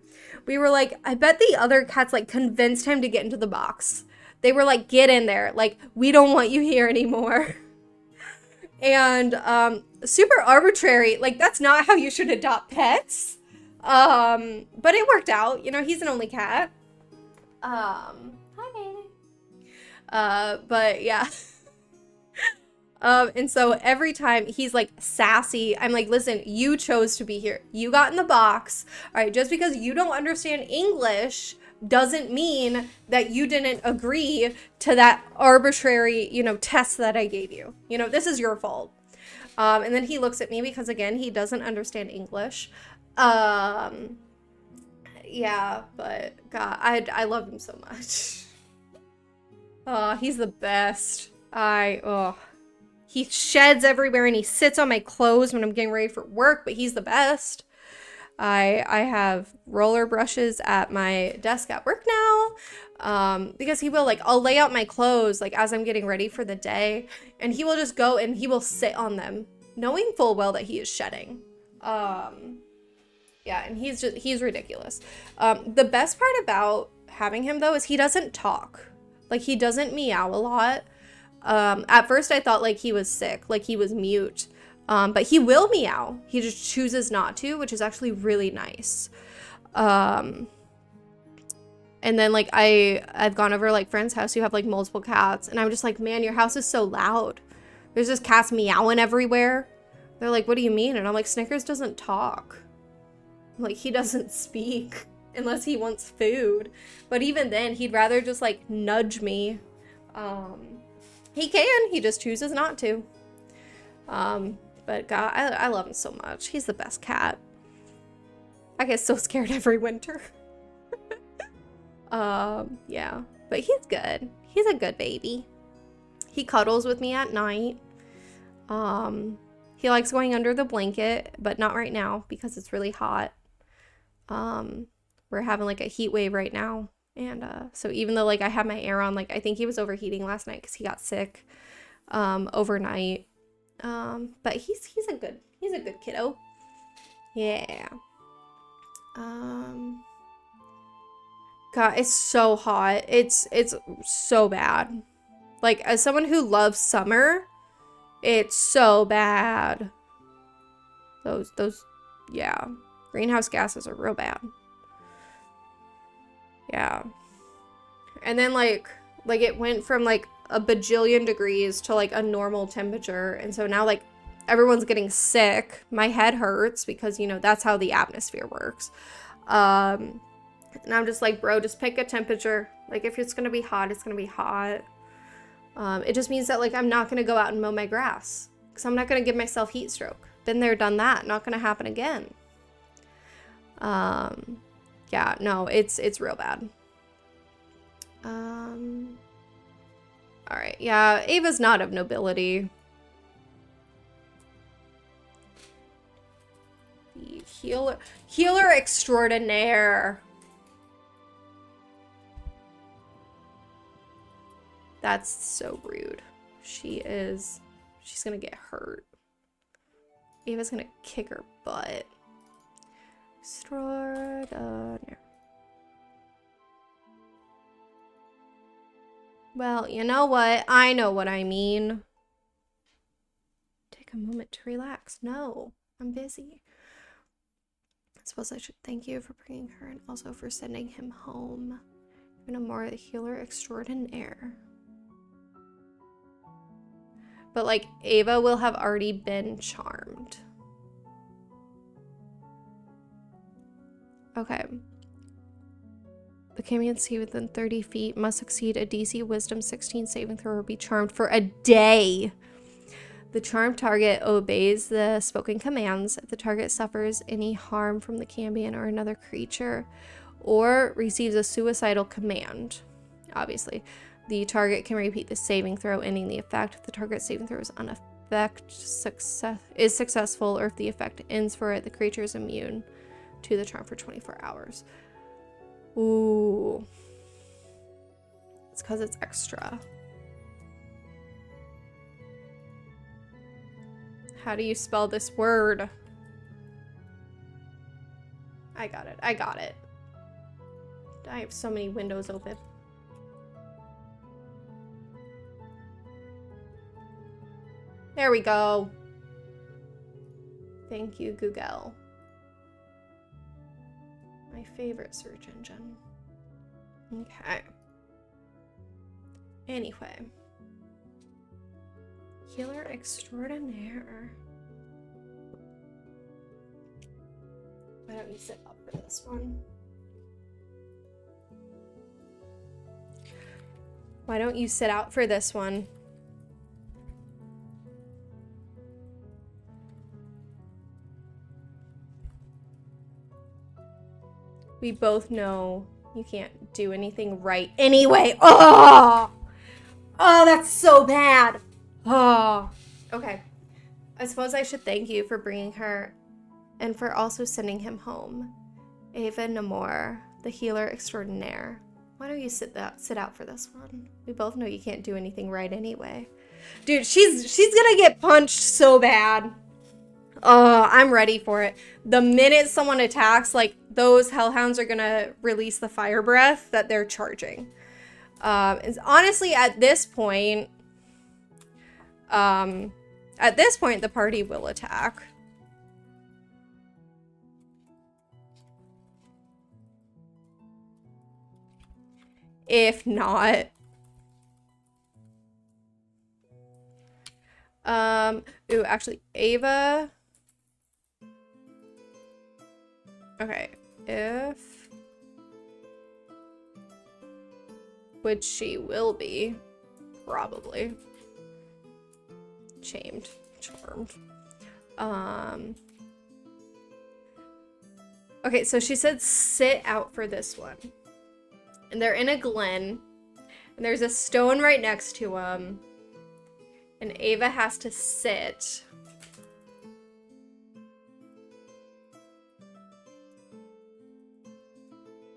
We were like, I bet the other cats, like, convinced him to get into the box. They were like, get in there. Like, we don't want you here anymore. And super arbitrary. Like, that's not how you should adopt pets. But it worked out. You know, he's an only cat. Hi, baby. But yeah. And so every time he's like sassy, I'm like, listen, you chose to be here. You got in the box. All right, just because you don't understand English doesn't mean that you didn't agree to that arbitrary, you know, test that I gave you. You know, this is your fault. And then he looks at me because, again, he doesn't understand English. Yeah, but God, I love him so much. He's the best. He sheds everywhere and he sits on my clothes when I'm getting ready for work, but he's the best. I have roller brushes at my desk at work now, because he will, like, I'll lay out my clothes, like, as I'm getting ready for the day, and he will just go and he will sit on them, knowing full well that he is shedding. Yeah, and he's ridiculous. The best part about having him though is he doesn't talk. Like, he doesn't meow a lot. At first I thought like he was sick, like he was mute. But he will meow. He just chooses not to, which is actually really nice. And then like I've gone over like friends' house who have like multiple cats, and I'm just like, man, your house is so loud. There's just cats meowing everywhere. They're like, what do you mean? And I'm like, Snickers doesn't talk. Like, he doesn't speak unless he wants food. But even then, he'd rather just like nudge me. He can, he just chooses not to. But God, I love him so much. He's the best cat. I get so scared every winter. Yeah, but he's good. He's a good baby. He cuddles with me at night. He likes going under the blanket, but not right now because it's really hot. We're having like a heat wave right now. And, so even though like I have my air on, like I think he was overheating last night because he got sick, overnight. But he's a good kiddo. Yeah. God, it's so hot. It's so bad. Like, as someone who loves summer, it's so bad. Those, yeah. Greenhouse gases are real bad. Yeah. And then, like it went from, like, a bajillion degrees to, like, a normal temperature. And so now, like, everyone's getting sick. My head hurts because, you know, that's how the atmosphere works. And I'm just like, bro, just pick a temperature. Like, if it's gonna be hot, it's gonna be hot. It just means that, like, I'm not gonna go out and mow my grass. Because I'm not gonna give myself heat stroke. Been there, done that. Not gonna happen again. Yeah, no, it's real bad. Alright, yeah, Ava's not of nobility. The healer extraordinaire. That's so rude. She's gonna get hurt. Ava's gonna kick her butt. Extraordinaire. Well, you know what? I know what I mean. Take a moment to relax. No, I'm busy. I suppose I should thank you for bringing her and also for sending him home. Even more, the healer extraordinaire. But, like, Ava will have already been charmed. Okay. The Camiancy within 30 feet must succeed a DC Wisdom 16 saving throw or be charmed for a day. The charmed target obeys the spoken commands. If the target suffers any harm from the Cambion or another creature, or receives a suicidal command, obviously, the target can repeat the saving throw, ending the effect. If the target saving throw is successful, or if the effect ends for it, the creature is immune to the charm for 24 hours. Ooh. It's because it's extra. How do you spell this word? I got it. I got it. I have so many windows open. There we go. Thank you, Google. My favorite search engine. Okay. Anyway. Healer extraordinaire. Why don't you sit up for this one? Why don't you sit out for this one? We both know you can't do anything right anyway. Oh! Oh, that's so bad. Oh. Okay. I suppose I should thank you for bringing her and for also sending him home. Ava Namor, the healer extraordinaire. Why don't you sit out for this one? We both know you can't do anything right anyway. Dude, she's gonna get punched so bad. I'm ready for it. The minute someone attacks, like, those hellhounds are gonna release the fire breath that they're charging. Honestly, at this point, the party will attack. If not, ooh, actually, Ava. Okay, which she will be, probably. Charmed. Okay, so she said sit out for this one. And they're in a glen. And there's a stone right next to them. And Ava has to sit.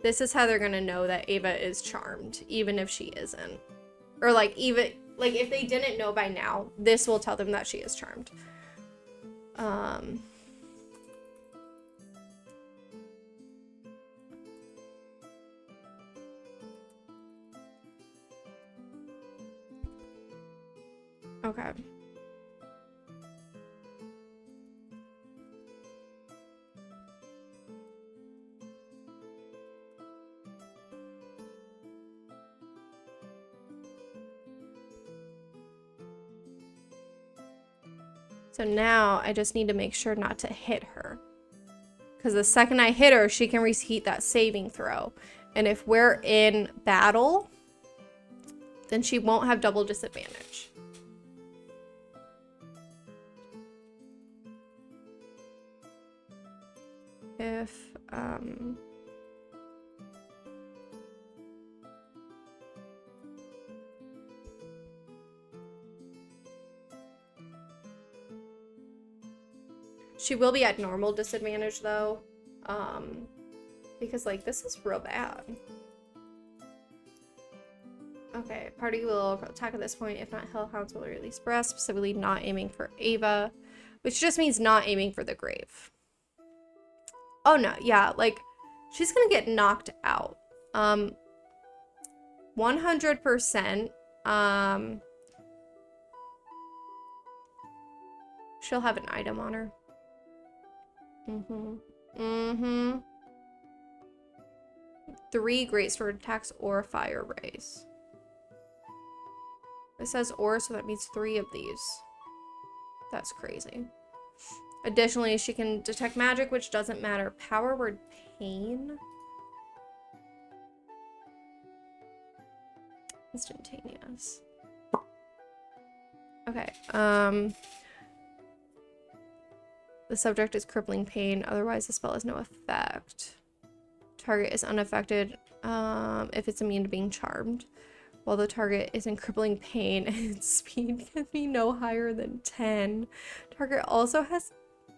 This is how they're gonna know that Ava is charmed, even if she isn't. Or like, even, like, if they didn't know by now, this will tell them that she is charmed. Okay. So now I just need to make sure not to hit her. Because the second I hit her, she can reheat that saving throw. And if we're in battle, then she won't have double disadvantage. If, she will be at normal disadvantage though, because like this is real bad. Okay, party will attack at this point. If not, hellhounds will release breath, specifically not aiming for Ava, which just means not aiming for the grave. Oh no, yeah, like she's gonna get knocked out. 100%. She'll have an item on her. Mm-hmm. 3 great sword attacks or fire rays. It says or, so that means 3 of these. That's crazy. Additionally, she can detect magic, which doesn't matter. Power word pain. Instantaneous. Okay, the subject is crippling pain, otherwise the spell has no effect. Target is unaffected if it's immune to being charmed. While the target is in crippling pain and its speed can be no higher than 10. Target also has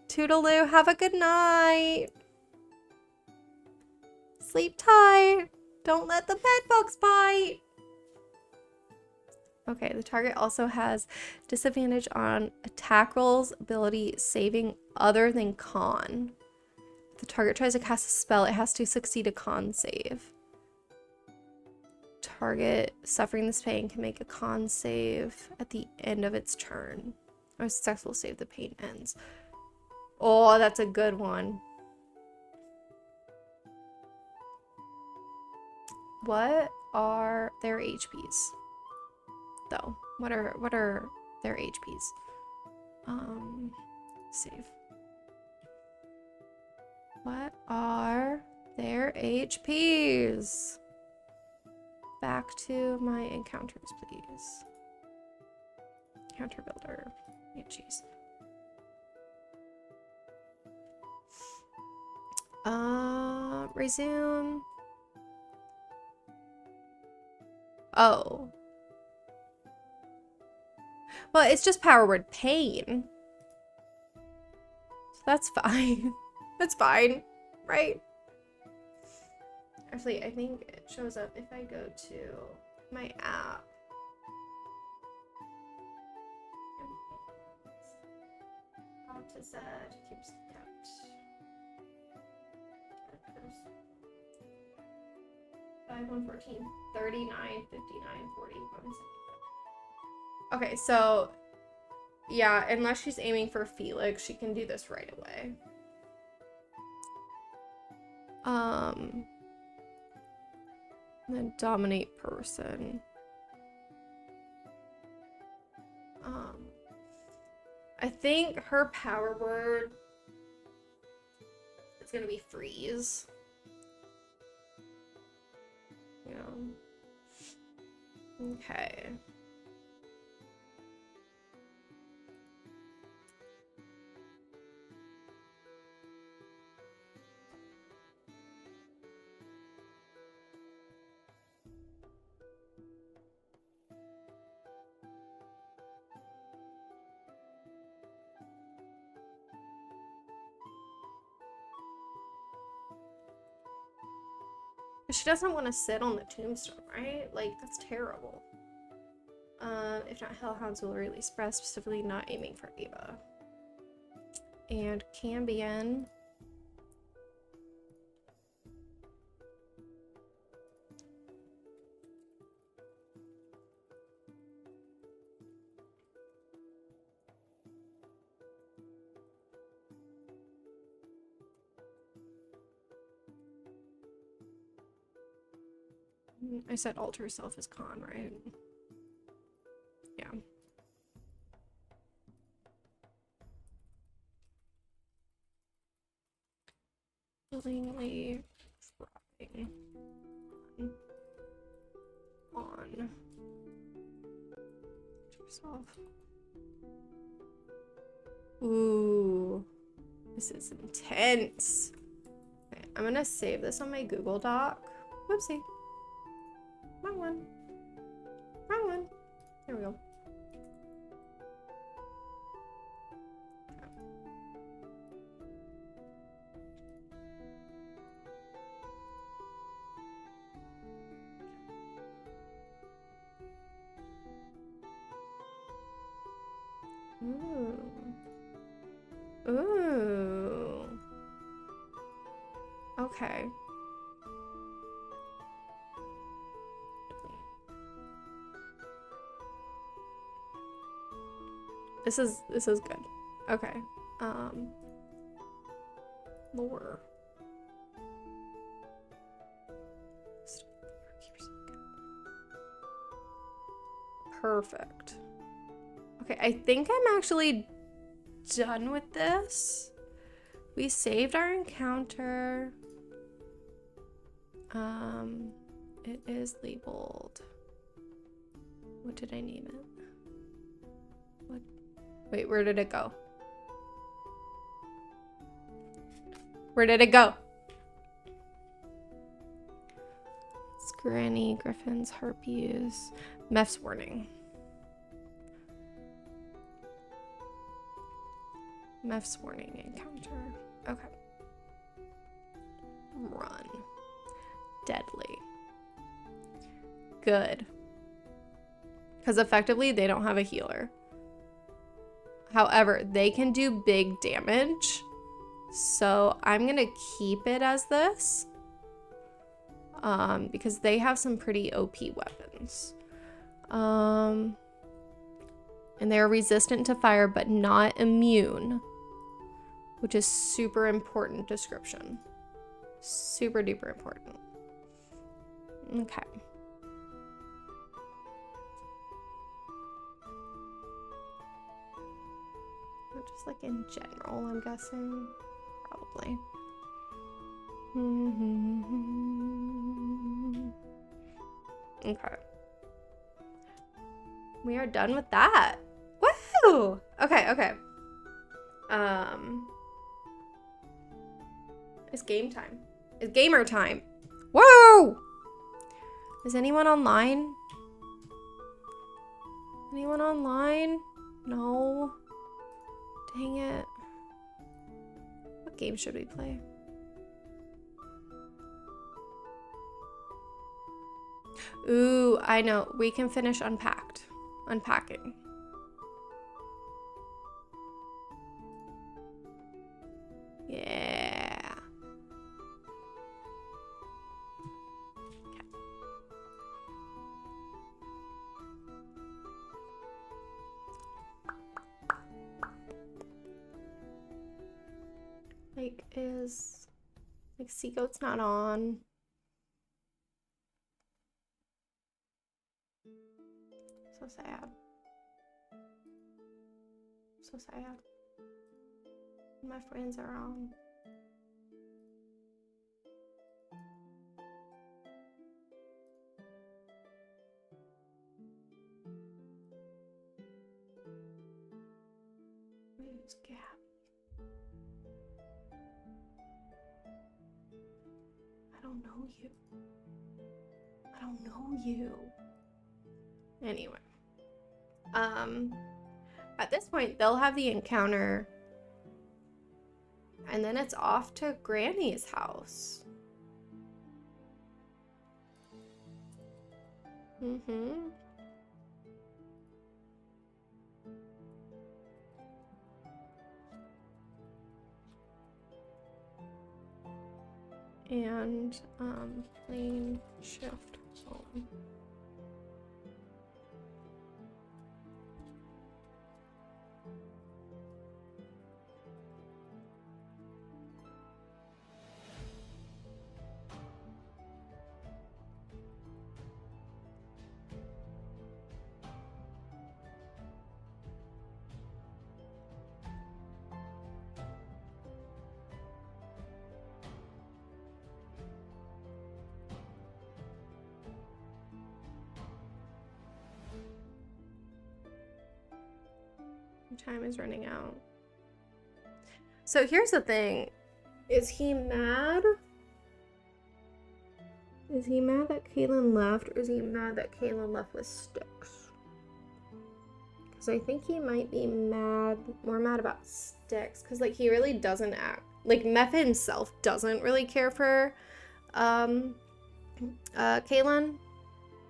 toodaloo. Have a good night. Sleep tight. Don't let the bed bugs bite. Okay, the target also has disadvantage on attack rolls, ability saving other than con. If the target tries to cast a spell, it has to succeed a con save. Target suffering this pain can make a con save at the end of its turn. Or successful save, the pain ends. Oh, that's a good one. What are their HPs? Though. What are their HPs? Save. What are their HPs? Back to my encounters, please. Encounter builder. Oh, jeez. Resume. Oh. Well, it's just power word pain. So that's fine. That's fine, right? Actually, I think it shows up if I go to my app. How to said keeps kept. 5, 114, 39, 59, 40, 175. Okay, so yeah, unless she's aiming for Felix, she can do this right away. Then dominate person. I think her power word is gonna be freeze. Yeah. Okay. She doesn't want to sit on the tombstone, right? Like, that's terrible. If not, Hellhounds will release breath, specifically not aiming for Ava. And Cambion. I said alter self is con, right? Yeah. Willingly dropping on yourself. Ooh, this is intense. Okay, I'm gonna save this on my Google Doc. Whoopsie. Wrong one. Wrong one. There we go. Ooh. Ooh. Okay. This is good. Okay. Lore. Perfect. Okay, I think I'm actually done with this. We saved our encounter. It is labeled. What did I name it? What? Wait, where did it go? Where did it go? It's Granny, Griffins, Harpies, Meph's warning. Meph's warning encounter. Okay. Run. Deadly. Good. Because effectively, they don't have a healer. However, they can do big damage. So I'm going to keep it as this. Because they have some pretty OP weapons. And they're resistant to fire, but not immune. Which is super important description. Super duper important. Okay. Just like in general, I'm guessing. Probably. Okay. We are done with that. Woohoo! Okay, okay. It's game time. It's gamer time. Whoa! Is anyone online? Anyone online? No. Dang it. What game should we play? Ooh, I know. We can finish Unpacking. Like, is like Seagoat's not on. So sad. So sad. My friends are on. Where's Gab? I don't know you. I don't know you. Anyway. At this point, they'll have the encounter. And then it's off to Granny's house. Mm-hmm. And, plane shift home. Time is running out. So here's the thing. Is he mad? Is he mad that Kaylin left, or is he mad that Kaylin left with Sticks? Because I think he might be more mad about Sticks. Because, like, he really doesn't act... Like, Meph himself doesn't really care for Kaylin.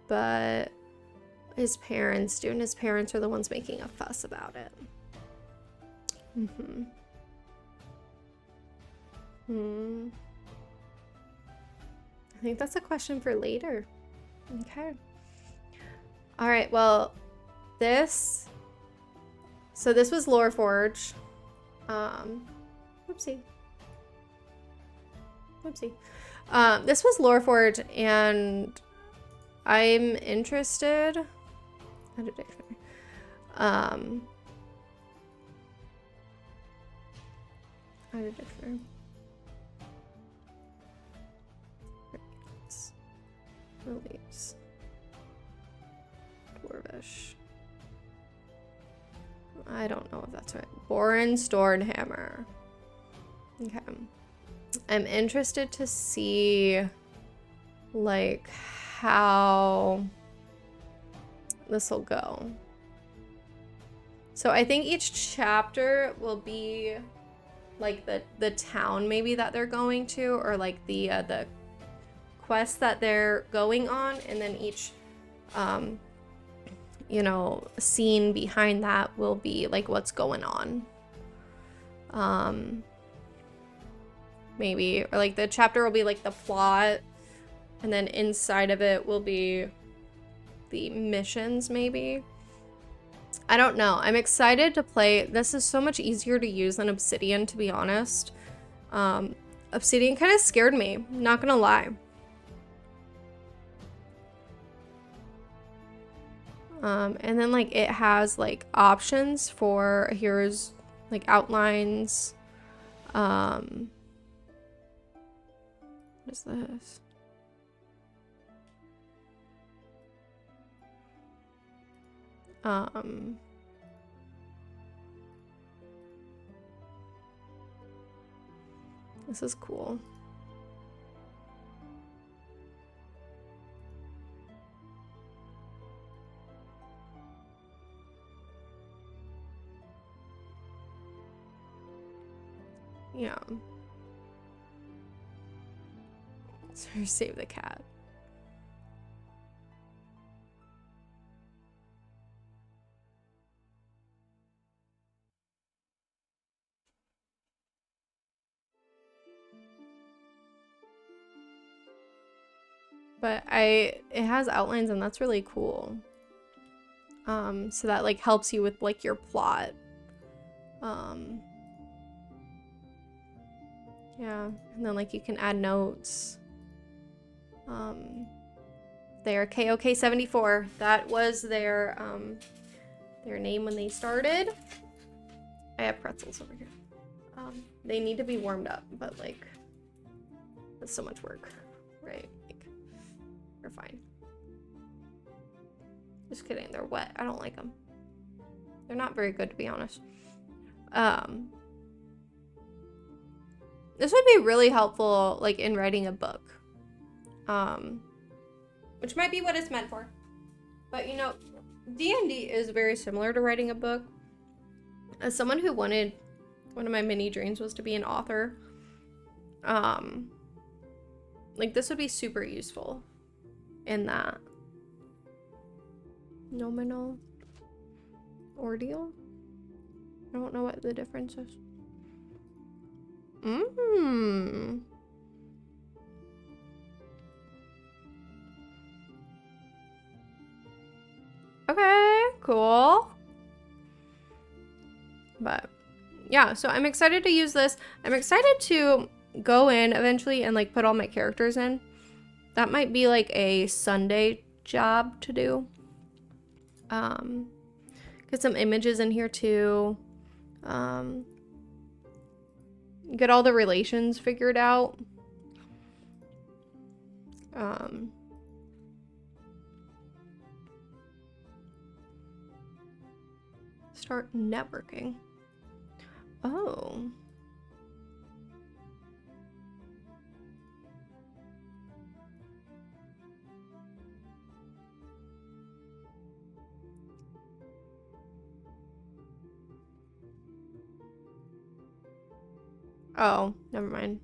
But his parents do, and his parents are the ones making a fuss about it. Mm-hmm. I think that's a question for later. Okay. All right, well, this was Lore Forge. Whoopsie. This was Lore Forge, and I'm interested. How did I dictionary. Reliefs. Dwarvish. I don't know if that's right. Borin Storedhammer. Okay. I'm interested to see, like, how this will go. So I think each chapter will be like the town maybe that they're going to, or like the quest that they're going on, and then each you know, scene behind that will be like what's going on. Maybe, or like the chapter will be like the plot, and then inside of it will be the missions maybe. I don't know. I'm excited to play. This is so much easier to use than Obsidian, to be honest. Obsidian kind of scared me, not gonna lie. And then like it has like options for here's like outlines. What is this? This is cool. Yeah. Sorry, save the cat. But it has outlines, and that's really cool. So that like helps you with like your plot. Yeah, and then like you can add notes. They're KOK74. That was their name when they started. I have pretzels over here. They need to be warmed up, but like that's so much work, right? Like, they're fine. Just kidding, they're wet. I don't like them. They're not very good, to be honest. This would be really helpful, like, in writing a book. Which might be what it's meant for. But, you know, D&D is very similar to writing a book. As someone who wanted, one of my mini dreams was to be an author. Like, this would be super useful in that. Nominal ordeal? I don't know what the difference is. Okay, cool. But yeah, so I'm excited to use this. I'm excited to go in eventually and like put all my characters in. That might be like a Sunday job to do. Get some images in here too. Get all the relations figured out. Start networking. Oh. Oh, never mind.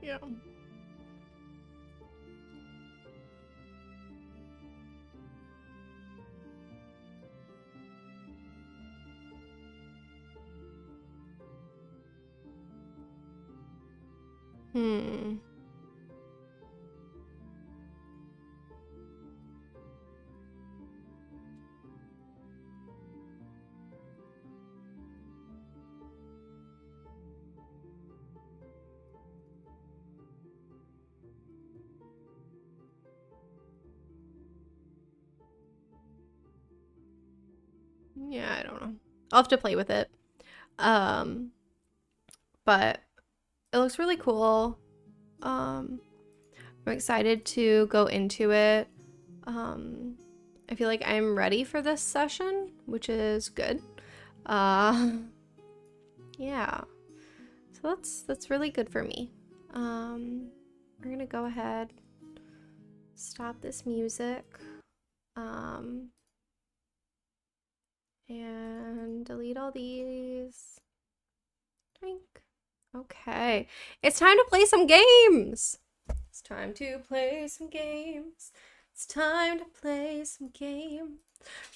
Yeah. Yeah, I don't know. I'll have to play with it. But it looks really cool. I'm excited to go into it. I feel like I'm ready for this session, which is good. Yeah. So that's really good for me. We're gonna go ahead, stop this music, and delete all these. Drink. Okay. It's time to play some games. It's time to play some games. It's time to play some games.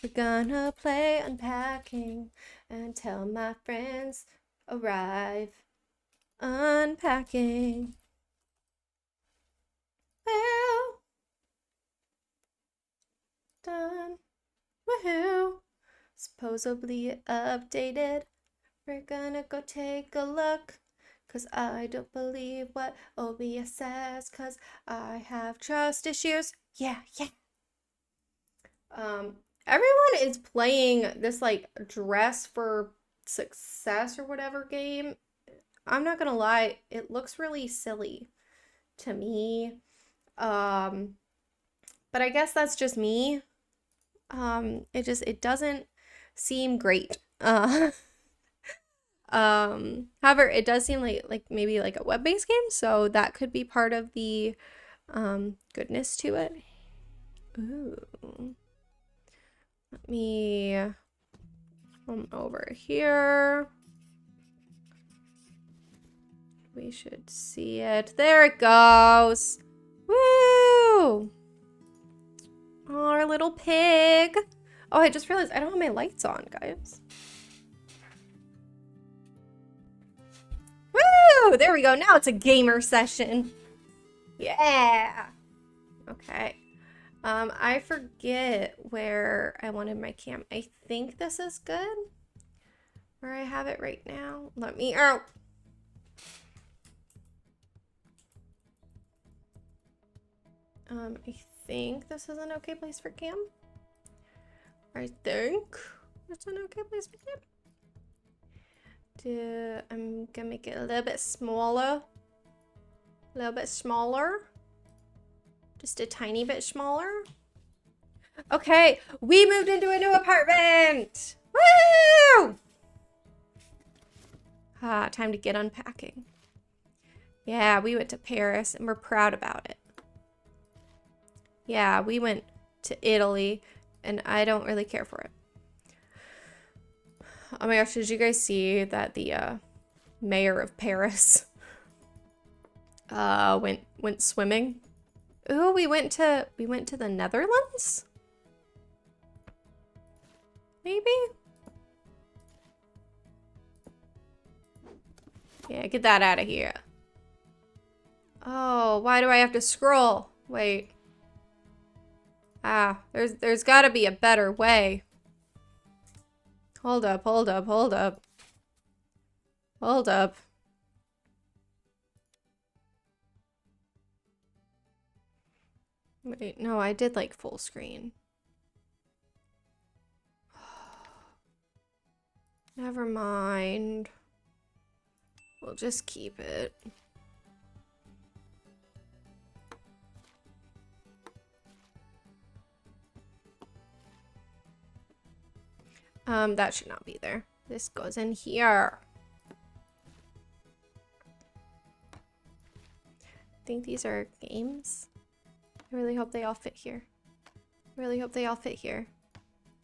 We're gonna play Unpacking until my friends arrive. Unpacking. Well done. Woohoo. Supposedly updated. We're gonna go take a look. 'Cause I don't believe what OBS says. 'Cause I have trust issues. Yeah. Everyone is playing this like Dress for Success or whatever game. I'm not gonna lie, it looks really silly to me. But I guess that's just me. It doesn't seem great. However, it does seem like maybe like a web-based game, so that could be part of the goodness to it. Ooh. Let me come over here. We should see it. There it goes. Woo! Oh, our little pig. Oh, I just realized I don't have my lights on, guys. Woo! There we go. Now it's a gamer session. Yeah. Okay. I forget where I wanted my cam. I think this is good. Where I have it right now. Let me out. I think this is an okay place for cam. I think it's an okay place for cam. I'm gonna make it a little bit smaller. A little bit smaller. Just a tiny bit smaller. Okay, we moved into a new apartment! Woo! Ah, time to get unpacking. Yeah, we went to Paris and we're proud about it. Yeah, we went to Italy and I don't really care for it. Oh my gosh, did you guys see that the mayor of Paris went swimming? Ooh, we went to the Netherlands? Maybe? Yeah, get that out of here. Oh, why do I have to scroll? Wait. Ah, there's gotta be a better way. Hold up, hold up, hold up. Hold up. Wait, no, I did like full screen. Never mind. We'll just keep it. That should not be there. This goes in here. I think these are games. I really hope they all fit here. I really hope they all fit here.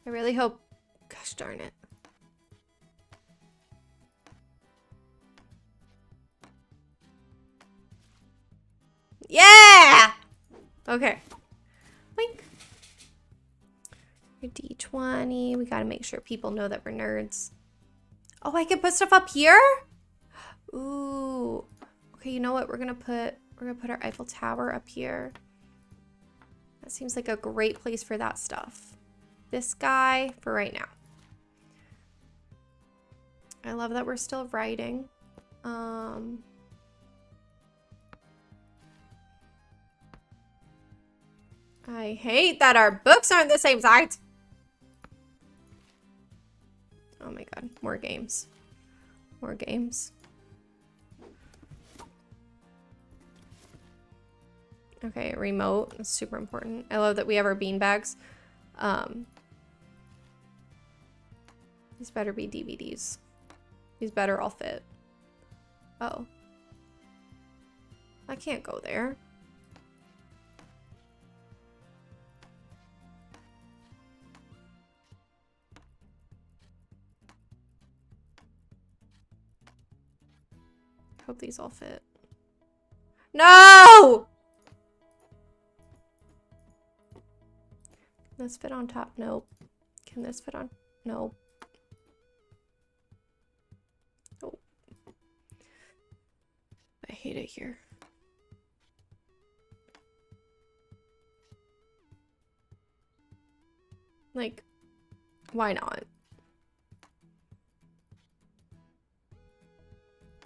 I really hope. Gosh darn it. Yeah! Okay. Link. Your D20. We gotta make sure people know that we're nerds. Oh, I can put stuff up here? Ooh. Okay, you know what? We're gonna put our Eiffel Tower up here. That seems like a great place for that stuff. This guy for right now. I love that we're still writing. I hate that our books aren't the same size. Oh my god, more games. More games. Okay, remote is super important. I love that we have our bean bags. These better be DVDs. These better all fit. Oh. I can't go there. Hope these all fit. No! Can this fit on top? Nope. Can this fit on? Nope. Nope. I hate it here. Like, why not?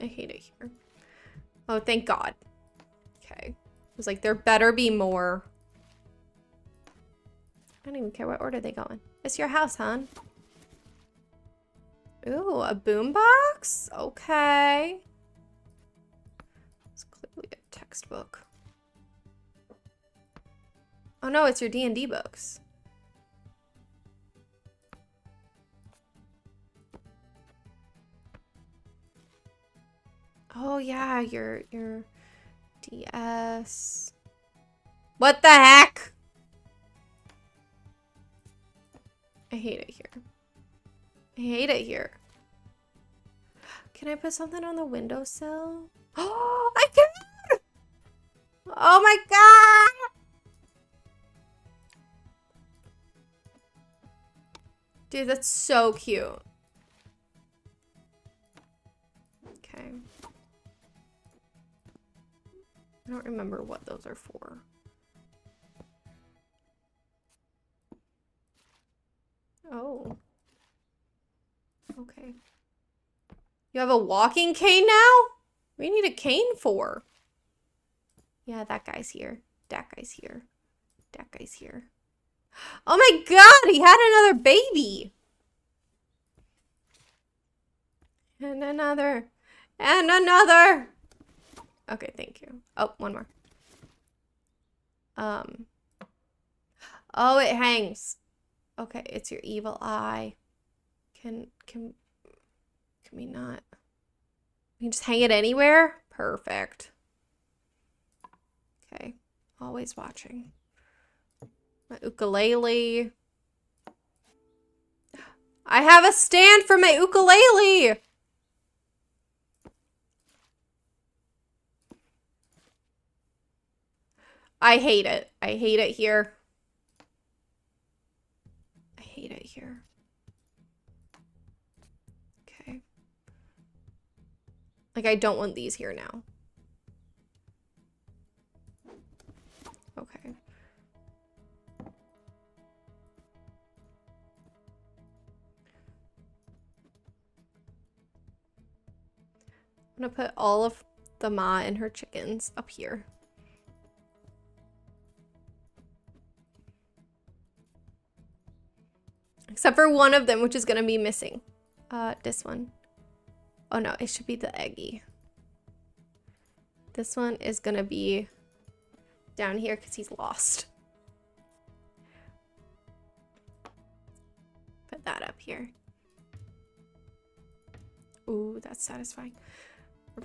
I hate it here. Oh, thank God. Okay. I was like, there better be more. I don't even care what order they go in. It's your house, hon. Ooh, a boombox? Okay. It's clearly a textbook. Oh no, it's your D&D books. Oh yeah, your DS. What the heck? I hate it here. I hate it here. Can I put something on the windowsill? Oh, I can! Oh my god! Dude, that's so cute. Okay. I don't remember what those are for. Oh. Okay. You have a walking cane now? What do you need a cane for? Yeah, that guy's here. That guy's here. That guy's here. Oh my god, he had another baby. And another. And another. Okay, thank you. Oh, one more. Oh, it hangs. Okay, it's your evil eye. Can we not? We can just hang it anywhere? Perfect. Okay. Always watching. My ukulele. I have a stand for my ukulele! I hate it. I hate it here. I hate it here. Okay. Like, I don't want these here now. Okay. I'm gonna put all of the Ma and her chickens up here. Except for one of them, which is gonna be missing. This one. Oh no, it should be the eggy. This one is gonna be down here because he's lost. Put that up here. Ooh, that's satisfying.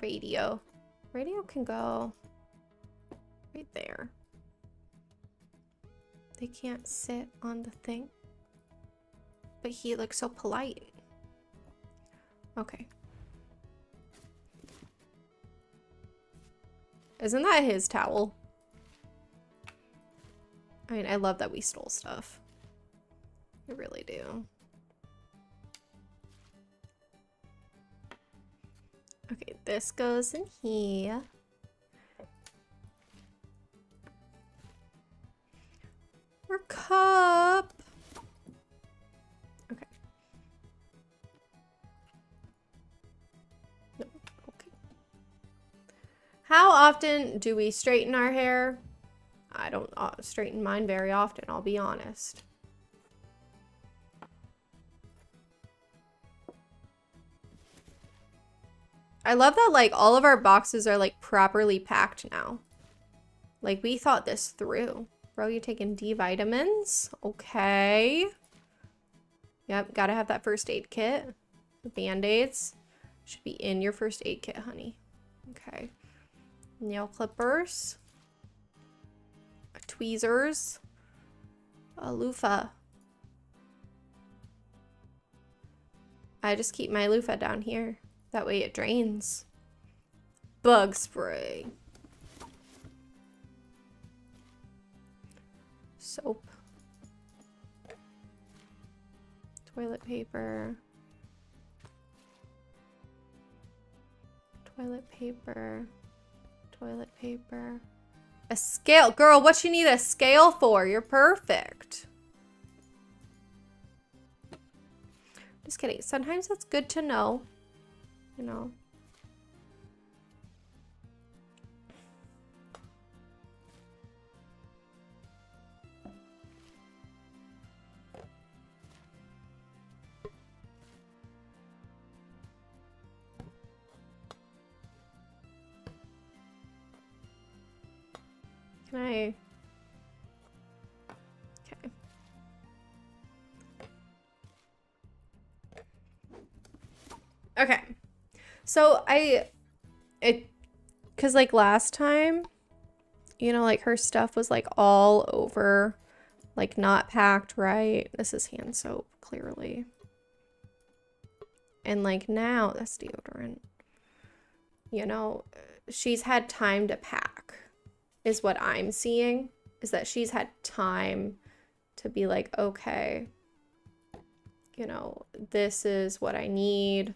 Radio. Radio can go right there. They can't sit on the thing. But he looks so polite. Okay. Isn't that his towel? I mean, I love that we stole stuff. I really do. Okay, this goes in here. Our cup. Okay. No, okay. How often do we straighten our hair? I don't straighten mine very often, I'll be honest. I love that, like, all of our boxes are, like, properly packed now. Like, we thought this through. Bro, you taking D vitamins? Okay. Yep, gotta have that first aid kit. The Band-Aids should be in your first aid kit, honey. Okay. Nail clippers. Tweezers. A loofah. I just keep my loofah down here. That way it drains. Bug spray. Soap. Toilet paper. Toilet paper. Toilet paper. A scale. Girl, what you need a scale for? You're perfect. Just kidding. Sometimes it's good to know. You know. Can I? Okay. Okay. So cause like last time, you know, like her stuff was like all over, like not packed right. This is hand soap, clearly. And like now, that's deodorant. You know, she's had time to pack, is what I'm seeing, is that she's had time to be like, okay, you know, this is what I need.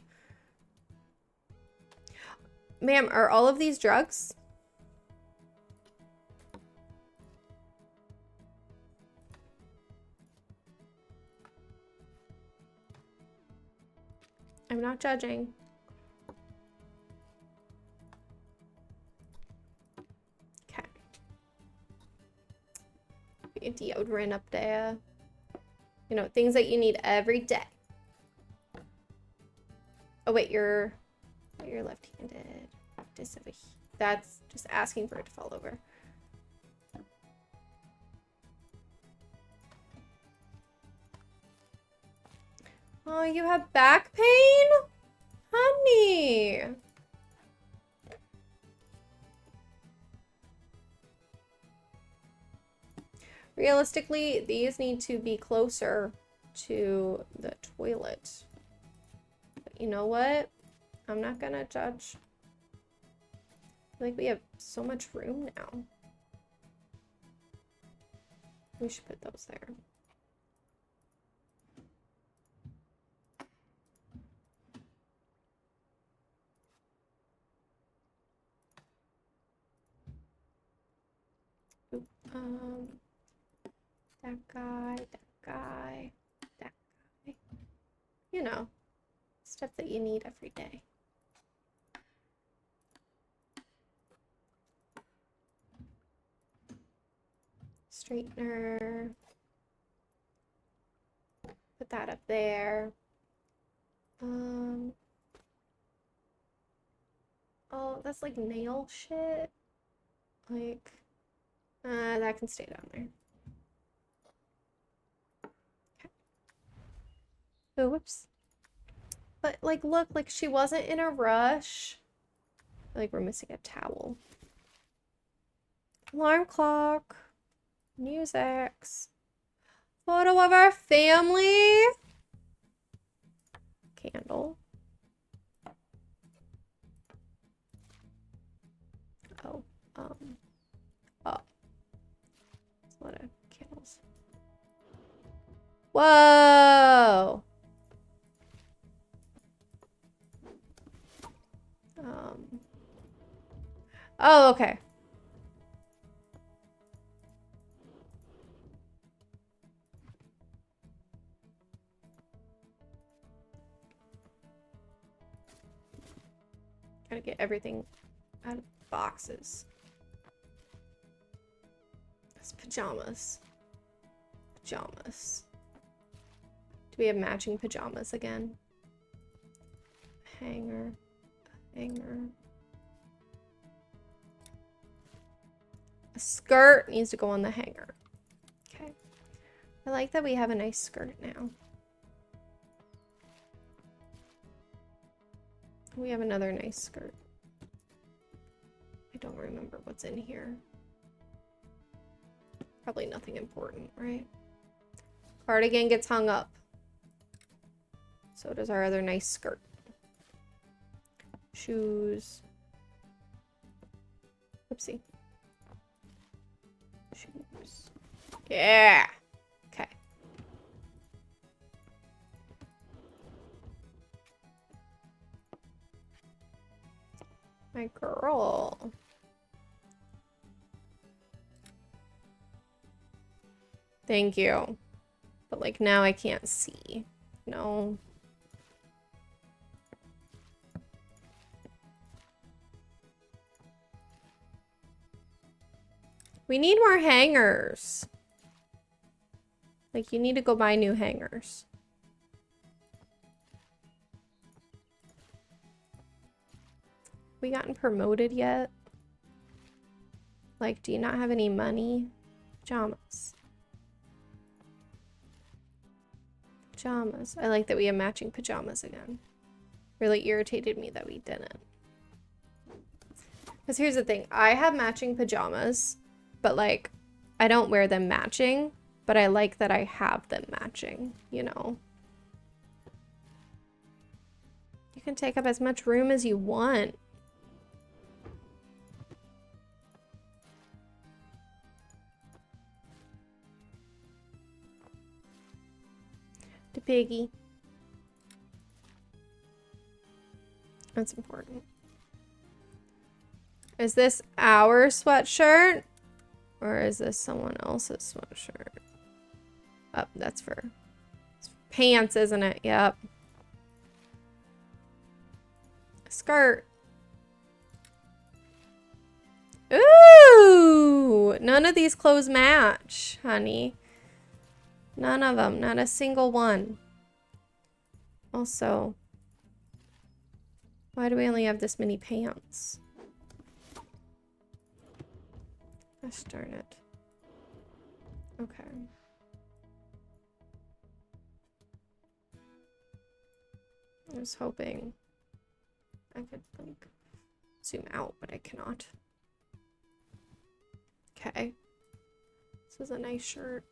Ma'am, are all of these drugs? I'm not judging. Okay. A deodorant up there. You know, things that you need every day. Oh wait, you're left-handed. That's just asking for it to fall over. Oh, you have back pain? Honey. Realistically, these need to be closer to the toilet. But you know what? I'm not gonna judge. I feel like we have so much room now. We should put those there. Oop, that guy, that guy. You know, stuff that you need every day. Straightener. Put that up there. Oh, that's like nail shit. Like, that can stay down there. Okay. Oh, whoops. But like, look, like she wasn't in a rush. Like we're missing a towel. Alarm clock. Musics. Photo of our family. Candle. Oh, oh. There's a lot of candles. Whoa. Oh, okay. Gotta get everything out of boxes. That's pajamas. Pajamas. Do we have matching pajamas again? Hanger. Hanger. A skirt needs to go on the hanger. Okay. I like that we have a nice skirt now. We have another nice skirt. I don't remember what's in here. Probably nothing important, right? Cardigan gets hung up. So does our other nice skirt. Shoes. Oopsie. Shoes. Yeah. Okay. My girl. Thank you. But like now I can't see. No. We need more hangers. Like you need to go buy new hangers. We gotten promoted yet? Like, do you not have any money? Pajamas. Pajamas. I like that we have matching pajamas again. Really irritated me that we didn't. Because here's the thing. I have matching pajamas, but like, I don't wear them matching, but I like that I have them matching, you know? You can take up as much room as you want. The piggy. That's important. Is this our sweatshirt? Or is this someone else's sweatshirt? Oh, that's for pants, isn't it? Yep. Skirt. Ooh! None of these clothes match, honey. None of them. Not a single one. Also, why do we only have this many pants? Gosh darn it. Okay. I was hoping I could, like, zoom out, but I cannot. Okay. This is a nice shirt.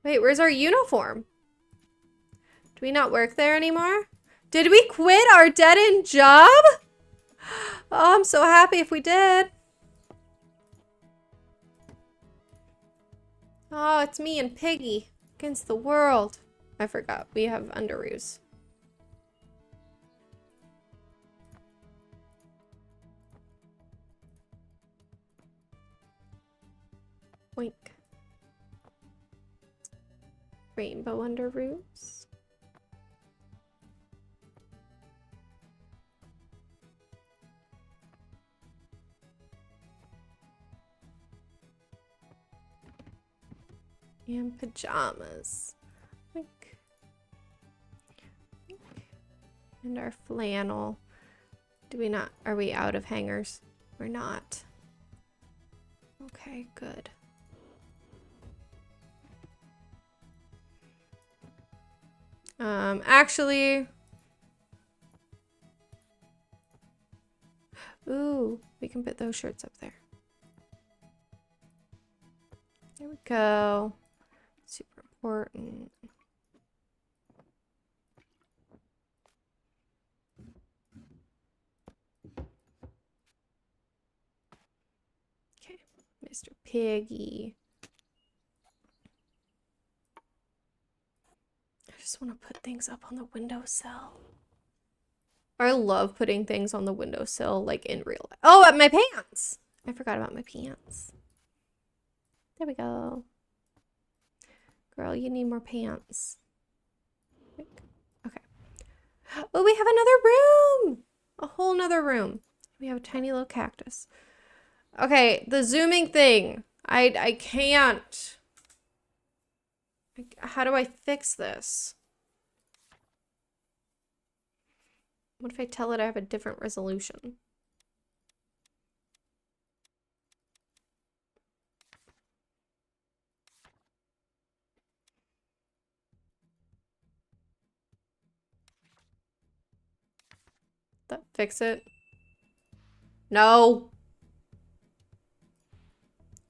Wait, where's our uniform? Do we not work there anymore? Did we quit our dead-end job? Oh, I'm so happy if we did. Oh, it's me and Piggy against the world. I forgot. We have underoos. Wink. Rainbow underoos. And pajamas. Wink. Wink. And our flannel. Do we not? Are we out of hangers? We're not. Okay, good. Actually, ooh, we can put those shirts up there. There we go. Super important. Okay, Mr. Piggy. I just want to put things up on the windowsill. I love putting things on the windowsill, like in real life. Oh, my pants! I forgot about my pants. There we go. Girl, you need more pants. Okay. Oh, we have another room! A whole nother room. We have a tiny little cactus. Okay, the zooming thing. I can't. How do I fix this? What if I tell it I have a different resolution? That fix it? No.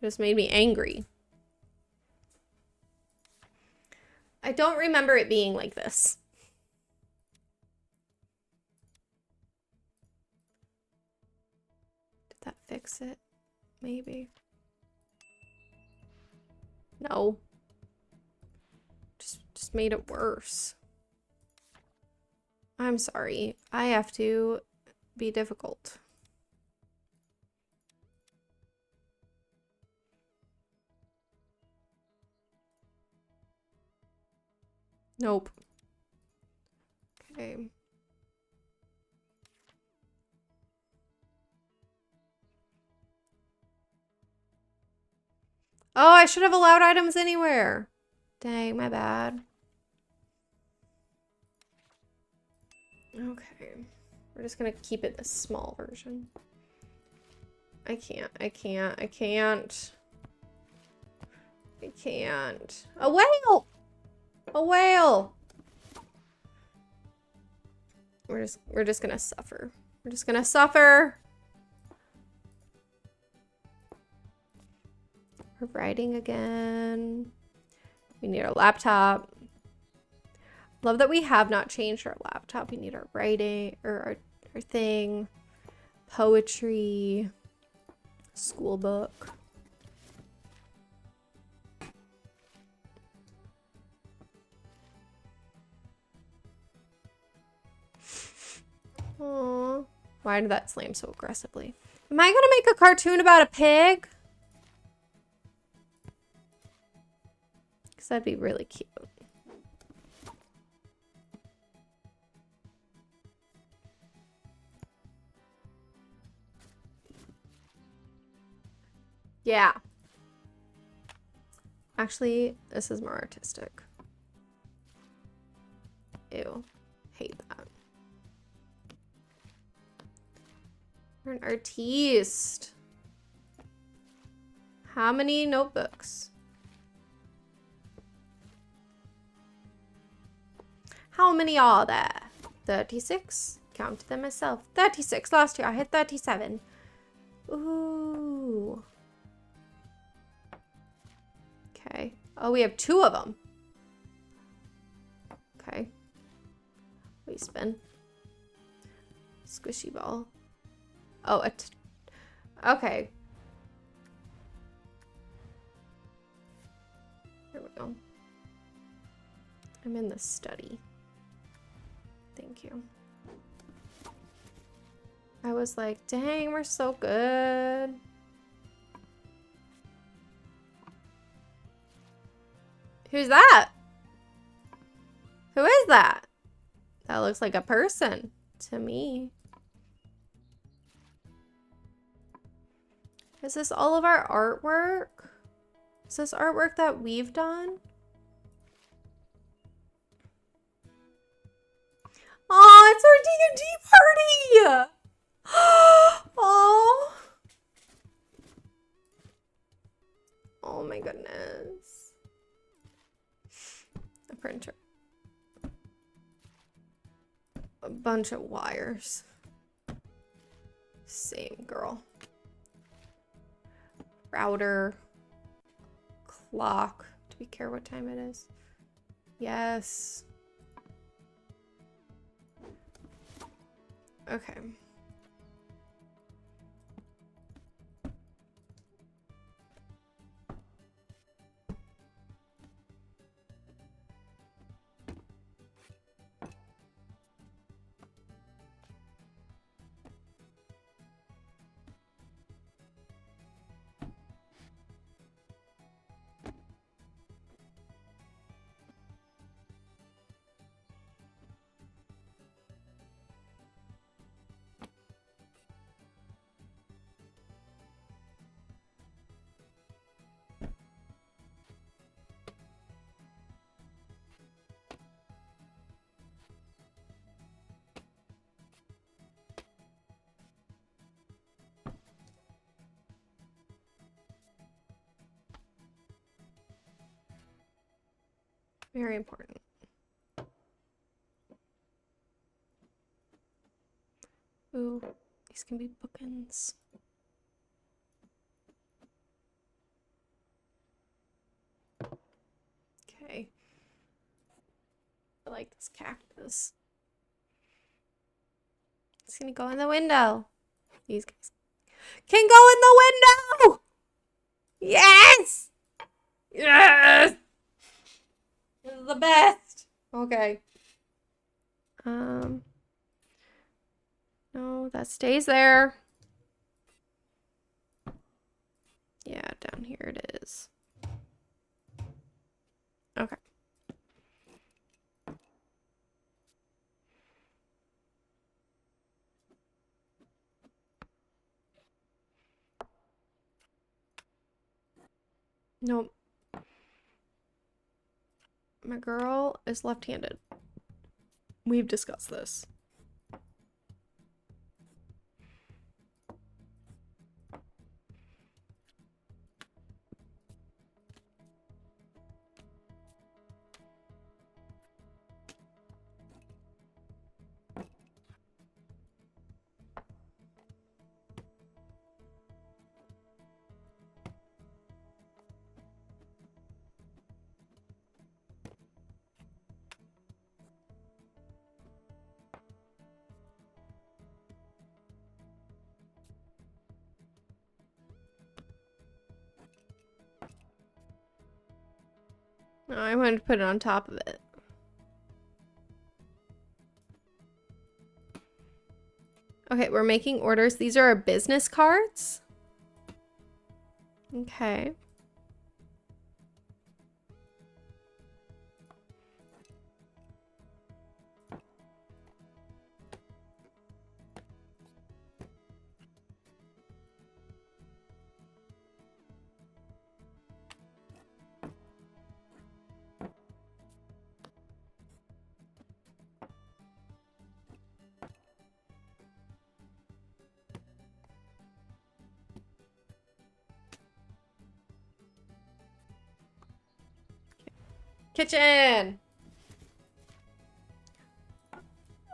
It just made me angry. I don't remember it being like this. Did that fix it? Maybe. No. Just made it worse. I'm sorry. I have to be difficult. Nope. Okay. Oh, I should have allowed items anywhere. Dang, my bad. Okay. We're just gonna keep it the small version. I can't. A whale! A whale! We're just gonna suffer. We're just gonna suffer. We're writing again. We need our laptop. Love that we have not changed our laptop. We need our writing, or our thing. Poetry. School book. Aww. Why did that slam so aggressively? Am I gonna make a cartoon about a pig? Because that'd be really cute. Yeah. Actually, this is more artistic. Ew. Hate that. You're an artiste. How many notebooks? How many are there? 36? Counted them myself. 36. Last year I had 37. Ooh. Okay. Oh, we have 2 of them. Okay. We spin. Squishy ball. Oh, okay. Here we go. I'm in the study. Thank you. I was like, dang, we're so good. Who's that? Who is that? That looks like a person to me. Is this all of our artwork? Is this artwork that we've done? Oh, it's our D&D party! Oh. Oh my goodness. A printer. A bunch of wires. Same girl. Router. Clock. Do we care what time it is? Yes. Okay. Very important. Ooh, these can be bookends. Okay. I like this cactus. It's gonna go in the window. These guys can go in the window! Yes! Yes! This is the best. Okay. No, that stays there. Yeah, down here it is. Okay. Nope. My girl is left-handed. We've discussed this. No, I wanted to put it on top of it. Okay, we're making orders. These are our business cards. Okay. Kitchen.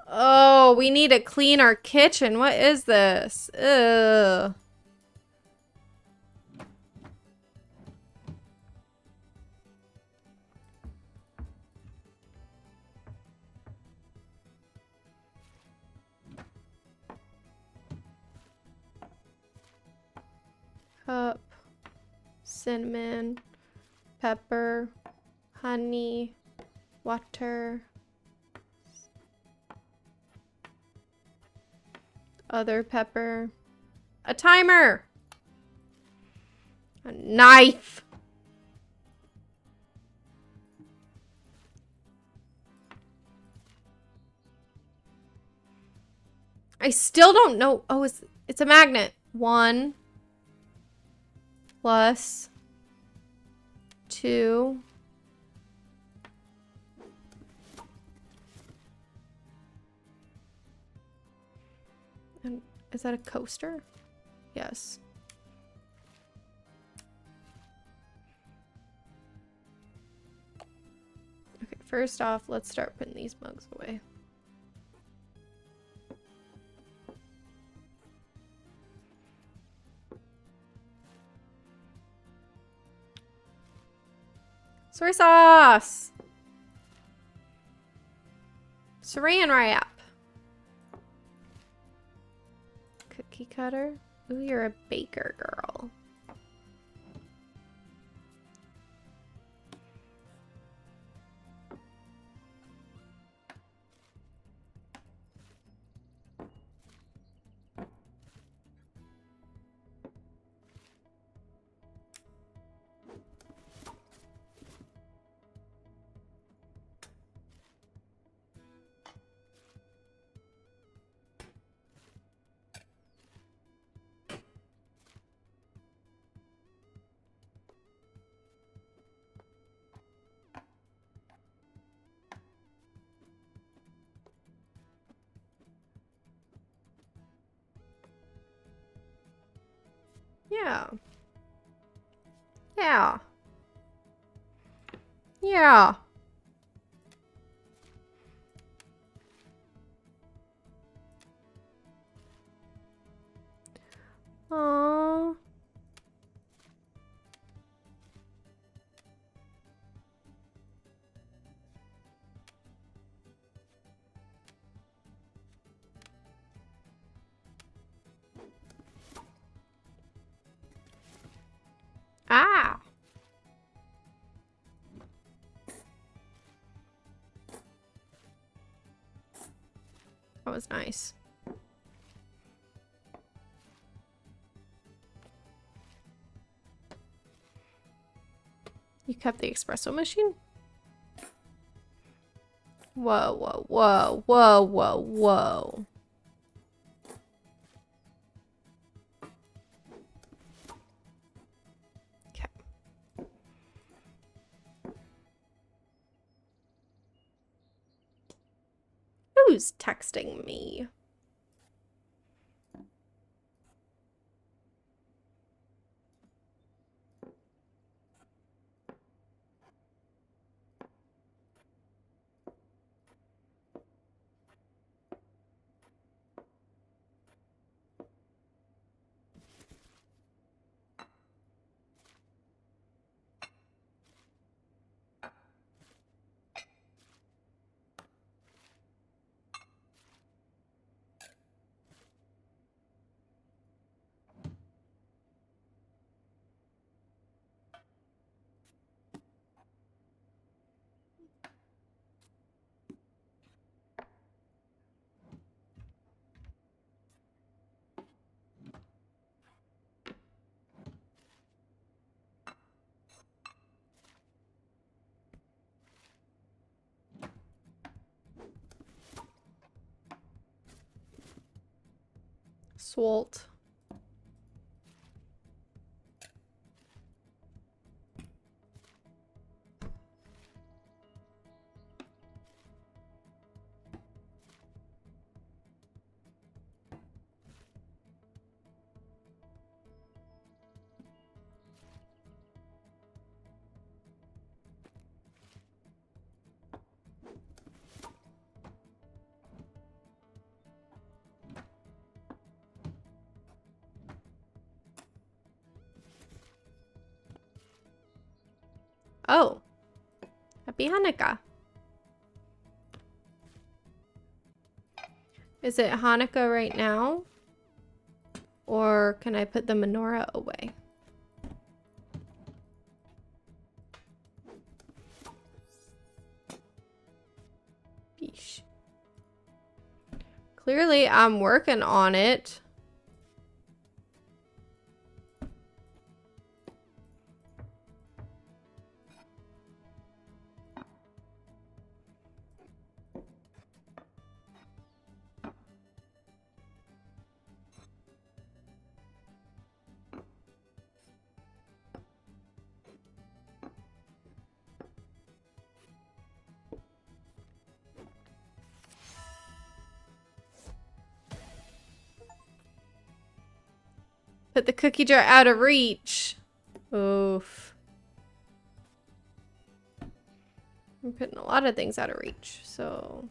Oh, we need to clean our kitchen. What is this? Ugh. Cup, cinnamon, pepper, honey, water, other pepper, a timer, a knife. I still don't know. Oh, it's a magnet. 1 plus 2. And is that a coaster? Yes. Okay, first off, let's start putting these mugs away. Soy sauce! Saran wrap. Cookie cutter. Ooh, you're a baker girl. Yeah. Yeah. Yeah. Aww. Ah. That was nice. You kept the espresso machine? Whoa, whoa, whoa, whoa, whoa, whoa. Okay. Who's texting me? Swalt. Oh. Happy Hanukkah. Is it Hanukkah right now? Or can I put the menorah away? Yeesh. Clearly, I'm working on it. Put the cookie jar out of reach. Oof. I'm putting a lot of things out of reach, so...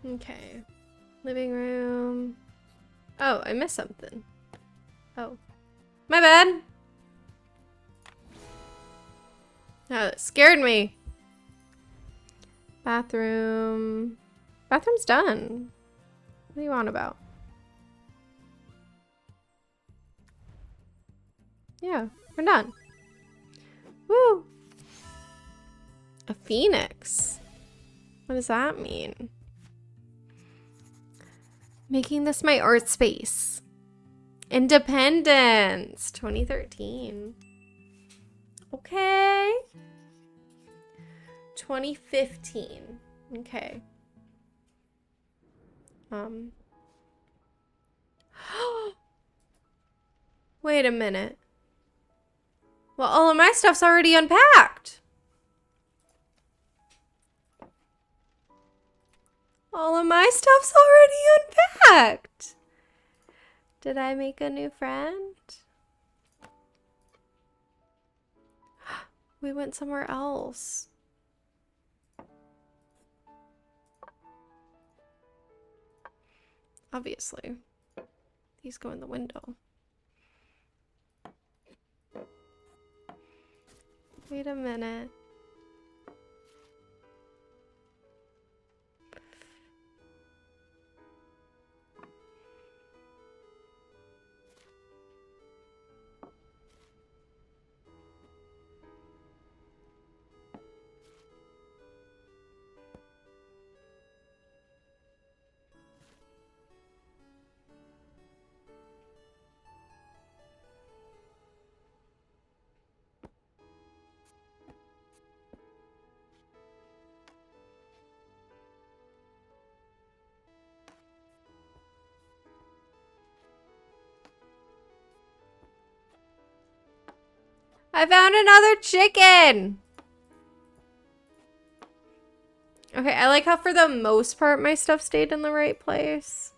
Okay. Living room. Oh, I missed something. Oh. My bad. Oh, that scared me. Bathroom. Bathroom's done. What do you want about? Yeah, we're done. Woo! A phoenix. What does that mean? Making this my art space. Independence. 2013. Okay. 2015. Okay. Wait a minute. Well, all of my stuff's already unpacked. All of my stuff's already unpacked. Did I make a new friend? We went somewhere else. Obviously. These go in the window. Wait a minute. I found another chicken. Okay, I like how for the most part my stuff stayed in the right place.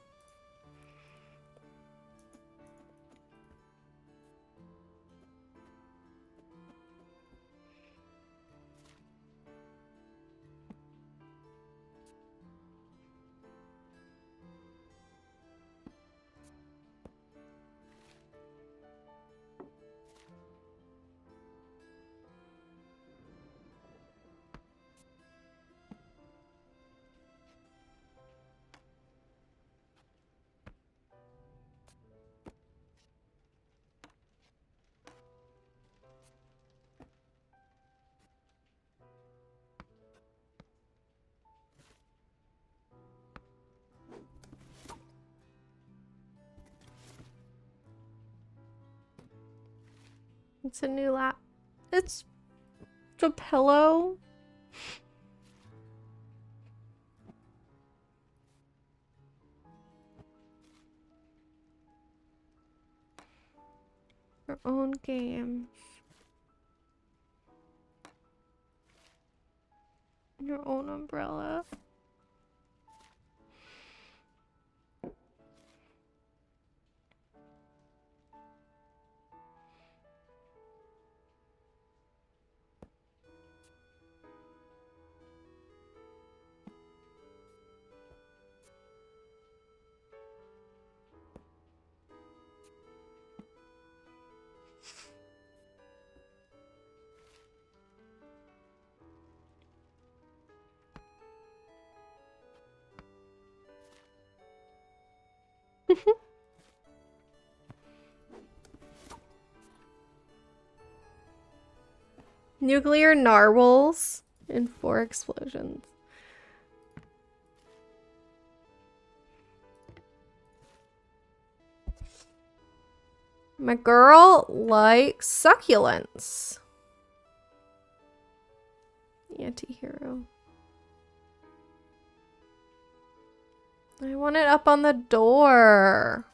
It's a new lap. It's a pillow. Your own games. Your own umbrella. Nuclear narwhals in 4 explosions. My girl likes succulents. Anti-hero. I want it up on the door.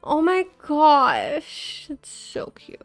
Oh my gosh. It's so cute.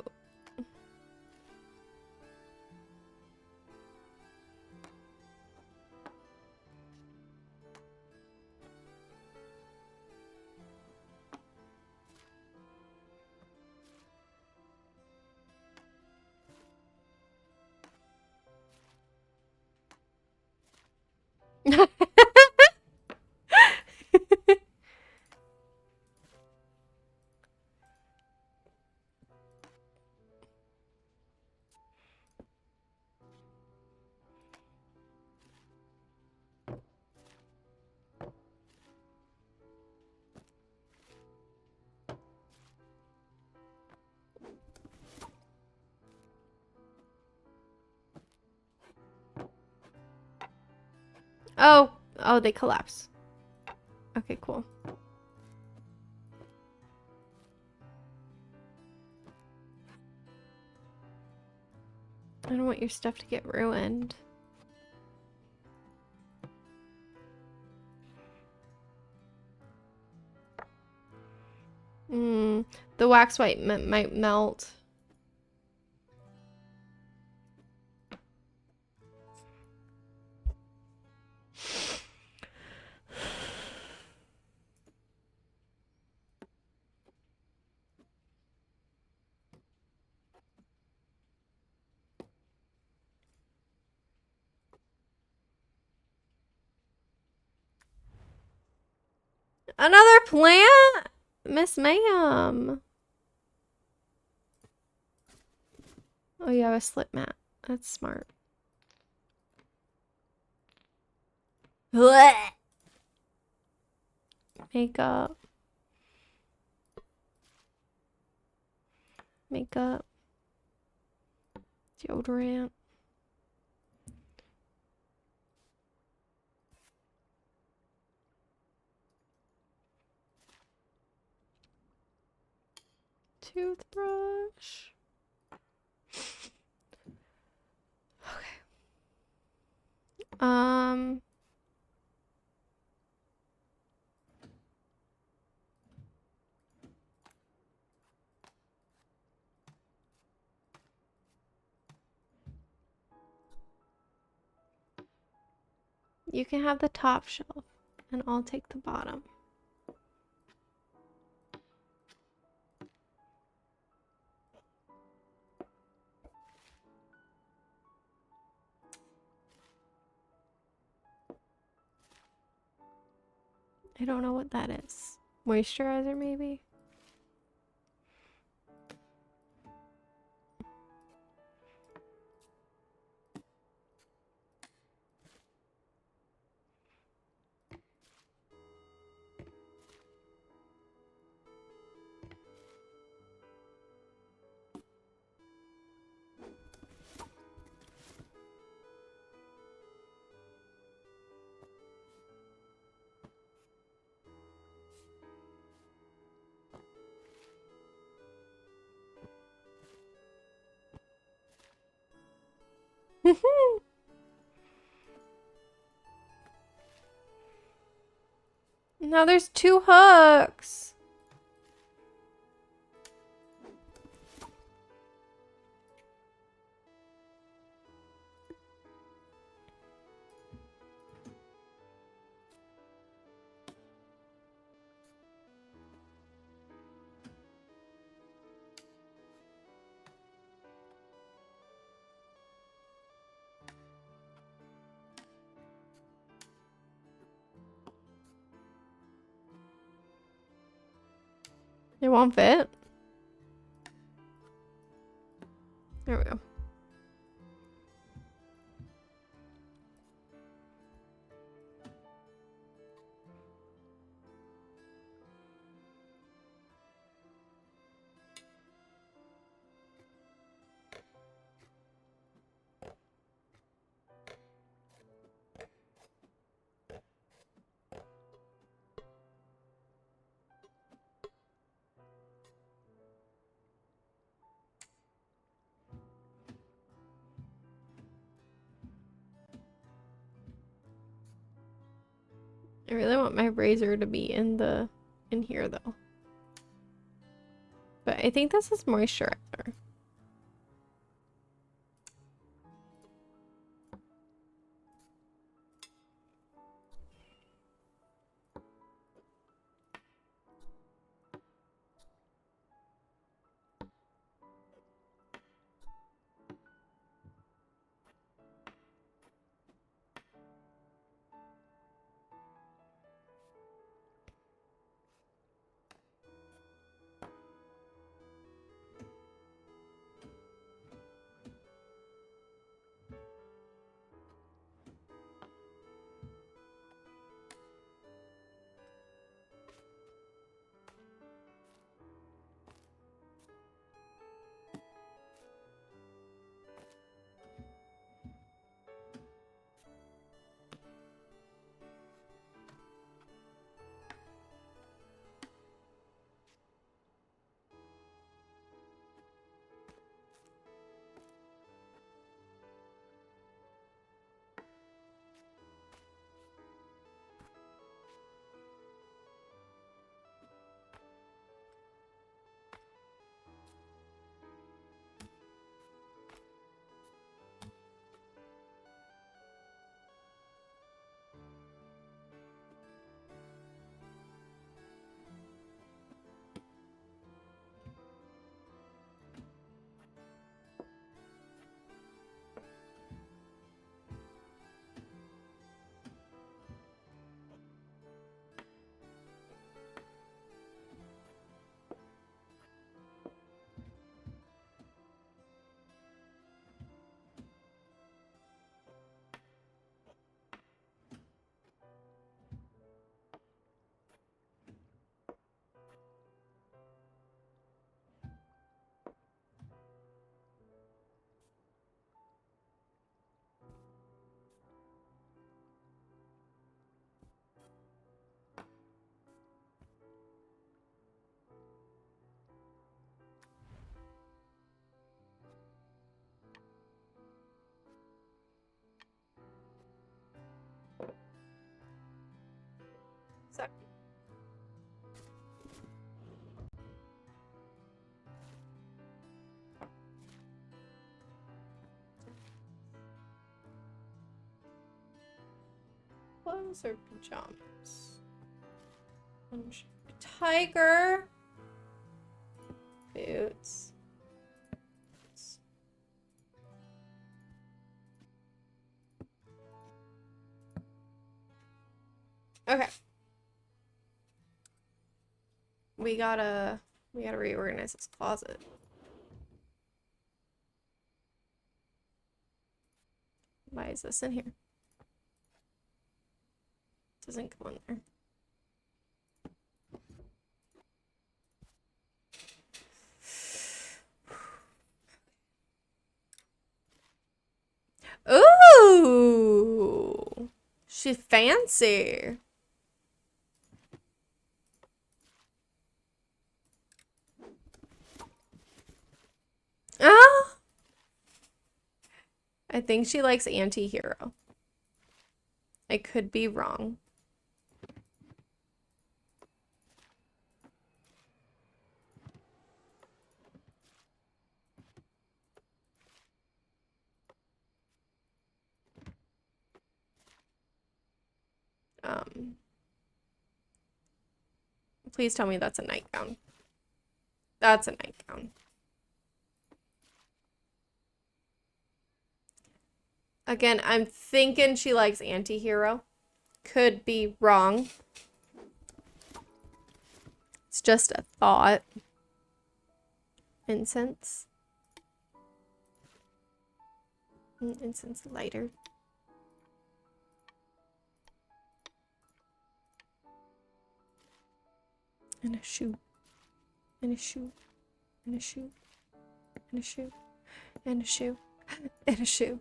Oh, they collapse. Okay, cool. I don't want your stuff to get ruined. The wax white might melt. Another plant? Miss Ma'am. Oh, you have a slip mat. That's smart. Blech. Makeup. Makeup. Deodorant. Toothbrush. Okay. You can have the top shelf, and I'll take the bottom. I don't know what that is. Moisturizer, maybe? Now there's 2 hooks. It won't fit. There we go. I really want my razor to be in here though. But I think this is moisturizer. So clothes or pajamas? Tiger. Boots. Okay. We gotta reorganize this closet. Why is this in here? Doesn't go in there. Ooh, she's fancy. Ah, I think she likes anti-hero. I could be wrong. Please tell me that's a nightgown. That's a nightgown. Again, I'm thinking she likes anti-hero. Could be wrong. It's just a thought. Incense. Incense lighter. And a shoe. And a shoe. And a shoe. And a shoe. And a shoe. And a shoe.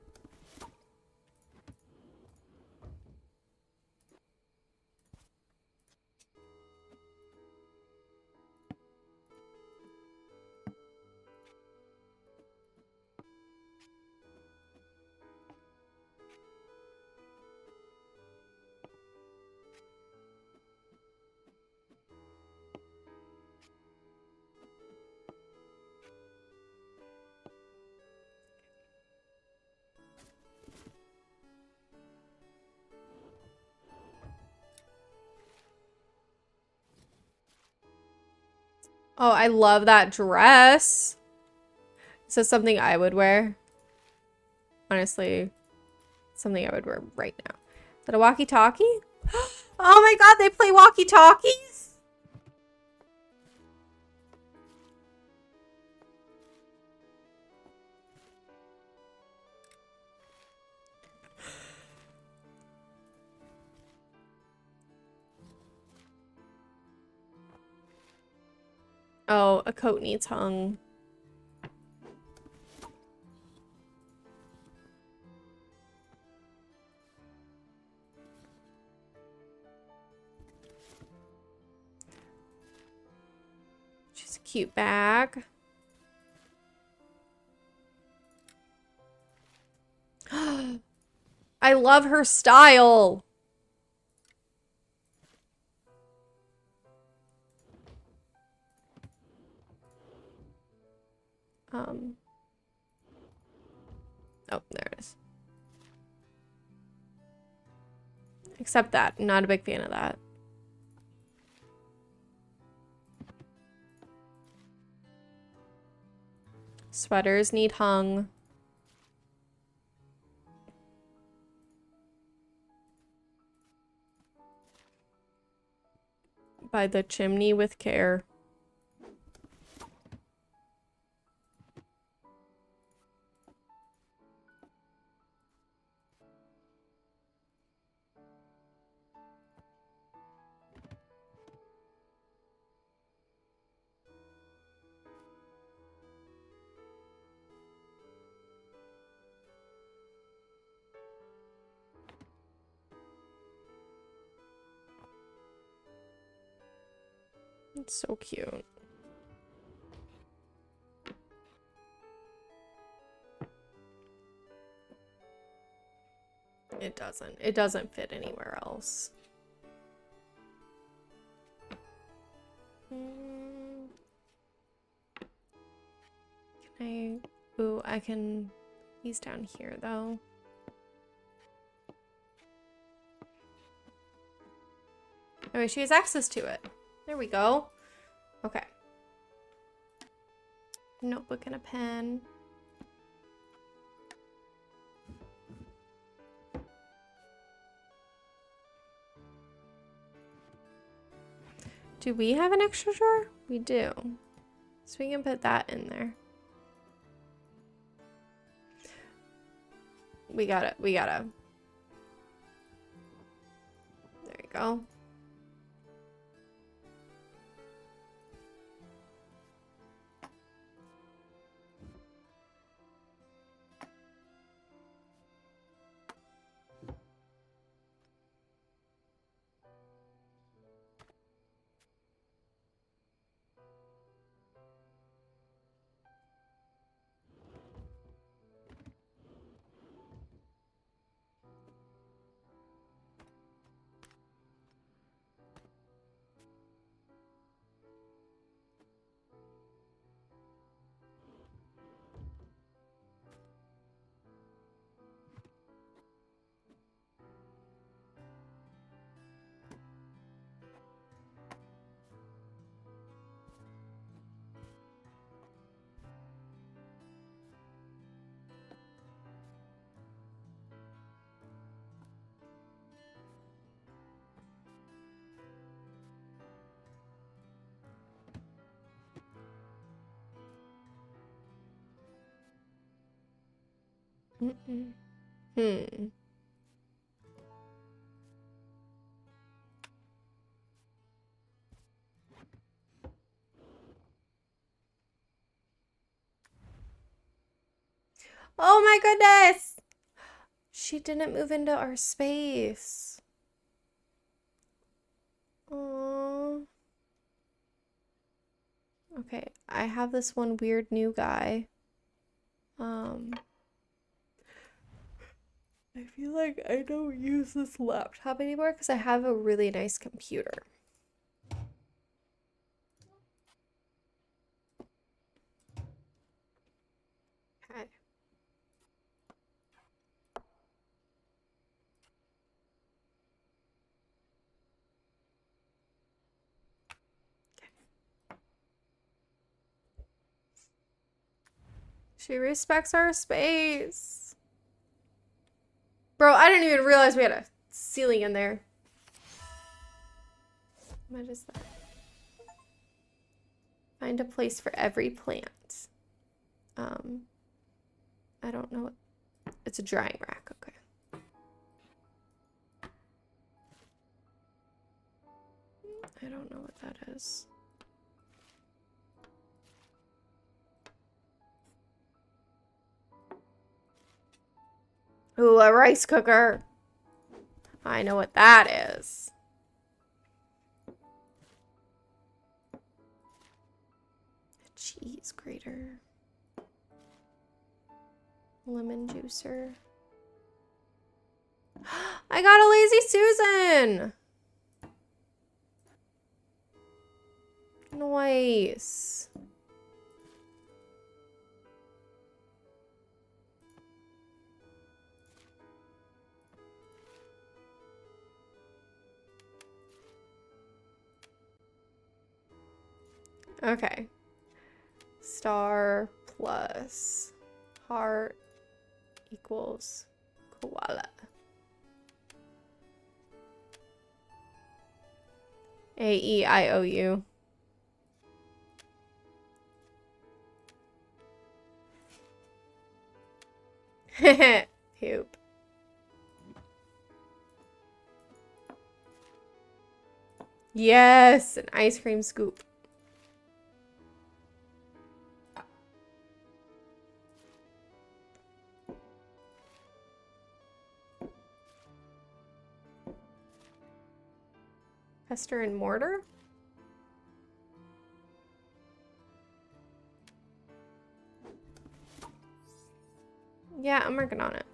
Oh, I love that dress. Is this something I would wear? Honestly, something I would wear right now. Is that a walkie-talkie? Oh my god, they play walkie-talkies? Oh, a coat needs hung. She's a cute bag. I love her style. Oh, there it is. Except that. Not a big fan of that. Sweaters need hung. By the chimney with care. It's so cute. It doesn't. It doesn't fit anywhere else. Can I... Ooh, I can... He's down here, though. Oh, she has access to it. There we go. Okay. Notebook and a pen. Do we have an extra drawer? We do. So we can put that in there. We gotta. There you go. Hmm. Oh my goodness! She didn't move into our space. Aww. Okay, I have this one weird new guy. I feel like I don't use this laptop anymore because I have a really nice computer. Okay. She respects our space. Bro, I didn't even realize we had a ceiling in there. What is that? Find a place for every plant. I don't know what... It's a drying rack, okay. I don't know what that is. Ooh, a rice cooker. I know what that is. A cheese grater. Lemon juicer. I got a Lazy Susan! Nice. Okay. Star plus heart equals koala. A-E-I-O-U. Poop. Yes, an ice cream scoop. Pestle and mortar? Yeah, I'm working on it.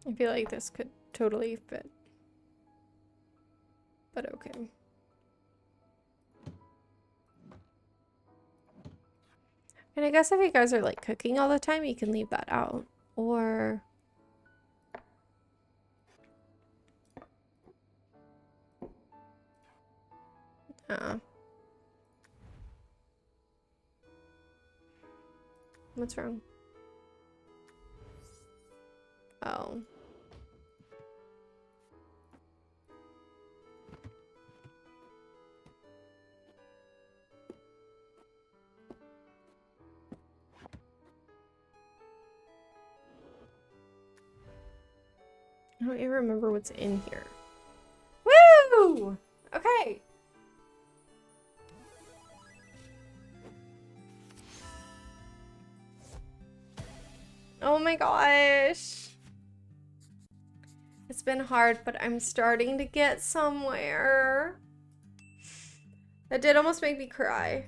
I feel like this could totally fit. But okay. And I guess if you guys are like cooking all the time, you can leave that out. Or... What's wrong? Oh. I don't even remember what's in here. Woo! Okay. Oh my gosh. It's been hard, but I'm starting to get somewhere. That did almost make me cry.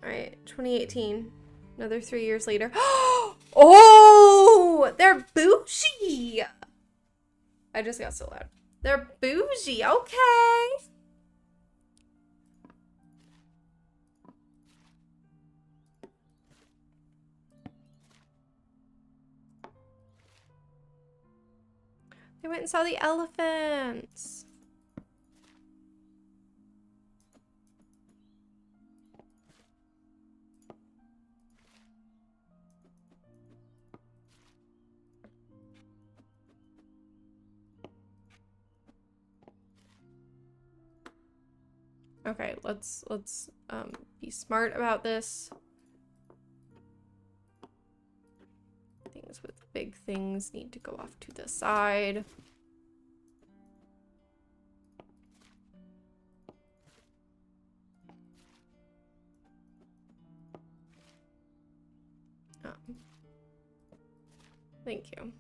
Alright, 2018. Another 3 years later. Oh! They're bougie! I just got so loud. They're bougie, okay. They went and saw the elephants. Okay, let's be smart about this. Things with big things need to go off to the side. Thank you.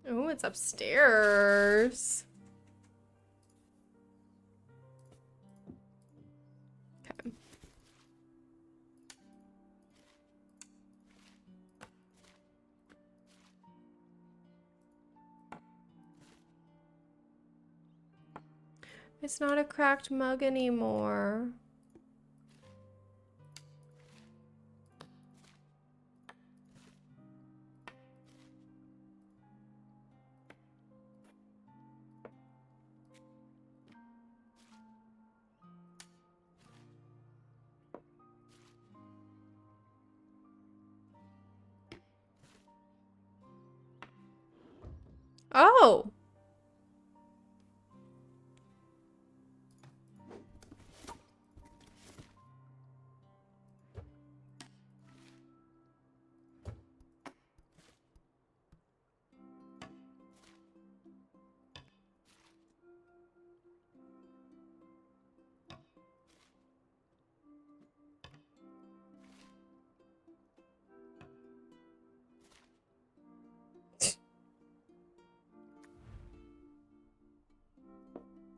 Oh, it's upstairs. Okay. It's not a cracked mug anymore. Oh!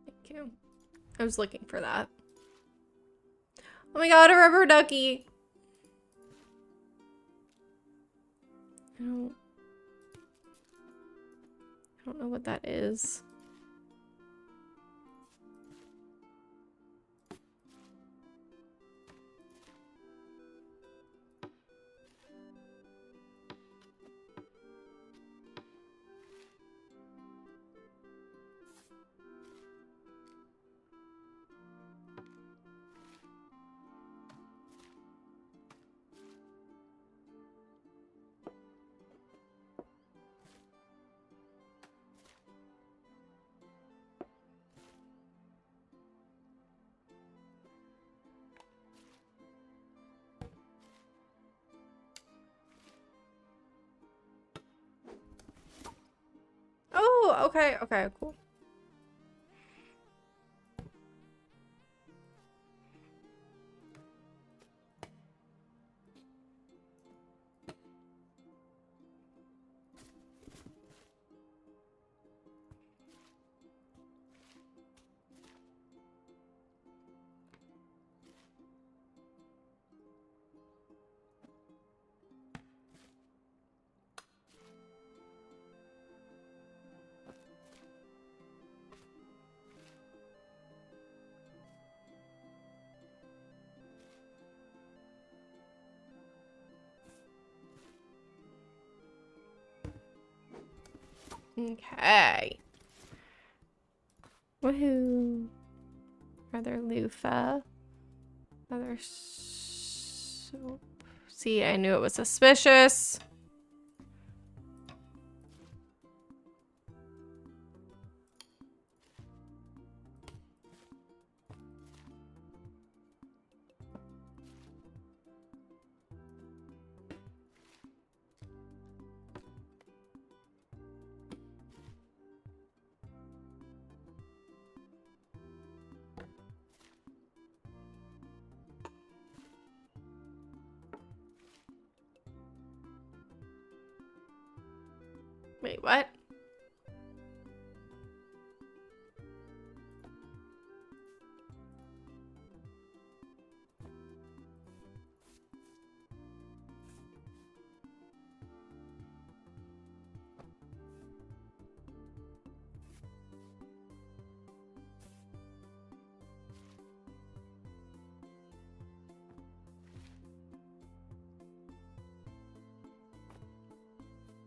Thank you. I was looking for that. Oh my god, a rubber ducky! I don't know what that is. Oh, okay, okay, cool. Okay. Woohoo. Other loofah. Other soap. See, I knew it was suspicious. Wait, what?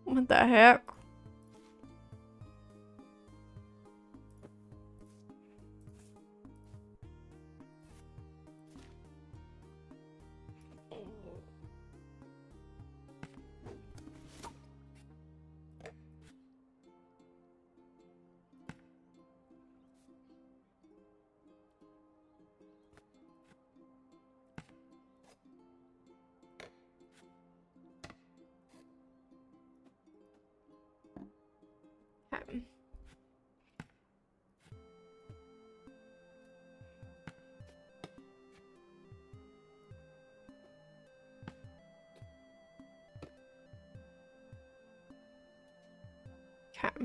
What the heck? Okay.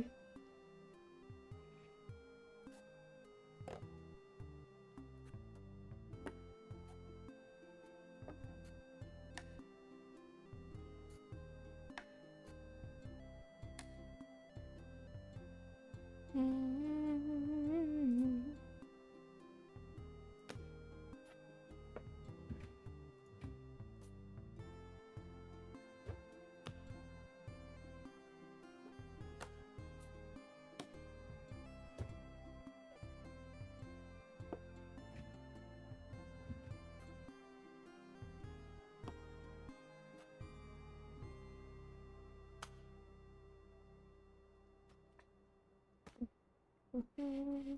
Okay.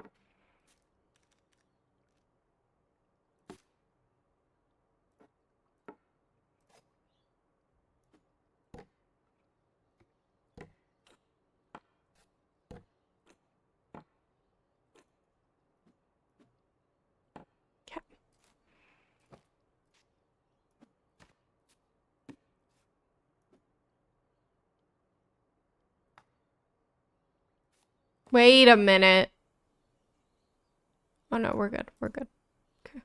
Okay. Wait a minute. Oh no, we're good. We're good. Okay.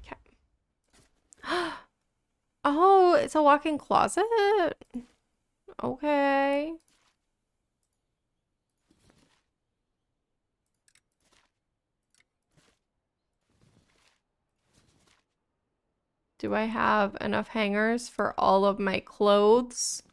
Okay. Oh, it's a walk-in closet. Okay. Do I have enough hangers for all of my clothes?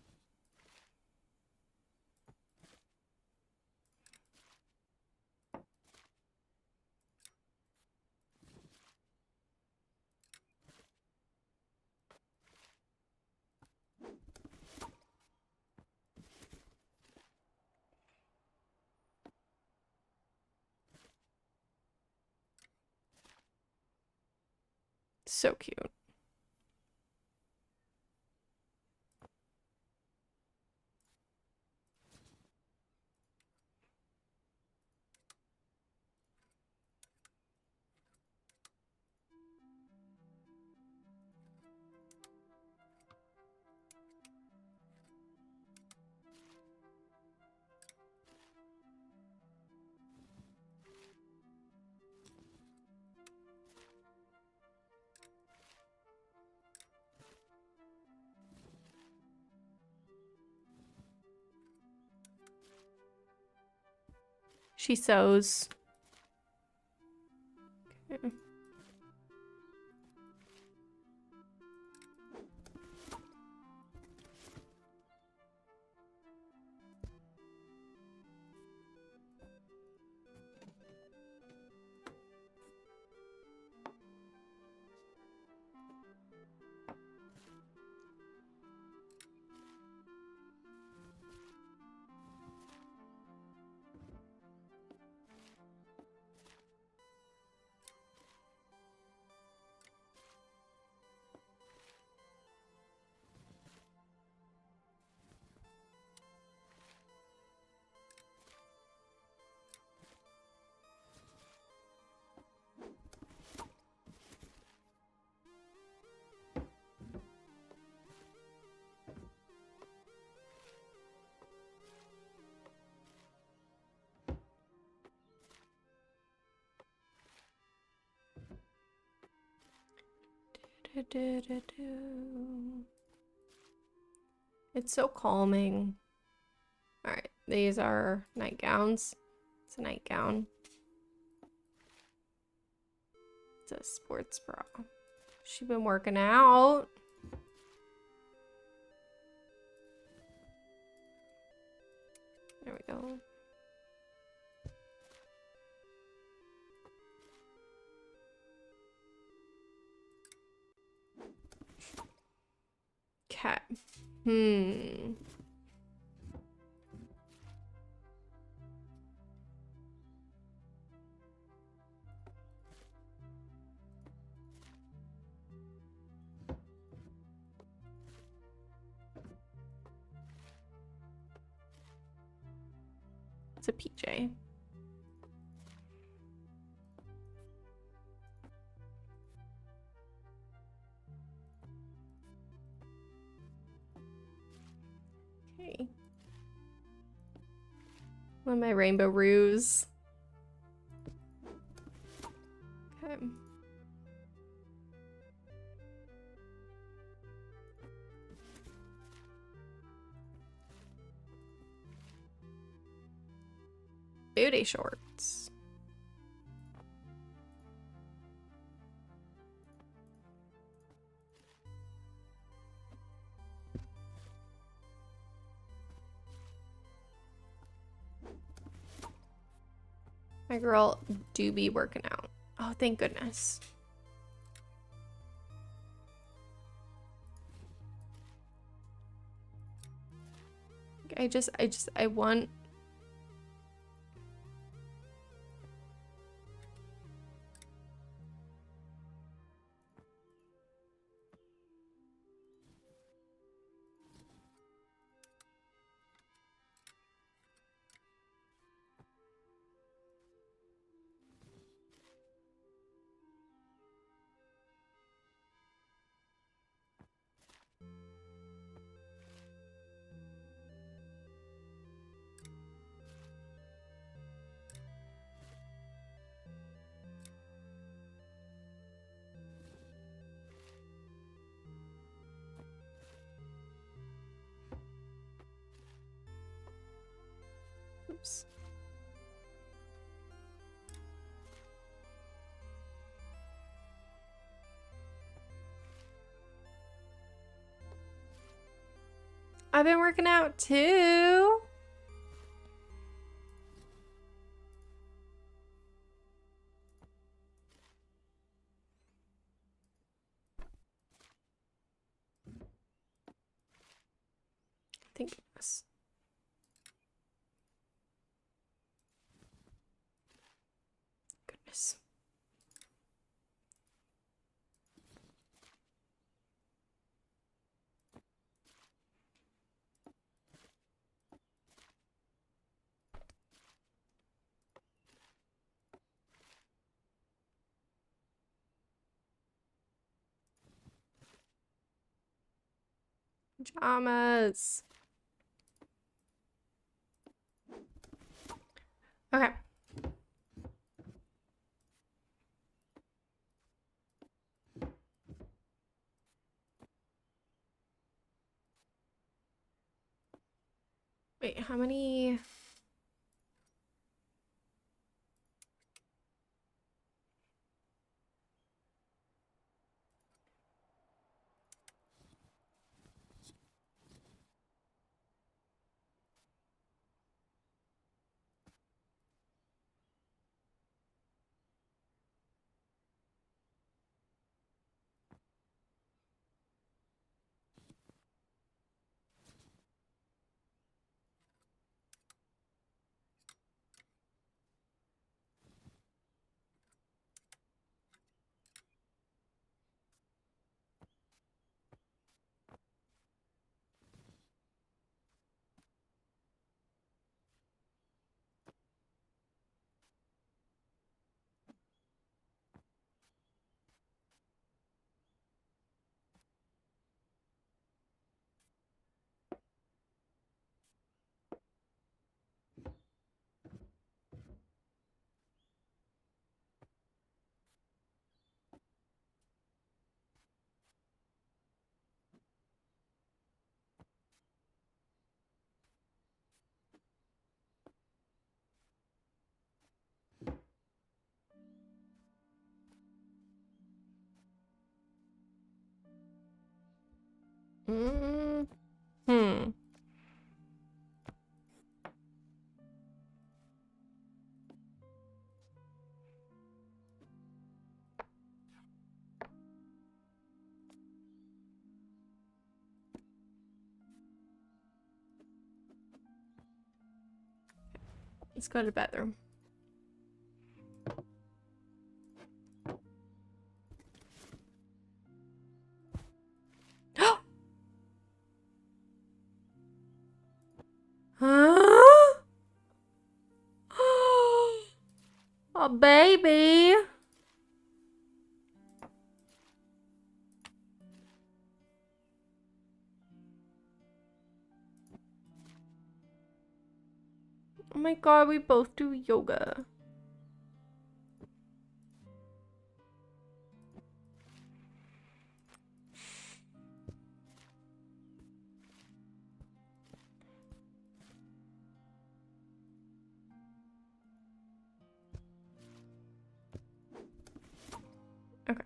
So cute. She sews. Okay. It's so calming. All right, these are nightgowns. It's a nightgown. It's a sports bra. She's been working out. There we go. Okay. It's a PJ. Okay. One of my rainbow ruse. Okay. Booty shorts. My girl do be working out. Oh, thank goodness. I want. Oops. I've been working out too. Thank goodness. Goodness. Pajamas. Okay. Wait, how many? Mm. Hmm. Let's go to the bathroom. Huh? A baby. Oh my god, we both do yoga. Okay.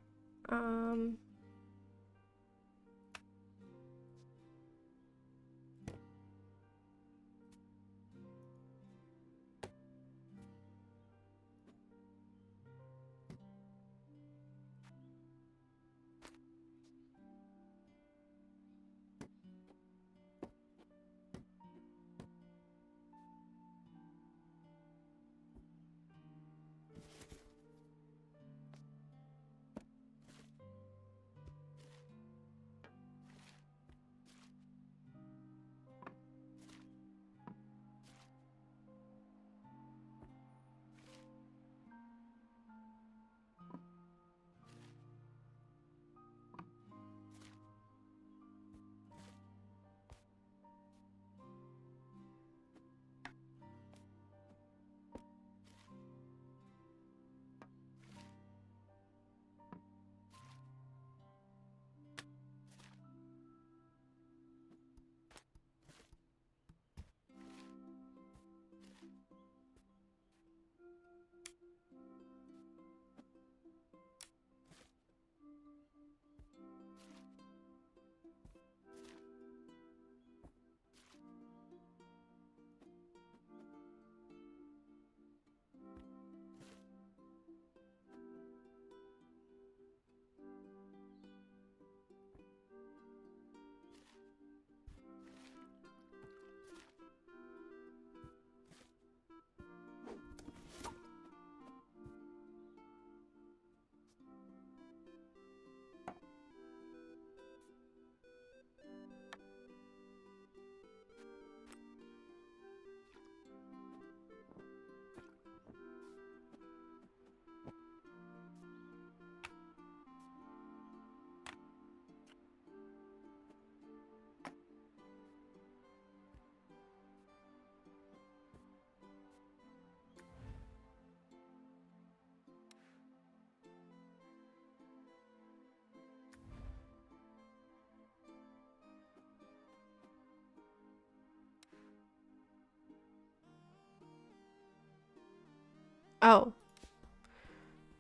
Oh.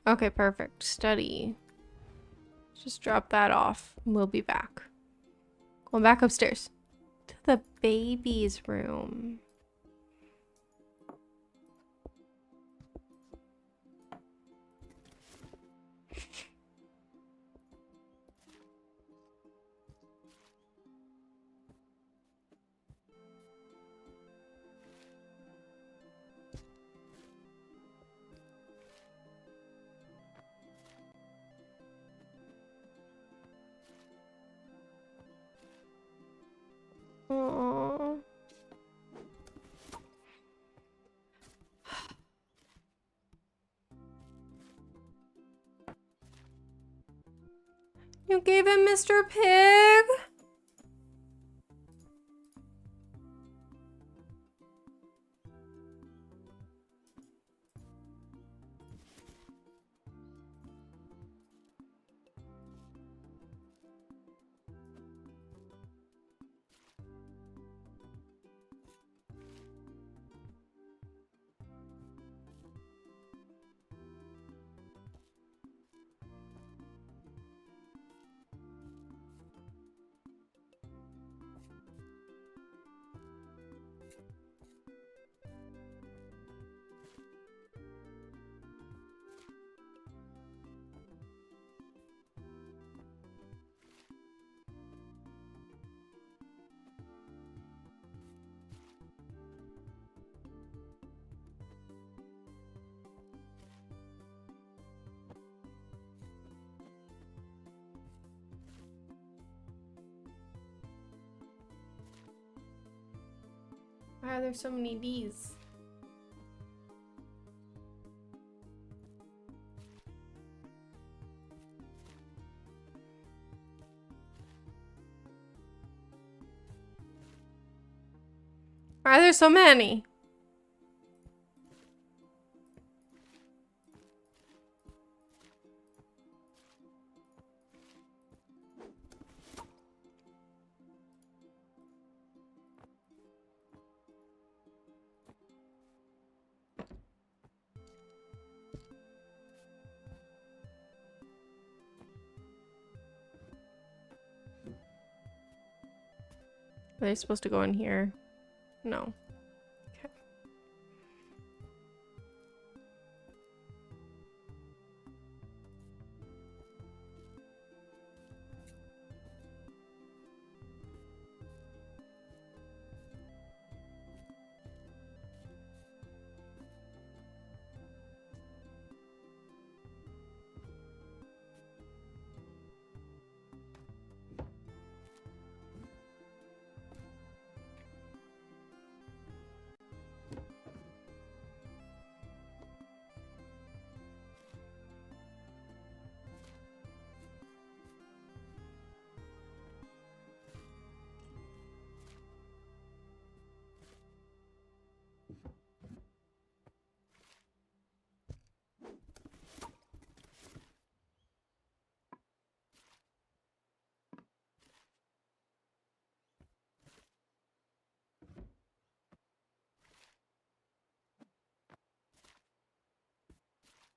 Okay, perfect. Study. Just drop that off. We'll be back. Going back upstairs. To the baby's room. Aww. You gave him Mr. Pig? Why are there so many D's? Why are there so many? Are they supposed to go in here? No. Okay.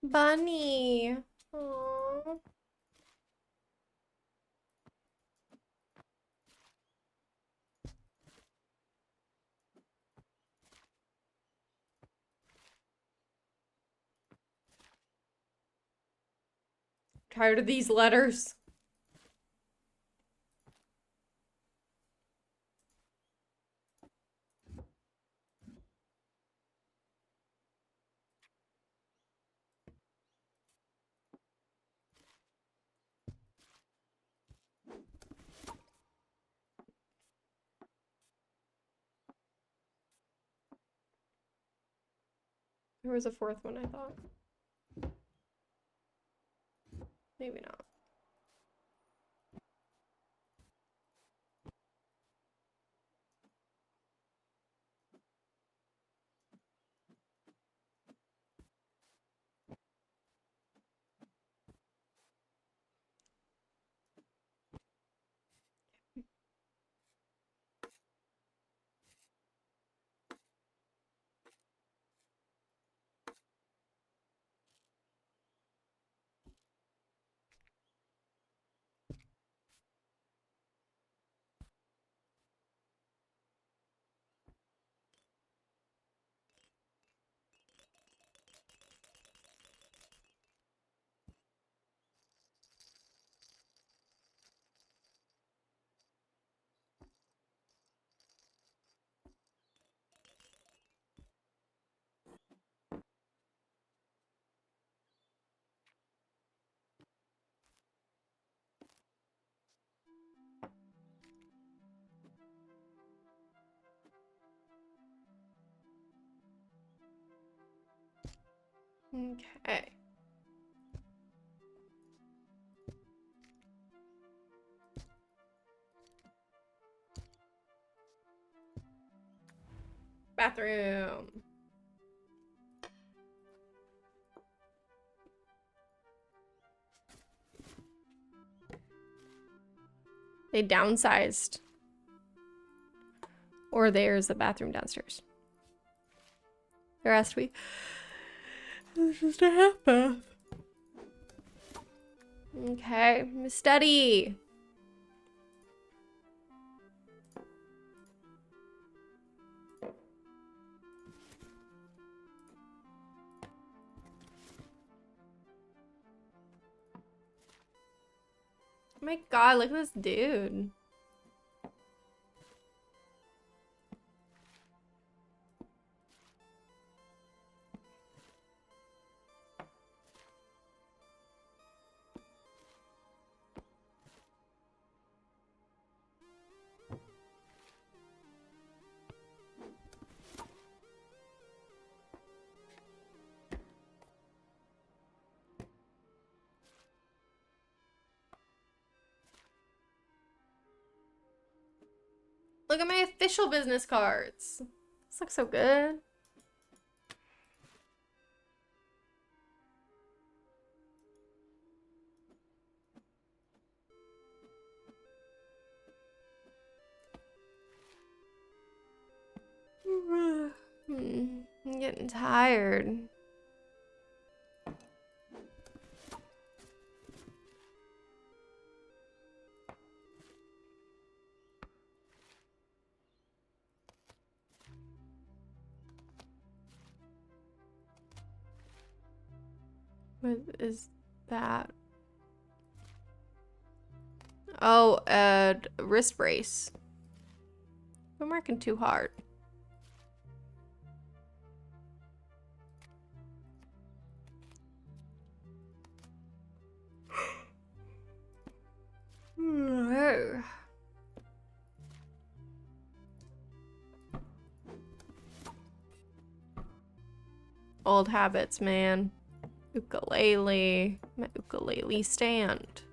Bunny. Aww. Tired of these letters. There was a fourth one, I thought. Maybe not. Okay. Bathroom. They downsized. Or there's the bathroom downstairs. There has to be. It's just a half bath. Okay, study. Oh my god, look at this dude. Look at my official business cards. This looks so good. I'm getting tired. What is that? Oh, wrist brace. I'm working too hard. Old habits, man. Ukulele. My ukulele stand.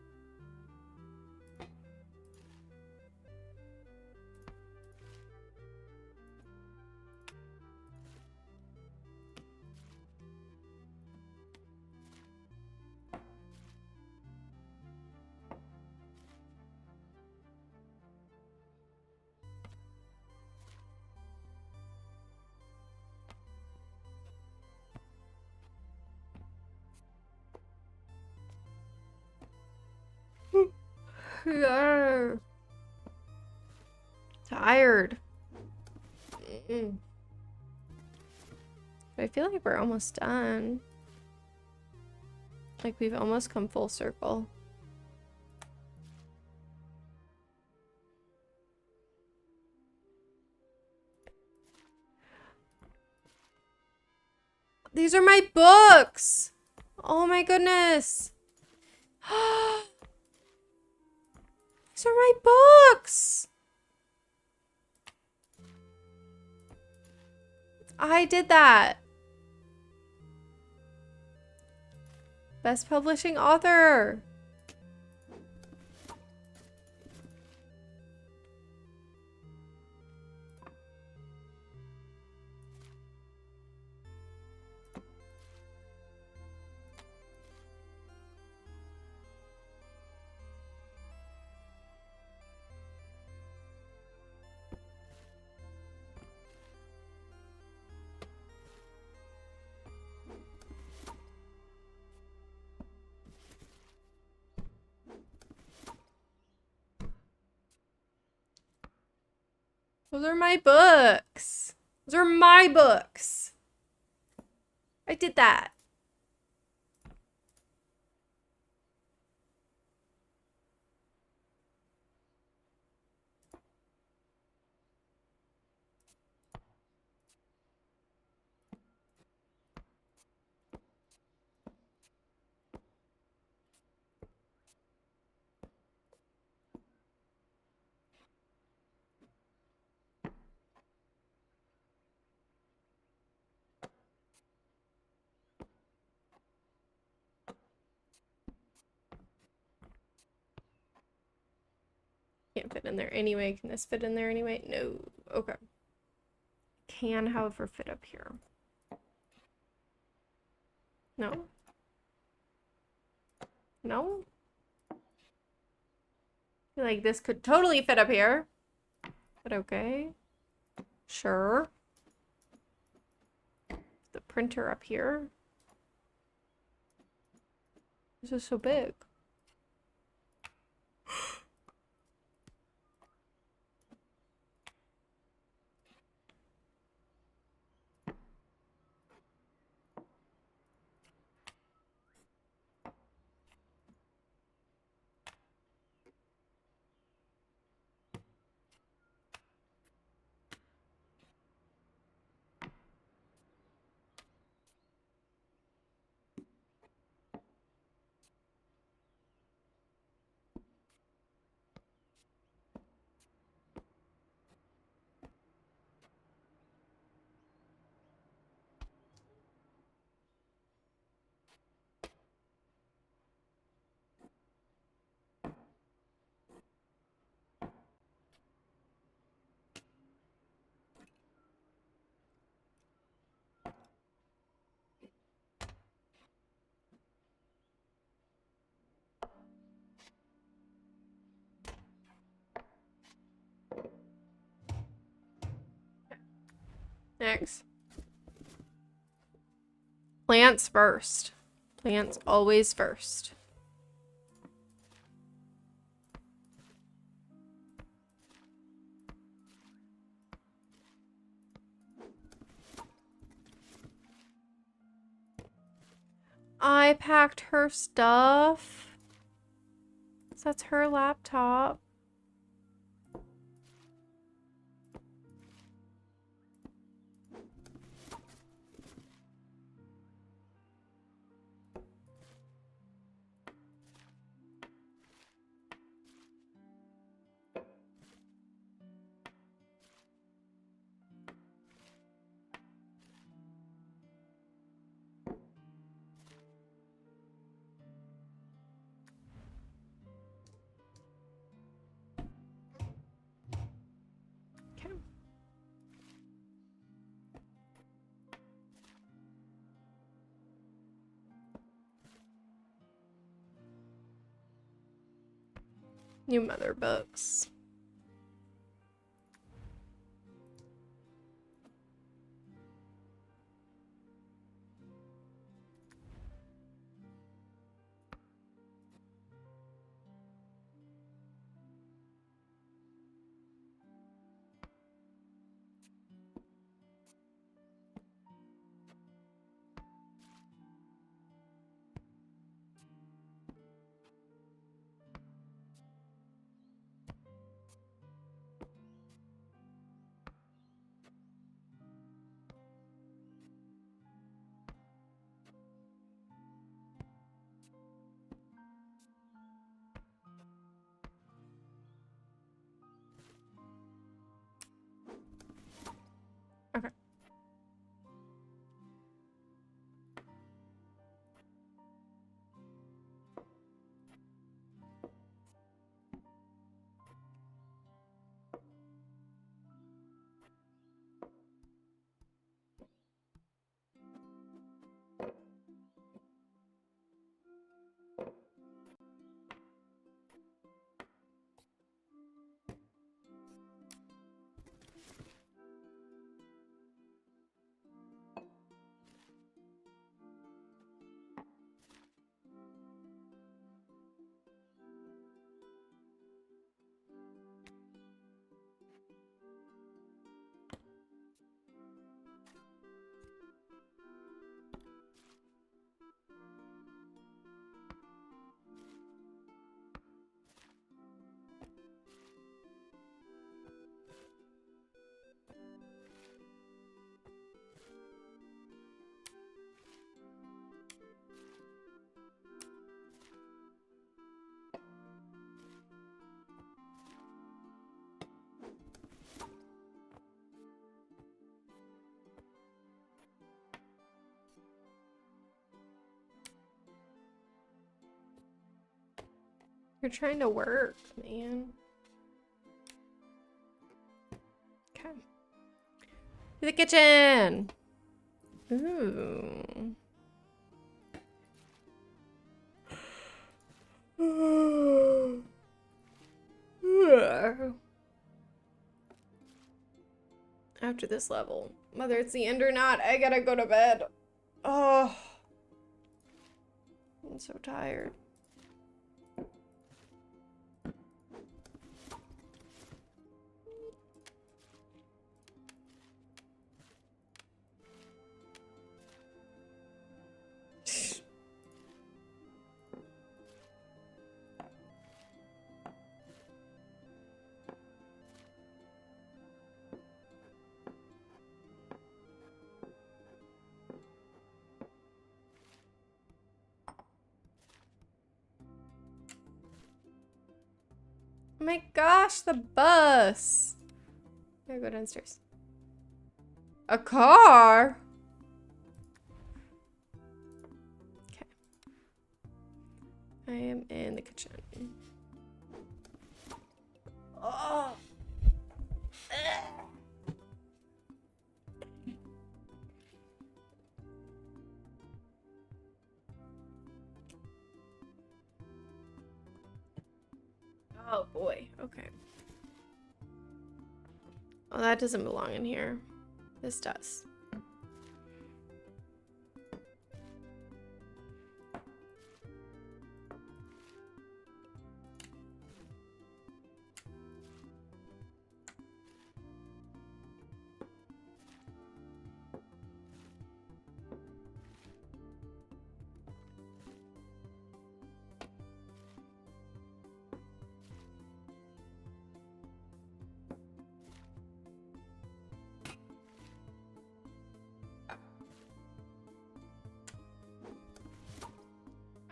Yeah. Tired. I feel like we're almost done. Like we've almost come full circle. These are my books! Oh my goodness! These are my books! I did that. Best publishing author. Those are my books. Those are my books. I did that. Can't fit in there anyway. Can this fit in there anyway? No. Okay. Can, however, fit up here. No? No? I feel like this could totally fit up here. But okay. Sure. The printer up here. This is so big. Next. Plants first. Plants always first. I packed her stuff. So that's her laptop. Okay. New mother books. Okay. You're trying to work, man. Okay. To the kitchen. Ooh. After this level, whether it's the end or not, I gotta go to bed. Oh, I'm so tired. Oh my gosh, the bus. I gotta go downstairs. A car? Okay. I am in the kitchen. Oh. Oh boy, okay. Oh, that doesn't belong in here. This does.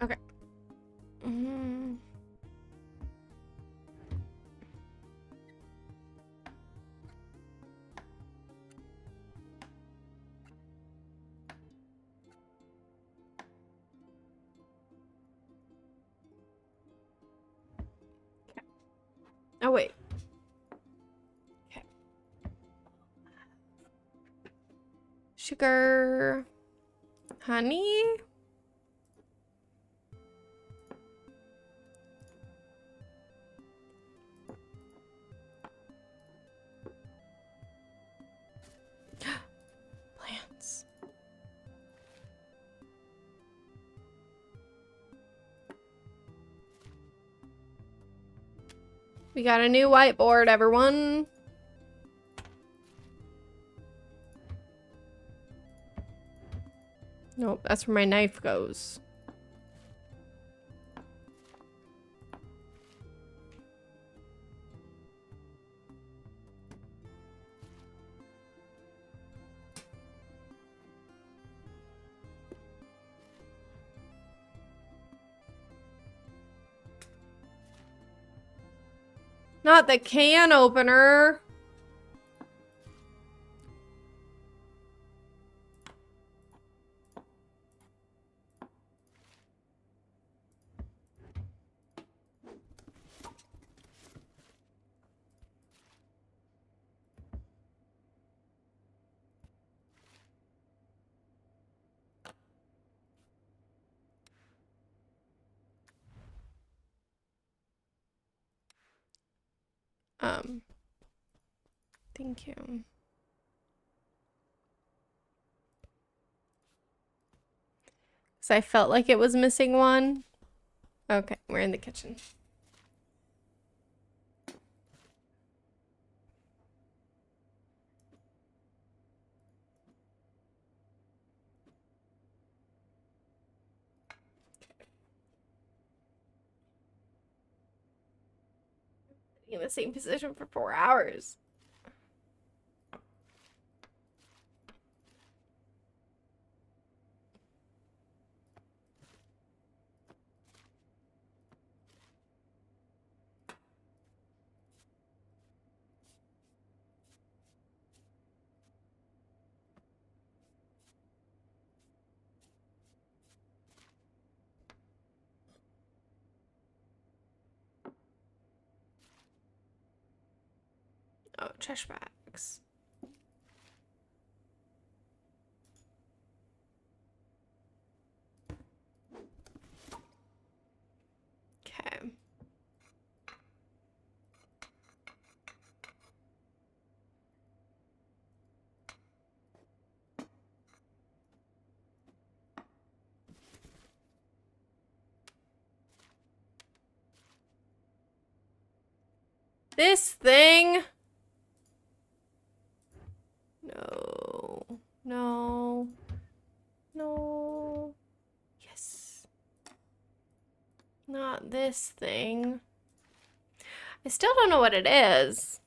Okay. Oh, wait. Okay. Sugar. Honey? Plants. We got a new whiteboard, everyone. Nope, that's where my knife goes. Not the can opener. Thank you. So I felt like it was missing one. Okay, we're in the kitchen. In the same position for 4 hours. Oh, trash bags. Okay. This thing. No. No. No. Yes. Not this thing. I still don't know what it is.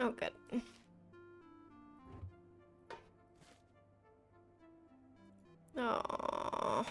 Oh, good. Oh.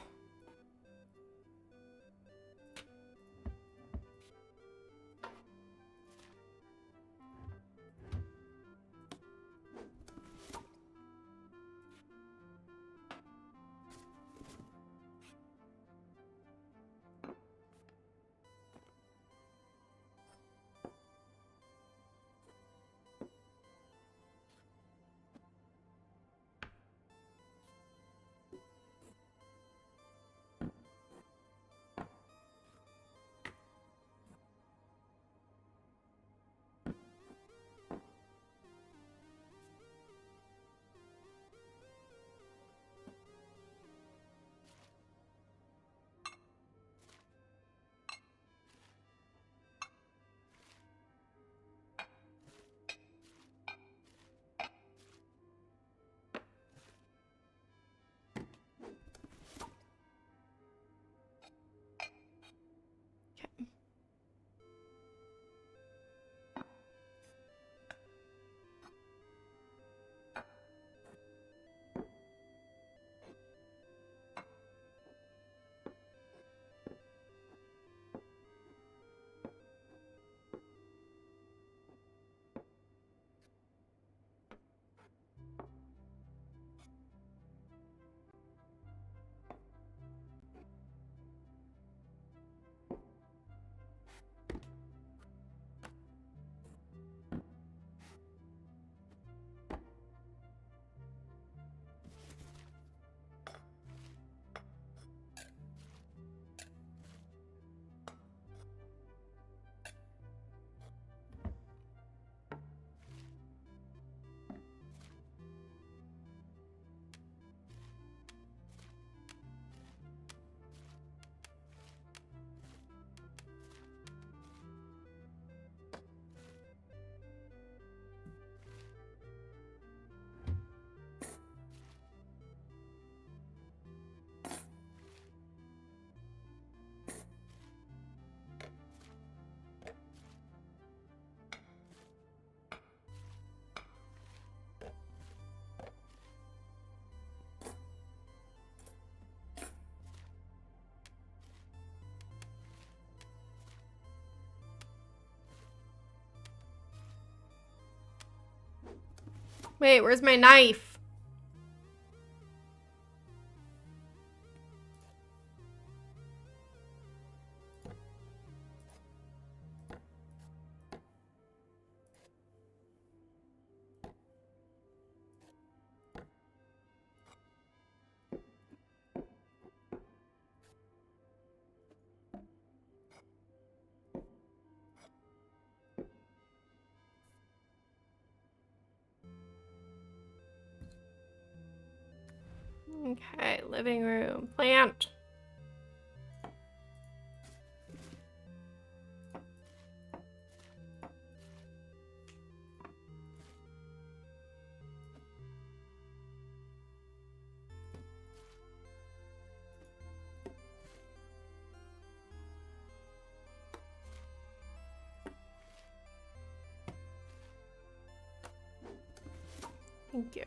Wait, where's my knife? Okay, living room. Plant. Thank you.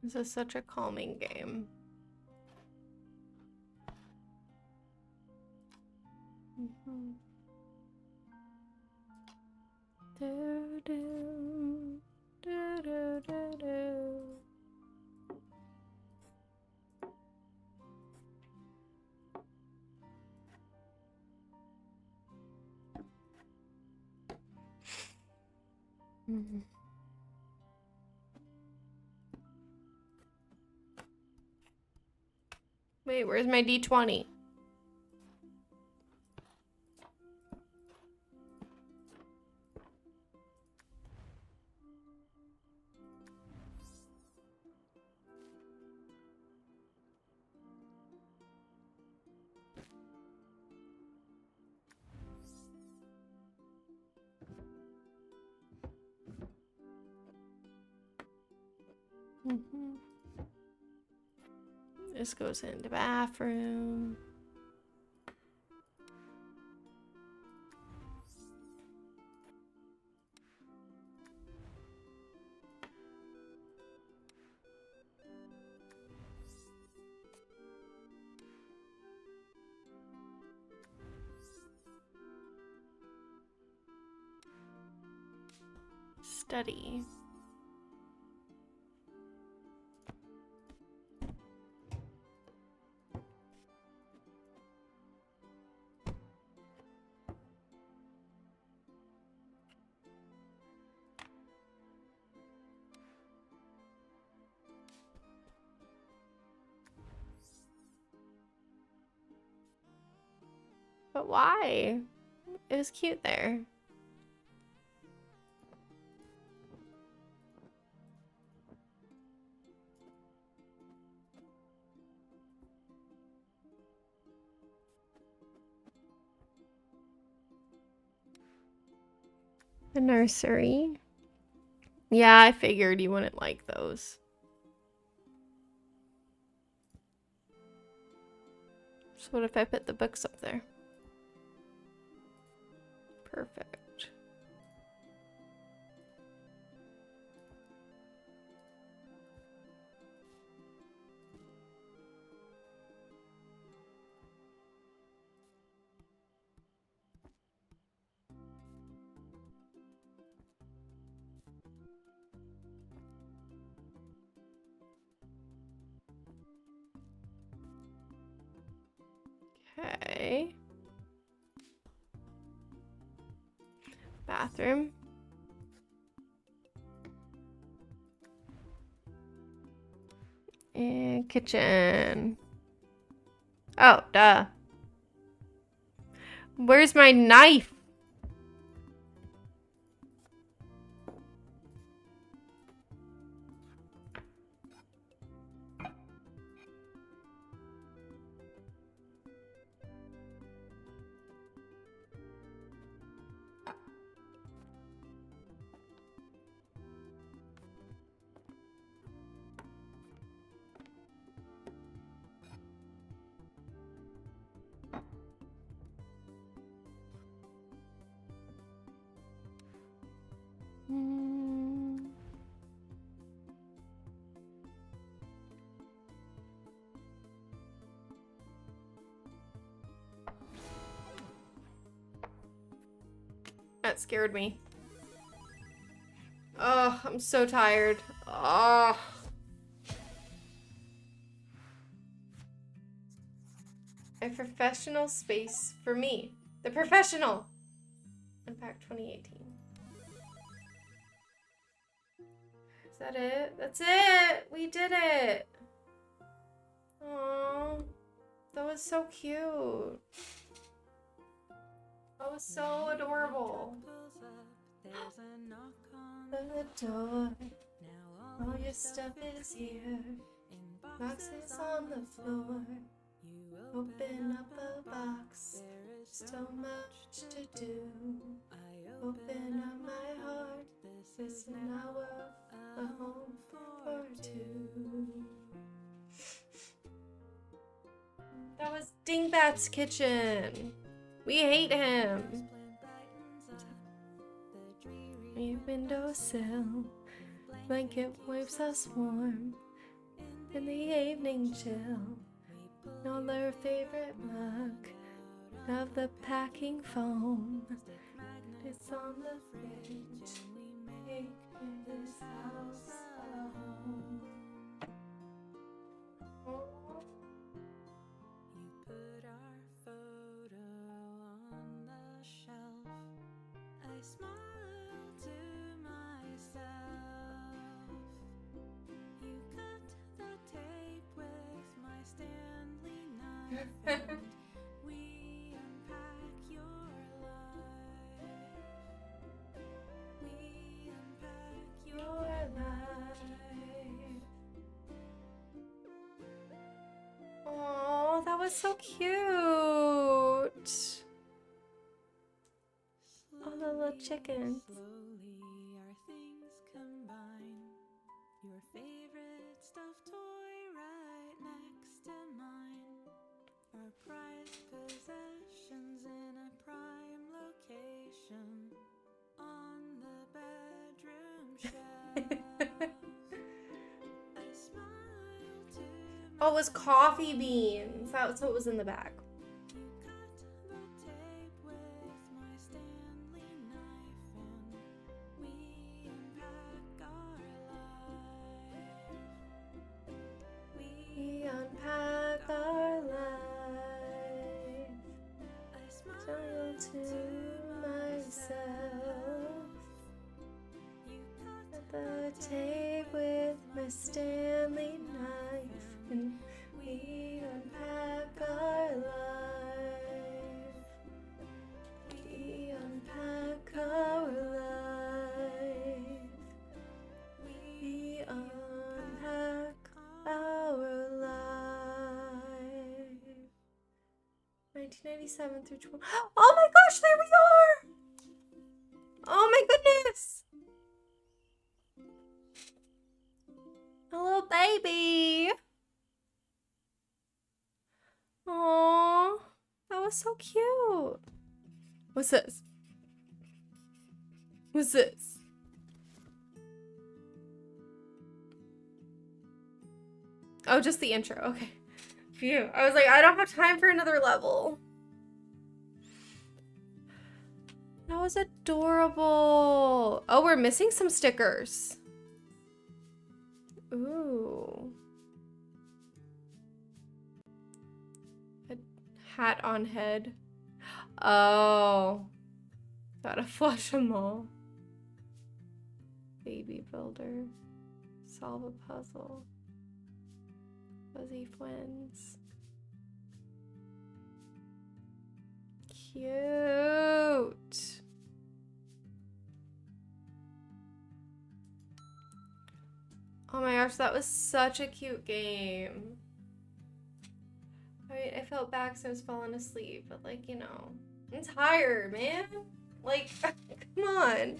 This is such a calming game. Do, do, do, do, do, do. Wait, where's my D20? This goes into bathroom. Study. But why? It was cute there. The nursery. Yeah, I figured you wouldn't like those. So what if I put the books up there? Perfect. Okay. Bathroom. And kitchen. Oh, duh. Where's my knife? That scared me. Oh, I'm so tired. Oh. A professional space for me. The professional. Unpack 2018. Is that it? That's it! We did it! Aww. That was so cute. That was so adorable. The door. All your stuff is here. Boxes on the floor. Open up a box. So much to do. Open up my heart. This is an hour of a home for two. That was Dingbat's kitchen. We hate him. A windowsill, blanket wipes us warm. in the evening chill, all their favorite mug of the packing foam. It's on the fridge. Make this house a home. You put our photo on the shelf. I smile to myself. You cut the tape with my Stanley knife, and we unpack your life. We unpack your life. Oh, that was so cute. All the little chickens. Slowly our things combine. Your favorite stuffed toy right next to mine. Our prized possessions in a prime location on the bedroom shelf. I smile to Oh, it was coffee beans. That's what was in the bag. You cut the tape with my Stanley knife, and we unpack our life. We We unpack our life. I Smile smile to myself. You cut At the tape with my Stanley knife, and we unpack our life. We unpack our life. We unpack our life. 1997 through 20. Oh my gosh, there we are! Oh my goodness! Hello, baby! Aww, that was so cute. What's this? What's this? Oh, just the intro. Okay. Phew. I was like, I don't have time for another level. That was adorable. Oh, we're missing some stickers. Ooh. A hat on head. Oh. Gotta flush them all. Baby builder. Solve a puzzle. Fuzzy twins. Cute. Oh my gosh, that was such a cute game. I felt bad because I was falling asleep, but like, you know, I'm tired, man. Like, come on.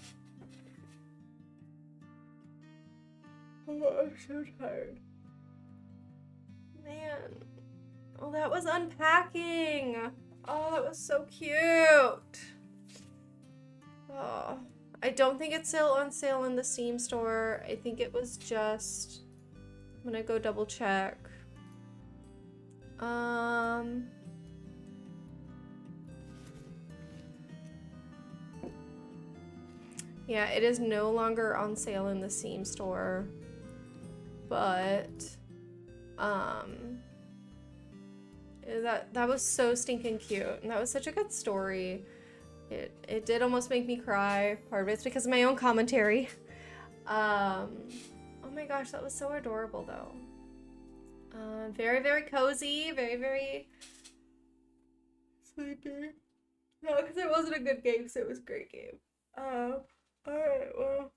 Oh, I'm so tired. Man. Oh, that was Unpacking. Oh, that was so cute. Oh, I don't think it's still on sale in the Steam store. I think it was just... I'm gonna go double check. Yeah, it is no longer on sale in the Steam store. But that was so stinking cute, and that was such a good story. It did almost make me cry. Part of it's because of my own commentary. Oh my gosh, that was so adorable though. Very, very cozy, very, very sleepy. No, because it wasn't a good game, so it was a great game. Alright, well.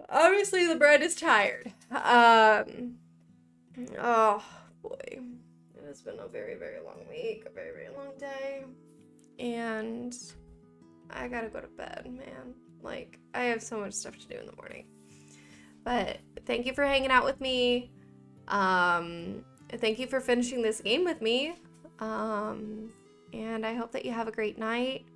Obviously the bread is tired. Oh boy. It has been a very, very long week, a very, very long day. And I gotta go to bed, man. Like, I have so much stuff to do in the morning. But thank you for hanging out with me. Thank you for finishing this game with me. And I hope that you have a great night.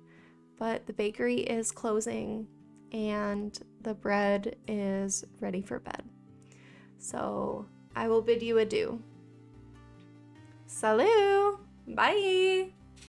But the bakery is closing and the bread is ready for bed. So I will bid you adieu. Salut! Bye!